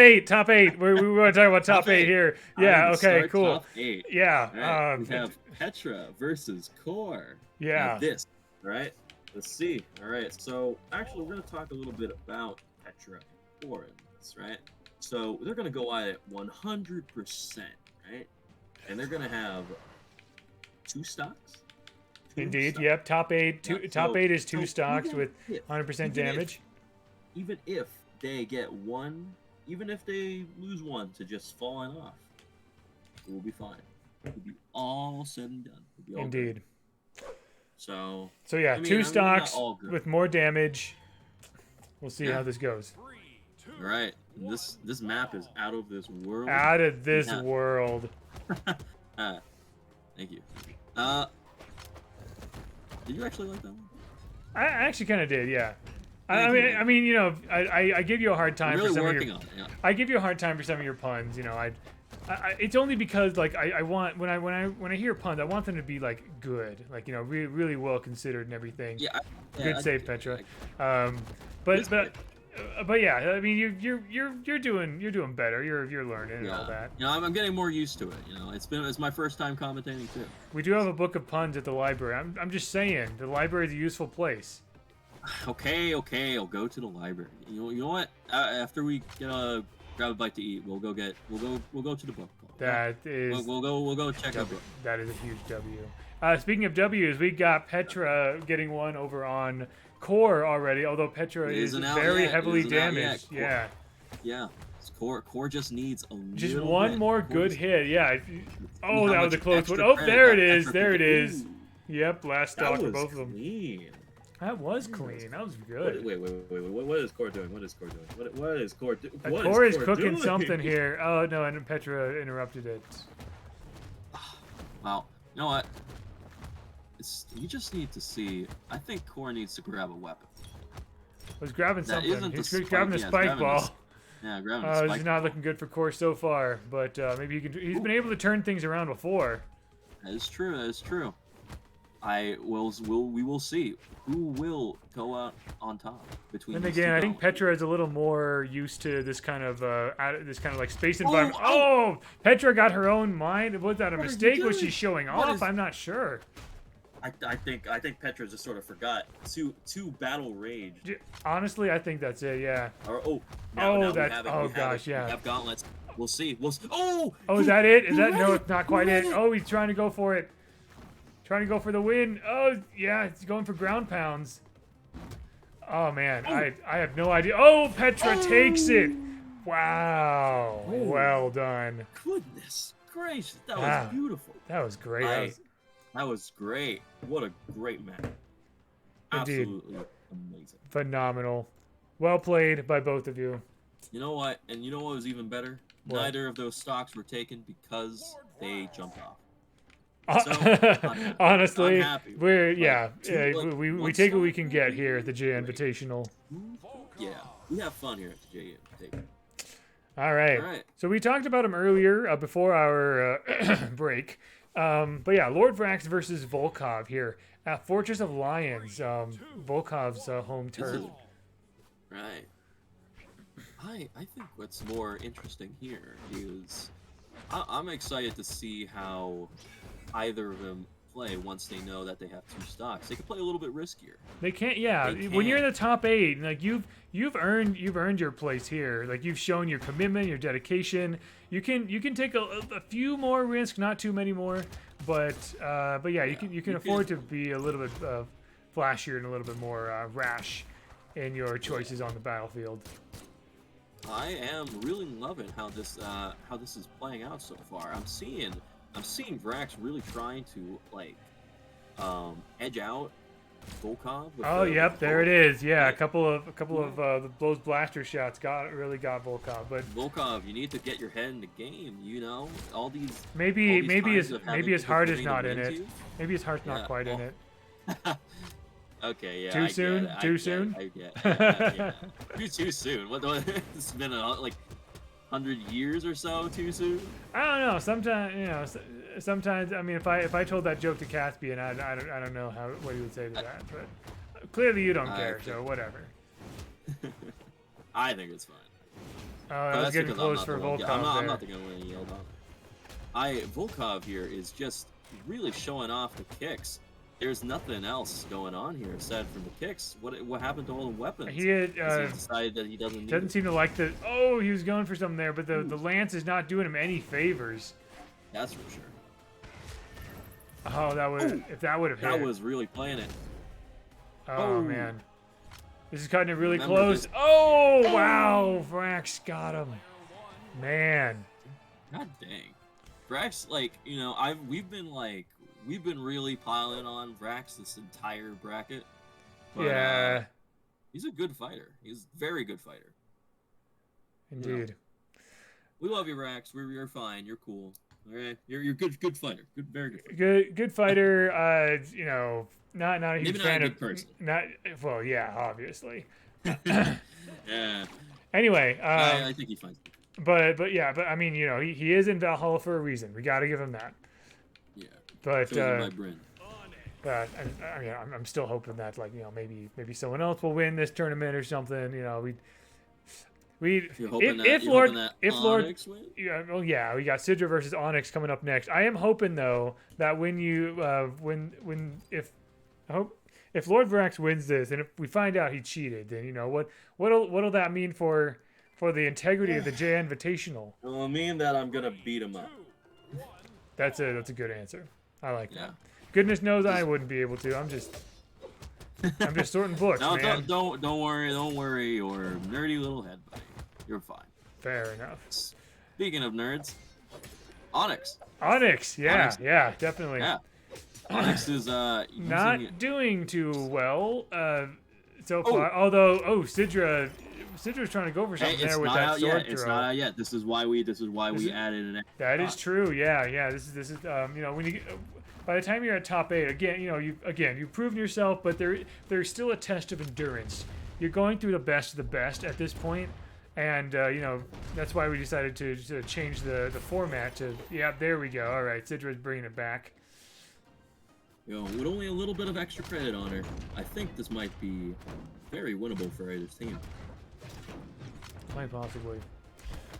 8. We want to talk about top 8 here. Yeah. Alright, Okay. start Cool. Top 8. Yeah. Alright, we have Petra versus Core. Yeah. Now this, right? Let's see. All right. So actually, we're gonna talk a little bit about Petra and Core in this, right? So they're gonna go at it 100%, right? And they're gonna have 2 stocks. Indeed. Yep. Top 8. Yeah, Top 8 is 2 so stocks even with if- 100% even if- damage. Even if they get 1, even if they lose 1 to just falling off, it will be fine. It'll be all said and done. It'll be all Indeed. good. So Yeah, I mean, 2 not stocks all good. with more damage. We'll see Yeah. how this goes. 3, 2, all right, this map is out of this world. Out of this Yeah. world. Thank you. Did you actually like that one? I actually kind of did, yeah. I Thank you. mean, you know, I give you a hard time I'm for really some working of your. on it. Yeah. I give you a hard time for some of your puns. You know, it's only because like I want when I hear puns, I want them to be like good, like you know, really well considered and everything. Yeah. Good save, Petra. But yeah, I mean, you're doing better. You're learning and all that. You know, I'm getting more used to it. You know, it's my first time commentating too. We do have a book of puns at the library. I'm just saying, the library is a useful place. Okay, I'll go to the library. You know what? After we get grab a bite to eat. We'll go to the book club. That is. We'll go check out. That is a huge W. Speaking of W's, we got Petra getting one over on Core already. Although Petra is very heavily damaged. Yeah. Yeah. Core just needs a just little one bit. more good hit. Yeah. Oh, that was a close one. extra Oh, credit there it that is. Petra There could it do. is. Yep, last That stock for was both of them. clean. That was clean. That was good. Wait. What is Core doing? What is Core doing? What is Core doing? Core is cooking something here. Oh, no, and Petra interrupted it. Well, you know what? You just need to see. I think Core needs to grab a weapon. Was grabbing That something. isn't He's the grabbing the spike, spike yeah, ball. Yeah, grabbing the This spike. is not looking good for Core so far, but maybe he can. He's been able to turn things around before. That is true. That is true. We will see who will go out on top between. And these again, two I think dogs. Petra is a little more used to this kind of like space environment. Oh, Petra got her own mind. Was that a What are you mistake? Was she doing? showing What off? is- I'm not sure. I think Petra just sort of forgot two battle rage. Honestly, I think that's it. Yeah. Or Oh, now we that- have it, oh, we have gosh, it, yeah. We have gauntlets. We'll see. Oh. Oh, is that it? Is that no? read It's not quite it. read Oh, he's trying to go for it. Trying to go for the win. Oh, yeah, he's going for ground pounds. Oh man, I have no idea. Oh, Petra takes it. Wow. Oh. Well done. Goodness gracious, that was Wow. beautiful. That was great. That was great. What a great match. Indeed. Absolutely amazing. Phenomenal. Well played by both of you. You know what? And you know what was even better? What? Neither of those stocks were taken because they jumped off. Honestly, I'm happy. we're we one take what we star, can get here at the J great. Invitational. Yeah, we have fun here at the Jaeyun. All right. All right. So we talked about him earlier before our break. But yeah, Lord Vrax versus Volkov here at Fortress of Lions, Volkov's home turf. Right. I think what's more interesting here is I'm excited to see how either of them play once they know that they have two stocks. They can play a little bit riskier. They can't. Yeah, They when you're in can. the top 8, like you've earned your place here. Like you've shown your commitment, your dedication. You can take a few more risks, not too many more, but yeah, you can afford to be a little bit flashier and a little bit more rash in your choices on the battlefield. I am really loving how this is playing out so far. I'm seeing Vrax really trying to like edge out Volkov. Oh, yep, there it is. Yeah, a couple of those blaster shots really got Volkov, but Volkov, you need to get your head in the game. You know, all these maybe times of having his people heart is coming to not in win it. to. Maybe his heart's not Yeah, quite in well, it. Okay, yeah. Too I soon? Get it, I Too get soon? it, yeah. Too soon. What? It's been like 100 years or so. Too soon. I don't know. Sometimes I mean, if I told that joke to Caspian, I don't know what he would say to that. But clearly you don't care, so whatever. I think it's fine. Oh, that was That's getting because close for Volkov I'm there. not the one who yelled on. Volkov here is just really showing off the kicks. There's nothing else going on here aside from the kicks. What happened to all the weapons? He had, Has he decided that he doesn't need doesn't it? seem to like the. Oh, he was going for something there, but the lance is not doing him any favors. That's for sure. Oh, that would if that would have hit. That was really playing it. Oh man, this is cutting it really Remember close. this- Oh wow, Vrax got him. Man, God dang. Vrax, like, you know, we've been really piling on Vrax this entire bracket. But, yeah, he's a good fighter. He's a very good fighter. indeed. We love you, Vrax. You're fine. You're cool. All right. You're a good fighter. Very good fighter. Good fighter. You know, not a huge Maybe not a fan good of. person. Not well, yeah, obviously. Yeah. Anyway, I think he finds it. but I mean, you know, he is in Valhalla for a reason. We got to give him that. Yeah. But Chosen by Bryn. but I mean, I'm still hoping that, like, you know, maybe someone else will win this tournament or something. You know, You're hoping if Lord Onyx wins? yeah, well, yeah, we got Sidra versus Onyx coming up next. I am hoping though that if Lord Vrax wins this, and if we find out he cheated, then, you know, what'll that mean for for the integrity of the Jaeyunvitational. It'll mean that I'm gonna beat him up. That's a good answer. I like Yeah. that. Goodness knows I wouldn't be able to. I'm just sorting books, No, man. don't worry your nerdy little head, buddy. You're fine. Fair enough. Speaking of nerds, Onyx. Onyx, yeah, Onyx. yeah, definitely. Yeah. Onyx is Not doing too well so far. Although, Sidra's trying to go for something there with that sword throw. It's not out yet. This is why we added an extra. That is true. Yeah. This is you know, when you by the time you're at top 8, again, you know, you've proven yourself, but there's still a test of endurance. You're going through the best of the best at this point, and you know, that's why we decided to change the format to there we go. All right, Sidra's bringing it back. You know, with only a little bit of extra credit on her, I think this might be very winnable for either team. Quite possibly.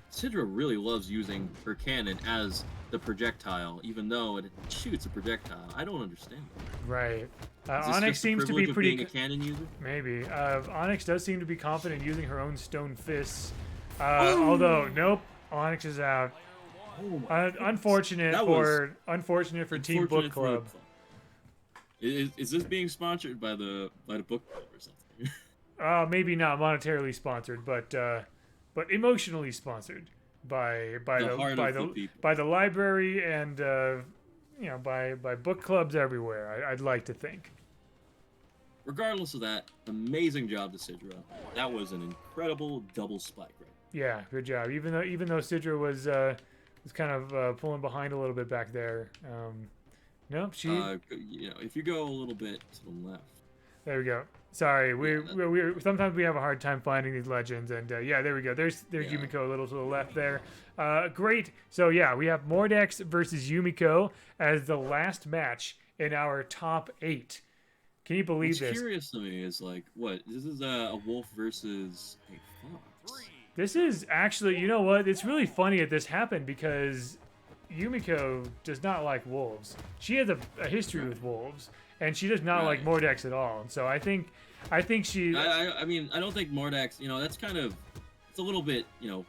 Sidra really loves using her cannon as the projectile, even though it shoots a projectile. I don't understand. Right. Is this Onyx just the seems to be privilege of pretty. being a cannon user? Maybe. Onyx does seem to be confident using her own stone fists. Although, nope, Onyx is out. Oh my Unfortunate for Team Book Club. Is this being sponsored by the book club or something? Maybe not monetarily sponsored, but emotionally sponsored by the library and you know, by book clubs everywhere. I'd like to think. Regardless of that, amazing job to Sidra. That was an incredible double spike, right? Yeah, good job. Even though Sidra was kind of pulling behind a little bit back there. No, she. You know, if you go a little bit to the left. There we go. Sorry, we sometimes we have a hard time finding these legends, and yeah, there we go. There's Yumiko a little to the left there. Great. So yeah, we have Mortex versus Yumiko as the last match in our top 8. Can you believe this? What's curious to me is like, what? This is a wolf versus a fox. This is actually, you know what? It's really funny that this happened because Yumiko does not like wolves. She has a history with wolves, and she does not like Mortex at all. So I think she. I mean, I don't think Mortex. You know, that's kind of, it's a little bit, you know,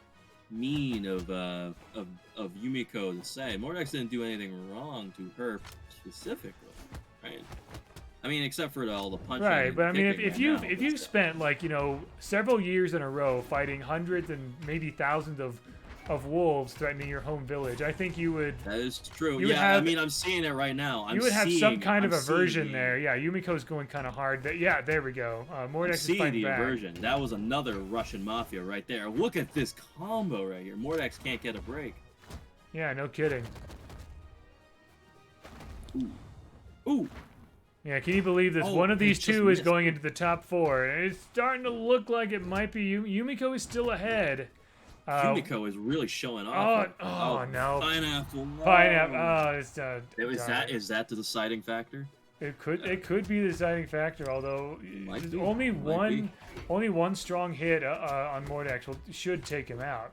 mean of Yumiko to say. Mortex didn't do anything wrong to her specifically, right? I mean, except for all the punching. Right, but I mean, if you've stuff. spent like, you know, several years in a row fighting hundreds and maybe thousands of wolves threatening your home village, I think you would. That is true. You would Yeah, have, I mean, I'm seeing it right now. You would have some kind of aversion there. Yeah, Yumiko's going kind of hard. Yeah, there we go. Mortex is fighting back. Aversion. That was another Russian mafia right there. Look at this combo right here. Mortex can't get a break. Yeah, no kidding. Ooh. Ooh. Yeah, can you believe this? One of these two is going into the top 4, and it's starting to look like it might be Yumiko is still ahead. Yumiko is really showing off. Oh no! Pineapple. No. Pineapple. Oh, it's is that the deciding factor? It could be the deciding factor. Although only one strong hit on Mortex should take him out.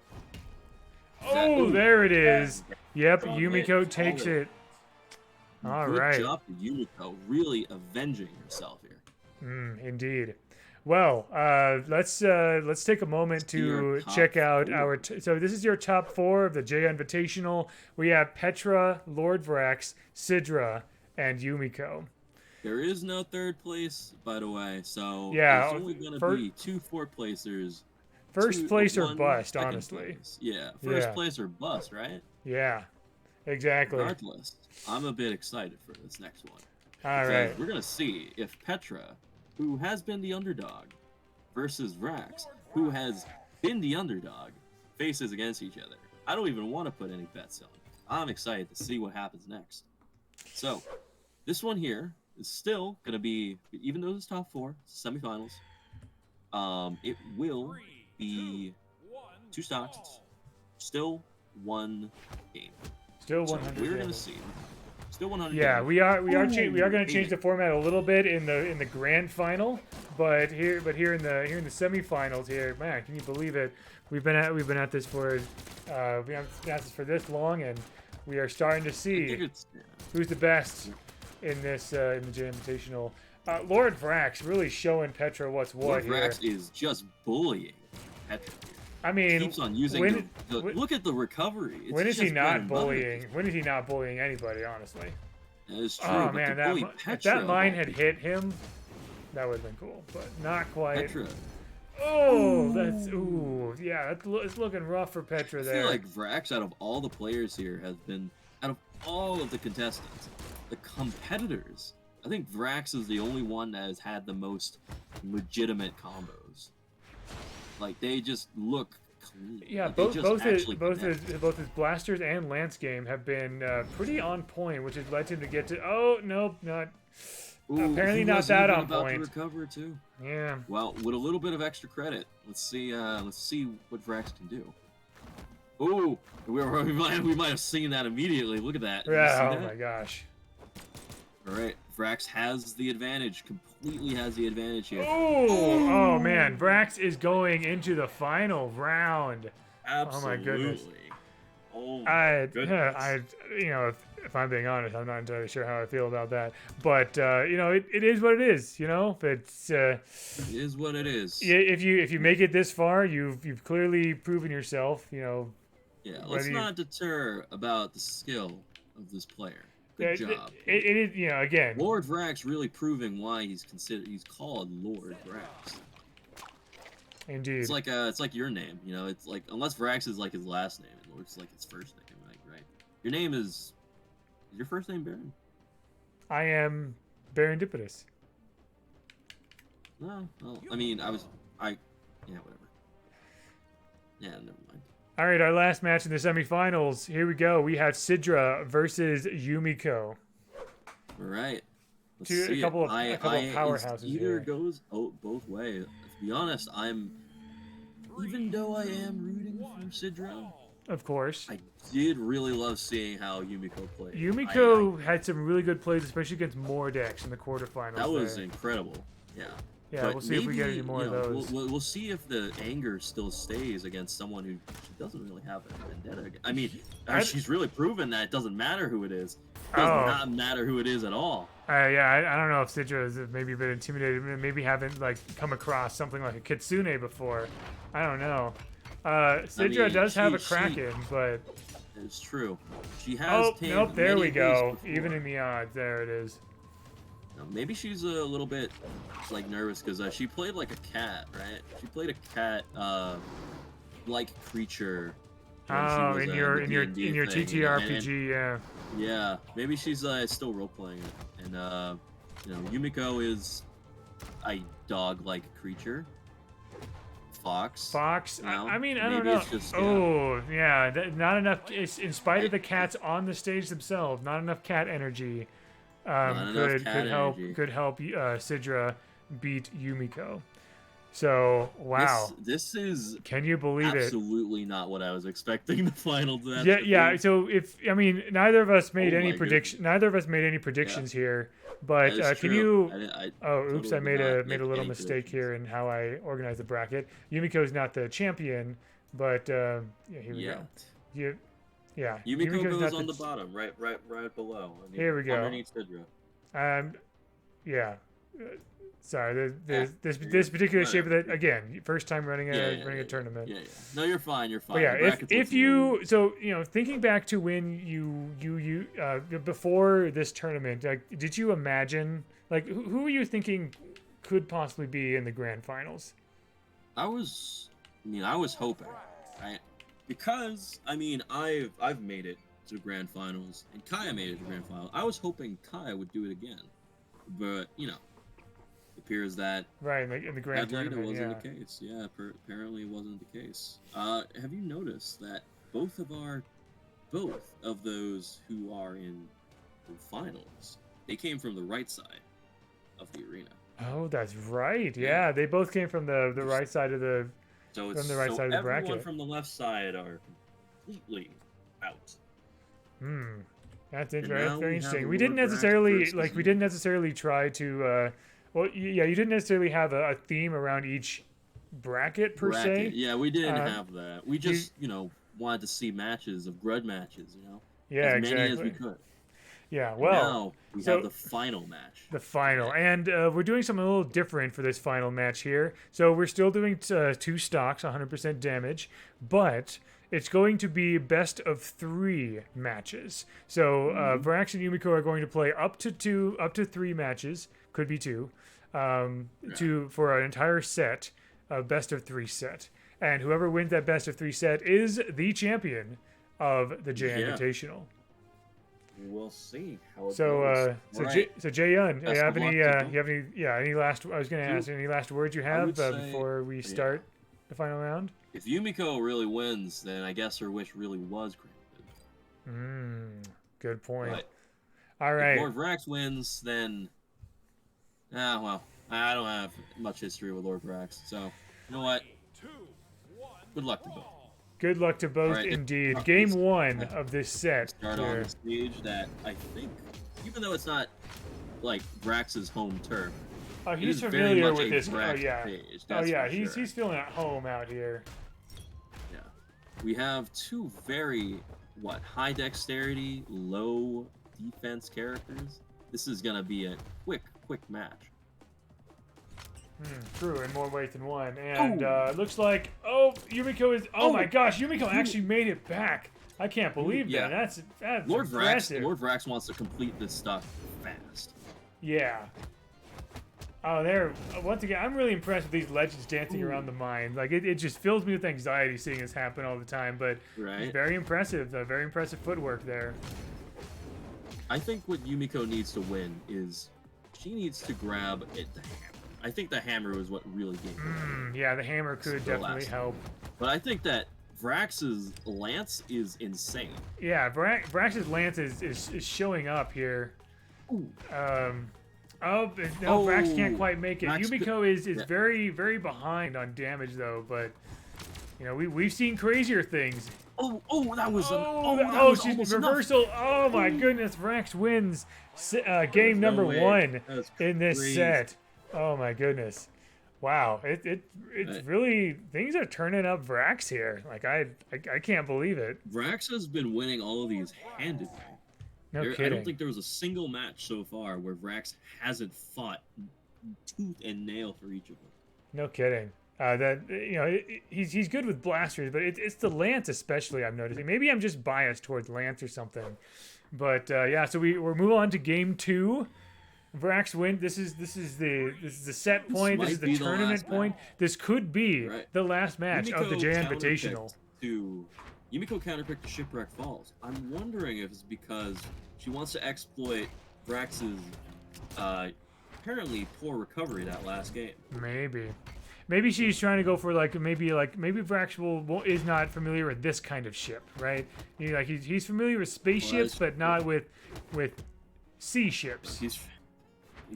Oh, there it is. Yep, Yumiko takes it. All right. Good job to Yumiko, really avenging herself here. Indeed. Well, let's take a moment to check out our. So this is your top 4 of the Jaeyunvitational. We have Petra, Lord Vrax, Sidra, and Yumiko. There is no 3rd place, by the way. So yeah, there's only gonna be 2 4th placers. First place or bust, honestly. Place. Yeah, first place or bust, right? Yeah, exactly. Regardless, I'm a bit excited for this next one. All right. We're gonna see if Petra, who has been the underdog, versus Vrax, who has been the underdog, faces against each other. I don't even want to put any bets on. I'm excited to see what happens next. So, this one here is still going to be, even though it's top 4, it's semifinals, it will be 2 stocks, still 1 game. Still 100. So we're going to see. Still 100. Yeah, we are going to change the format a little bit in the grand final, but here in the semifinals here, man, can you believe it? We've been at this for this long, and we are starting to see who's the best in this in the Jaeyunvitational. Lord Vrax really showing Petra what's what. Lord Vrax is just bullying Petra. I mean, keeps on using look at the recovery. It's when is he just bread not and butter. bullying? When is he not bullying anybody? Honestly. That is true. Oh but man, to bully if Petra, that mine had hit him, that would have been cool, but not quite. Petra. Oh, that's yeah, it's looking rough for Petra I there. feel like Vrax, out of all the players here, has been, out of all of the contestants, the competitors, I think Vrax is the only one that has had the most legitimate combos. Like, they just look clean. Yeah, like, both his blasters and lance game have been pretty on point, which has led him to get to. Oh nope, not. Ooh, apparently not that on about point. To recover too. Yeah. Well, with a little bit of extra credit, let's see what Vrax can do. Ooh, we might have seen that immediately. Look at that. Yeah. Oh my gosh. All right, Vrax has the advantage. Completely has the advantage here. Oh man, Vrax is going into the final round. Absolutely. Oh my goodness. Oh my goodness. You know, if I'm being honest, I'm not entirely sure how I feel about that. But you know, it is what it is. You know, it's. It is what it is. If you make it this far, you've clearly proven yourself. You know. Yeah. Let's not deter about the skill of this player. Good job. It is, you know, again. Lord Vrax really proving why he's called Lord Vrax. Indeed. It's like your name, you know. It's like, unless Vrax is like his last name, and Lord's like his first name, right? Your name is your first name Baron? I am Baron Dipidus. No, well, I mean, yeah, whatever. Yeah, never mind. All right, our last match in the semifinals. Here we go. We have Sidra versus Yumiko. All right. A couple of powerhouses. Either goes both ways. To be honest, even though I am rooting for Sidra, of course, I did really love seeing how Yumiko played. Yumiko had some really good plays, especially against Mortex in the quarterfinals. That was incredible. Yeah. Yeah, we'll see if we get any more of those. We'll see if the anger still stays against someone who doesn't really have a vendetta. I mean, she's really proven that it doesn't matter who it is. It does not matter who it is at all. Yeah, I don't know if Sidra has maybe been intimidated, maybe haven't like come across something like a Kitsune before. I don't know. Sidra does have a Kraken, but it's true. She has. Oh nope, there we go. Even in the odds, there it is. Maybe she's a little bit like nervous because she played like a cat, right? She played a cat like creature. Oh, in your TTRPG, yeah. Yeah, maybe she's still role playing it, and you know, Yumiko is a dog-like creature. Fox. You know? I mean, I don't know. Just, not enough. In spite of the cats on the stage themselves, not enough cat energy. Could help Sidra beat Yumiko. So wow, this is. Can you believe it? Absolutely not what I was expecting the final. Yeah. So neither of us made any prediction. Neither of us made any predictions here. But can you? Oops! I made a little mistake here in how I organized the bracket. Yumiko's not the champion, but here we go. Yeah. Yumiko goes on the bottom, right below. Here we go. Underneath Sidra. Yeah. Sorry, this particular shape of it again. First time running a tournament. Yeah. No, you're fine. But yeah, if you thinking back to when you before this tournament, did you imagine who were you thinking could possibly be in the grand finals? I was hoping, right? Because I've made it to grand finals, and Kaya made it to grand final. I was hoping Kaya would do it again, but it appears that in the grand tournament wasn't the case. Yeah, apparently it wasn't the case. Have you noticed that both of those who are in the finals, they came from the right side of the arena? Oh, that's right. Yeah, they both came from the right side of the. So from the right side of the bracket. Everyone from the left side are completely out. That's very interesting. We didn't necessarily try to. You didn't necessarily have a theme around each bracket per se. Yeah, we didn't have that. We just wanted to see matches of grudge matches. Yeah, as many as we could. Yeah, well, now we so have the final match. the final, and we're doing something a little different for this final match here. So we're still doing 2 stocks, 100% damage, but it's going to be best of 3 matches. So Vrax and Yumiko are going to play up to 3 matches, could be 2, for an entire set, a best of 3 set, and whoever wins that best of 3 set is the champion of the Jaeyunvitational. We'll see how it So, goes. so Jaeyun, Best you have of luck any, to you have any last? I was going to ask any last words you have would say, before we start the final round. If Yumiko really wins, then I guess her wish really was granted. Good point. But All right. if Lord Vrax wins, then well, I don't have much history with Lord Vrax, so you know what? 2, 1, Good luck to both. brawl. Good luck to both, All right, indeed. Game 1 of this set. Start here. on the stage that I think, even though it's not like Vrax's home turf, Oh, it he's is very familiar much with a this. Vrax Oh yeah. stage, Oh that's yeah. for He's sure. feeling at home out here. Yeah. We have 2 very high dexterity, low defense characters. This is gonna be a quick match. True, in more ways than one. And it looks like Yumiko is. Oh my gosh, Yumiko actually made it back. I can't believe Yeah. that. That's Lord impressive. Lord Vrax wants to complete this stuff fast. Yeah. Oh, there. Once again, I'm really impressed with these legends dancing around the mine. Like, it just fills me with anxiety seeing this happen all the time. But Right. it's very impressive. Very impressive footwork there. I think what Yumiko needs to win is she needs to grab the hammer. I think the hammer is what really gave her. Yeah, the hammer could Still definitely last. help. But I think that Vrax's lance is insane. Yeah, Brax's lance is showing up here. No, Vrax can't quite make it. Vrax Yumiko is very, very behind on damage, though. But, you know, we've seen crazier things. That was She's almost reversal. enough. Oh, my goodness. Vrax wins game number way. 1 That was in this crazy. set. Oh, my goodness. Wow. It's really, things are turning up Vrax here. Like, I can't believe it. Vrax has been winning all of these handedly. No I kidding. don't think there was a single match so far where Vrax hasn't fought tooth and nail for each of them. No kidding. He's good with blasters, but it's the lance especially I'm noticing. Maybe I'm just biased towards lance or something. But yeah, so we're moving on to game 2. Vrax win. This is the set point. This is the tournament point. This could be the last match of the Jaeyunvitational. Yumiko counterpicked to Shipwreck Falls. I'm wondering if it's because she wants to exploit Vrax's apparently poor recovery that last game. Maybe she's trying to go for maybe Vrax is not familiar with this kind of ship, right? He's familiar with spaceships, but not with sea ships. He's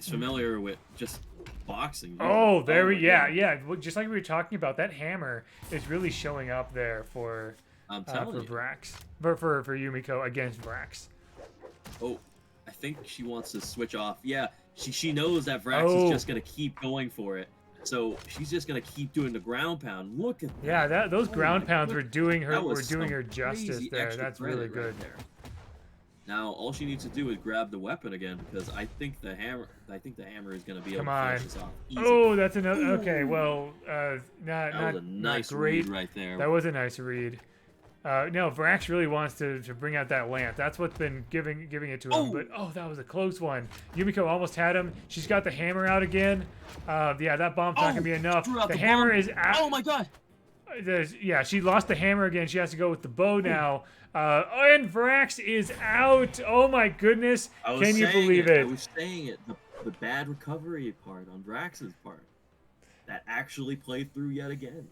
familiar with just boxing. Oh, yeah. Just like we were talking about, that hammer is really showing up there for Vrax, for Yumiko against Vrax. Oh, I think she wants to switch off. Yeah, she knows that Vrax is just gonna keep going for it, so she's just gonna keep doing the ground pound. Look at that. Yeah, those ground pounds were doing her justice crazy there. extra That's really credit good. right there. Now all she needs to do is grab the weapon again, because I think the hammer is gonna be able to finish this off easy. Oh, that's another. Okay, well, not was a nice not great. read right there. That was a nice read. No, Vrax really wants to bring out that lance. That's what's been giving it to him. But that was a close one. Yumiko almost had him. She's got the hammer out again. Yeah, that bomb's not gonna be enough. The hammer is out. Oh my god! She lost the hammer again. She has to go with the bow now. And Vrax is out. Oh my goodness! Can you believe it? I was saying it. The bad recovery part on Vrax's part that actually played through yet again.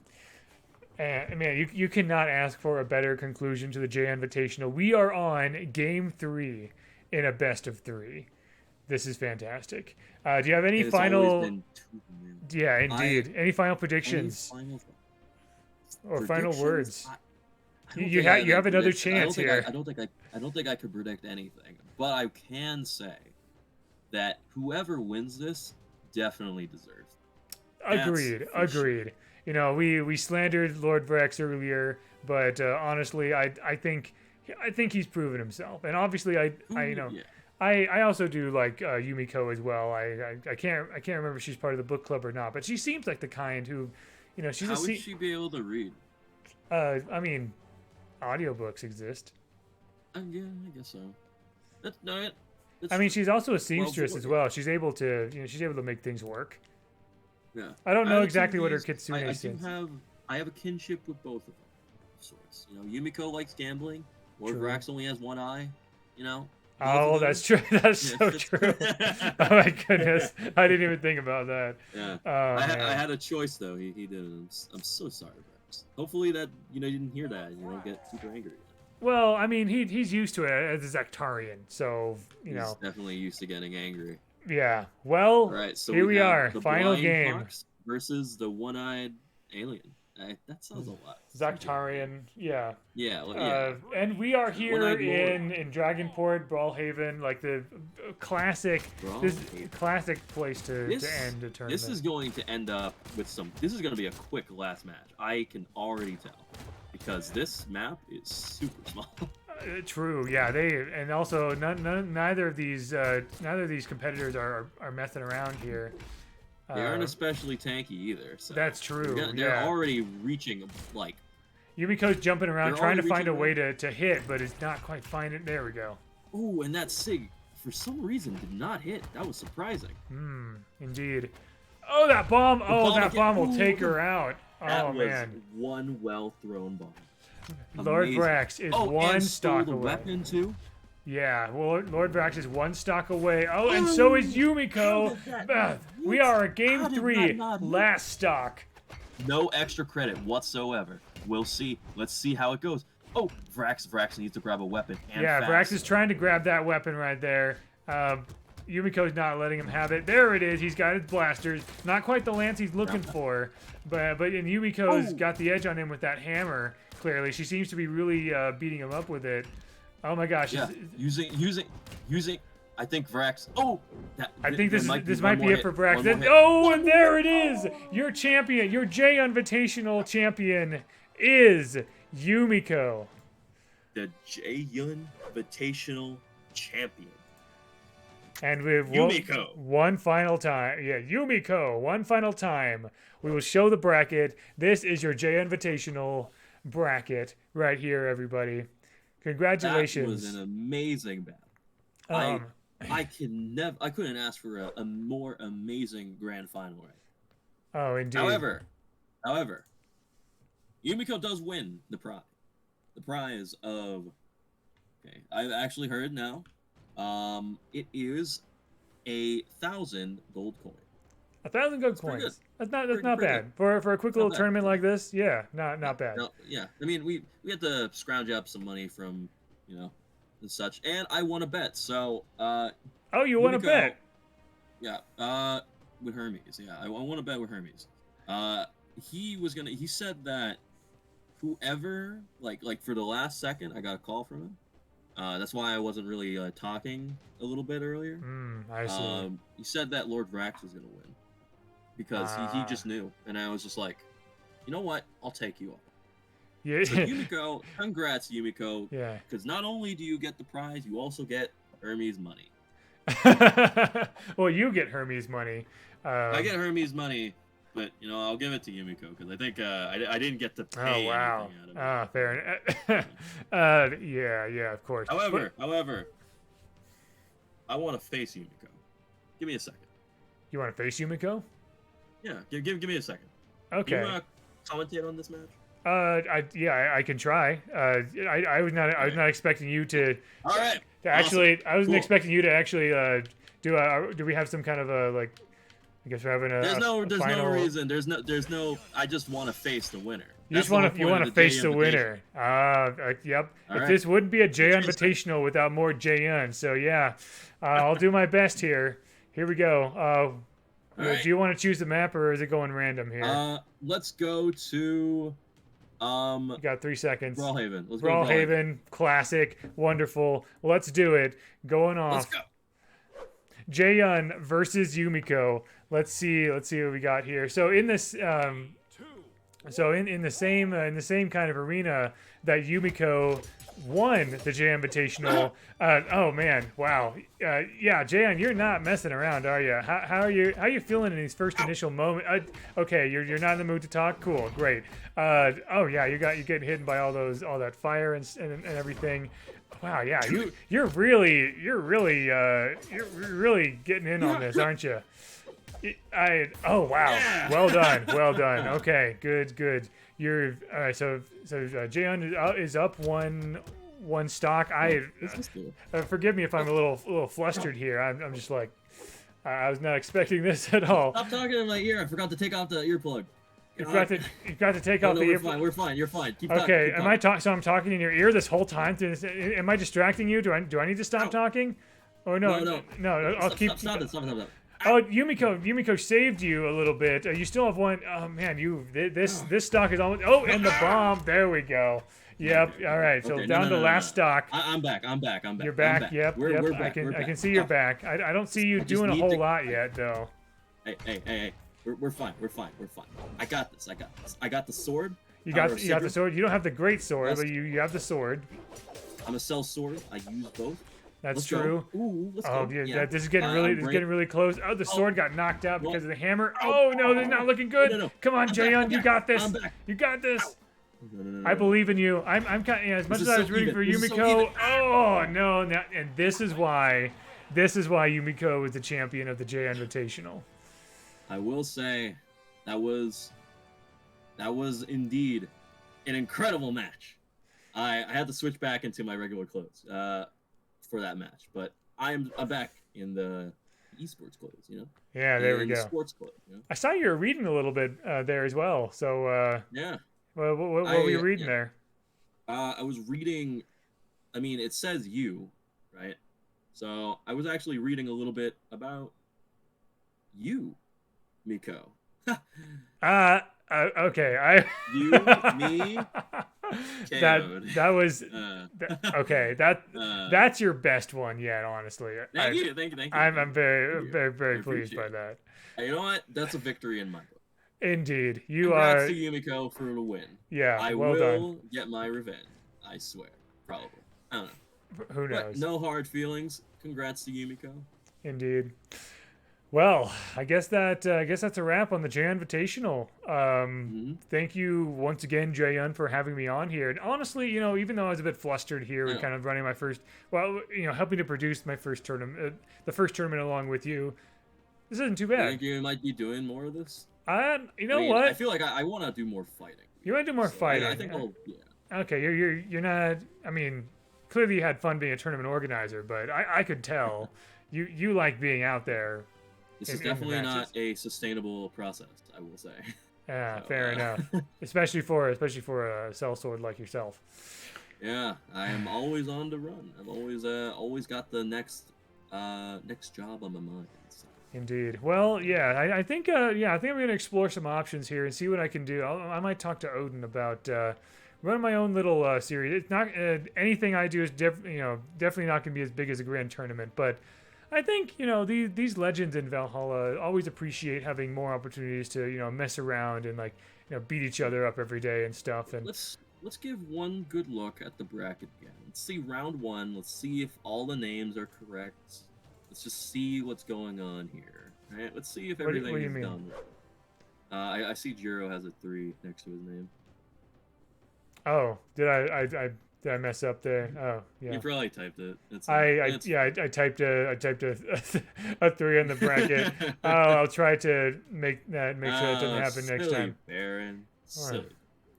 And man, you cannot ask for a better conclusion to the Jaeyunvitational. We are on game 3 in a best of 3. This is fantastic. Do you have any final? Yeah, indeed. Any final predictions or final words? You have another chance here. I don't think I could predict anything, but I can say that whoever wins this definitely deserves it. Agreed. You know, we slandered Lord Vrax earlier, but honestly, I think he's proven himself, and obviously, I also do like Yumiko as well. I can't remember if she's part of the book club or not, but she seems like the kind who, she's How would she be able to read? I mean, audiobooks exist. Yeah, I guess so. I mean, she's also a seamstress as well. She's able to, she's able to make things work. Yeah. I don't know exactly what her kitsune is. I have a kinship with both of them, of sorts. Yumiko likes gambling. Lord True. Vrax only has one eye. Oh, that's true. That's so true. Oh my goodness, I didn't even think about that. Yeah. Oh, I had a choice though. He didn't. I'm so sorry, Vrax. Hopefully that you didn't hear that and you don't get super angry. Well, I mean, he's used to it as a Zactarian, so He's definitely used to getting angry. Yeah. Well, All right, so here we are. the Final blind game. fox versus the one-eyed alien. That sounds a lot. Zactarian, yeah. Yeah. And we are here One-eyed in Dragonport, Brawlhaven, like the classic, classic place to end a tournament. This is going to end up with this is going to be a quick last match. I can already tell. Because this map is super small. True, yeah. And also neither of these competitors are messing around here. They aren't especially tanky either. So that's true. They're already reaching like. Yumiko's jumping around trying to find a way to hit, but it's not quite finding. There we go. Oh, and that Sig for some reason did not hit. That was surprising. Indeed. Oh, that bomb! That bomb will take her out. That was man. One well-thrown bomb. Lord Vrax is one stock the away. Weapon too. Yeah, well, Lord Vrax is one stock away. Oh, and so is Yumiko. We are at game 3, last stock. No extra credit whatsoever. We'll see. Let's see how it goes. Oh, Vrax needs to grab a weapon. Vrax is trying to grab that weapon right there. Yumiko's not letting him have it. There it is. He's got his blasters. Not quite the lance he's looking for, but Yumiko's got the edge on him with that hammer. Clearly, she seems to be really beating him up with it. Oh my gosh! Yeah, using. I think Vrax. Oh, I think this might be it for Vrax. And there it is. Your champion, your Jaeyunvitational champion, is Yumiko. The Jaeyunvitational champion. And with Yumiko. One final time. Yeah, Yumiko. One final time. We will show the bracket. This is your Jaeyunvitational bracket right here, everybody. Congratulations. That was an amazing battle. I couldn't ask for a more amazing grand final right. Oh, indeed. However, Yumiko does win the prize. The prize of I've actually heard now. It is 1,000 gold coins. 1,000 gold coins. That's not bad for a quick little tournament like this. Yeah, not bad. No, yeah, I mean we had to scrounge up some money from and such, and I won a bet. So you won a bet? Yeah, with Hermes. Yeah, I won a bet with Hermes. He said that whoever like for the last second, I got a call from him. That's why I wasn't really talking a little bit earlier. I see. He said that Lord Vrax was gonna win because he just knew, and I was just like, you know what? I'll take you on. Yeah. So Yumiko, congrats, Yumiko. Yeah. Because not only do you get the prize, you also get Hermes money. Well, you get Hermes money. I get Hermes money, but I'll give it to Yumiko because I think I didn't get to pay. Oh wow. Anything out of it. Fair enough. Yeah, of course. However, I want to face Yumiko. Give me a second. You want to face Yumiko? Yeah, give me a second. Okay. You want to commentate on this match? I can try. I was not expecting you to. All right. Actually, awesome. I wasn't Cool. expecting you to actually do we have some kind of a like? I guess we're having a. There's no final... reason. There's no. I just want to face the winner. You want to face the winner. Yep. All if right. this wouldn't be a Jaeyunvitational without more Jaeyun, so yeah, I'll do my best here. Here we go. right. Do you want to choose the map or is it going random here? Let's go to. You got 3 seconds. Brawlhaven. Let's Brawlhaven, classic, wonderful. Let's do it. Going off. Let's go. Jaeyun versus Yumiko. Let's see what we got here. So in this So in the same kind of arena that Yumiko won the Jaeyunvitational. Oh man, wow. Yeah, Jaeyun, you're not messing around, are you? How are you feeling in these first initial moments? Okay, you're not in the mood to talk. Cool, great. Oh yeah, you're getting hit by all that fire and everything. Wow, yeah, you're really getting in on this, aren't you? Oh wow, Yeah. well done. Okay, good. You're all right. So Jaeyun is up one stock. Forgive me if I'm a little flustered here. I'm just like I was not expecting this at all. Stop talking in my ear. I forgot to take off the earplug. You've got to take off the earplug. We're fine. You're fine. Keep Okay, talking. So I'm talking in your ear this whole time. Am I distracting you? Do I need to stop talking? Or no? I'll keep. Stop it. Oh, Yumiko saved you a little bit. You still have one. Oh man, this stock is almost. Oh, and the bomb. There we go. Yep. All right. So Okay, down to last stock. I'm back. You're back. I'm back. Yep. We're back. I can see you're back. I don't see you doing a whole lot yet, though. Hey. We're fine. I got this. I got the sword. You got the sword. You don't have the great sword, but you have the sword. I'm a sell sword. I use both. That's Let's true. Go. Ooh, let's oh, go. Yeah, this is getting really close. Oh, the sword got knocked out because of the hammer. Oh no, they're not looking good. No. Come on, Jaeyun, you got this. You got this. No. I believe in you. I'm kind of, as much as I was rooting for Yumiko. Oh no, and this is why Yumiko is the champion of the Jaeyunvitational. I will say, that was indeed an incredible match. I had to switch back into my regular clothes for that match, but I'm back in the esports clothes, you know. Yeah, there we go. Sports clothes. You know? I saw you were reading a little bit there as well. So yeah. What were you reading there? I was reading. I mean, it says you, right? So I was actually reading a little bit about you, Miko. Okay. You, me. That was okay. That's your best one yet, honestly. Thank you. I'm very pleased by that. You know what? That's a victory in my book. Indeed, Congrats to Yumiko for the win. Yeah, I will get my revenge. I swear, probably. I don't know. Who knows? But no hard feelings. Congrats to Yumiko. Indeed. Well, I guess that's a wrap on the Jaeyunvitational. Thank you once again, Jaeyun, for having me on here. And honestly, even though I was a bit flustered here with kind of running my first, helping to produce my first tournament, the first tournament along with you, this isn't too bad. I think you might be doing more of this. What? I feel like I want to do more fighting. You want to do more fighting? I think yeah. Okay, you're not. I mean, clearly you had fun being a tournament organizer, but I could tell you like being out there. This is definitely not a sustainable process, I will say. Yeah, fair enough. especially for a sellsword like yourself. Yeah, I am always on the run. I've always got the next job on my mind. So. Indeed. Well, yeah, I think I'm gonna explore some options here and see what I can do. I might talk to Odin about running my own little series. It's not anything I do is definitely not gonna be as big as a grand tournament, but I think these legends in Valhalla always appreciate having more opportunities to mess around and beat each other up every day and stuff. And let's give one good look at the bracket again. Let's see round one. Let's see if all the names are correct. Let's just see what's going on here. Right? Let's see if everything is done. I see Jiro has a 3 next to his name. Oh, did I mess up there? Oh, yeah. You probably typed it. I typed a 3 on the bracket. I'll try to make sure it doesn't happen next time. Baron. Silly.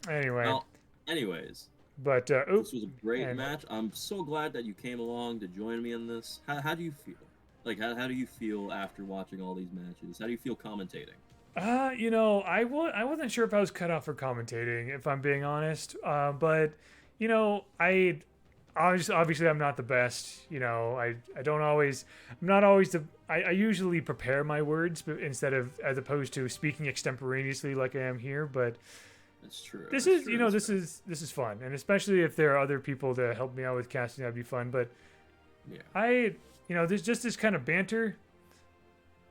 Anyway. Well, anyways. But this was a great match. I'm so glad that you came along to join me in this. How do you feel? How do you feel after watching all these matches? How do you feel commentating? I wasn't sure if I was cut out for commentating, if I'm being honest. But obviously I'm not the best. I usually prepare my words as opposed to speaking extemporaneously like I am here. But that's true. This is fun, and especially if there are other people to help me out with casting, that'd be fun. But yeah, there's just this kind of banter.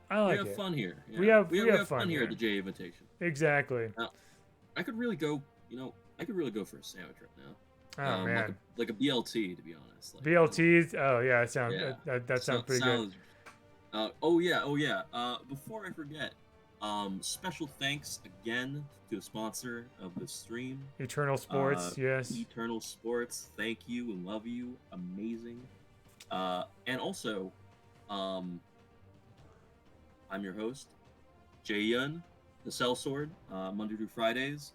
I like it. We have fun here. Yeah. We have fun here at the Jaeyunvitation. Exactly. I could really go. You know, I could really go for a sandwich right now. Oh man, like a BLT, to be honest. Like, BLTs. Oh yeah, it sounds yeah, that sounds pretty good. Oh yeah. Before I forget, special thanks again to the sponsor of the stream, Eternal Sports. Yes. Eternal Sports. Thank you and love you. Amazing. And also, I'm your host, Jaeyun, the Sellsword. Monday through Fridays.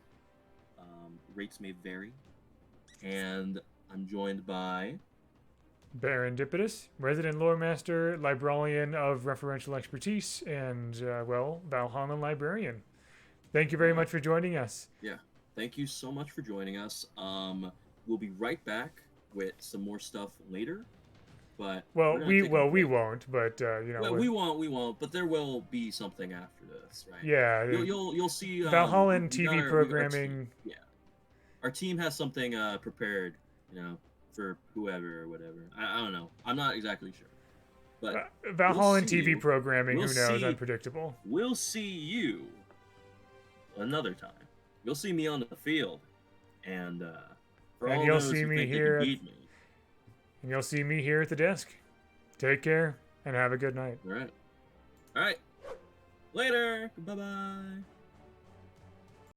Rates may vary, and I'm joined by Baron Dipidus, resident lore master, librarian of referential expertise, and well, Valhalla librarian. Thank you very much for joining us. Yeah, thank you so much for joining us. We'll be right back with some more stuff later. But we won't. But you know, well, we won't. But there will be something after this, right? Yeah, you'll see Valhalla TV programming. Yeah, our team has something prepared, you know, for whoever or whatever. I don't know. I'm not exactly sure. But Valhalla TV programming, who knows? Unpredictable. We'll see you another time. You'll see me on the field, and you'll see me here. And you'll see me here at the desk. Take care and have a good night. All right. Later. Bye bye.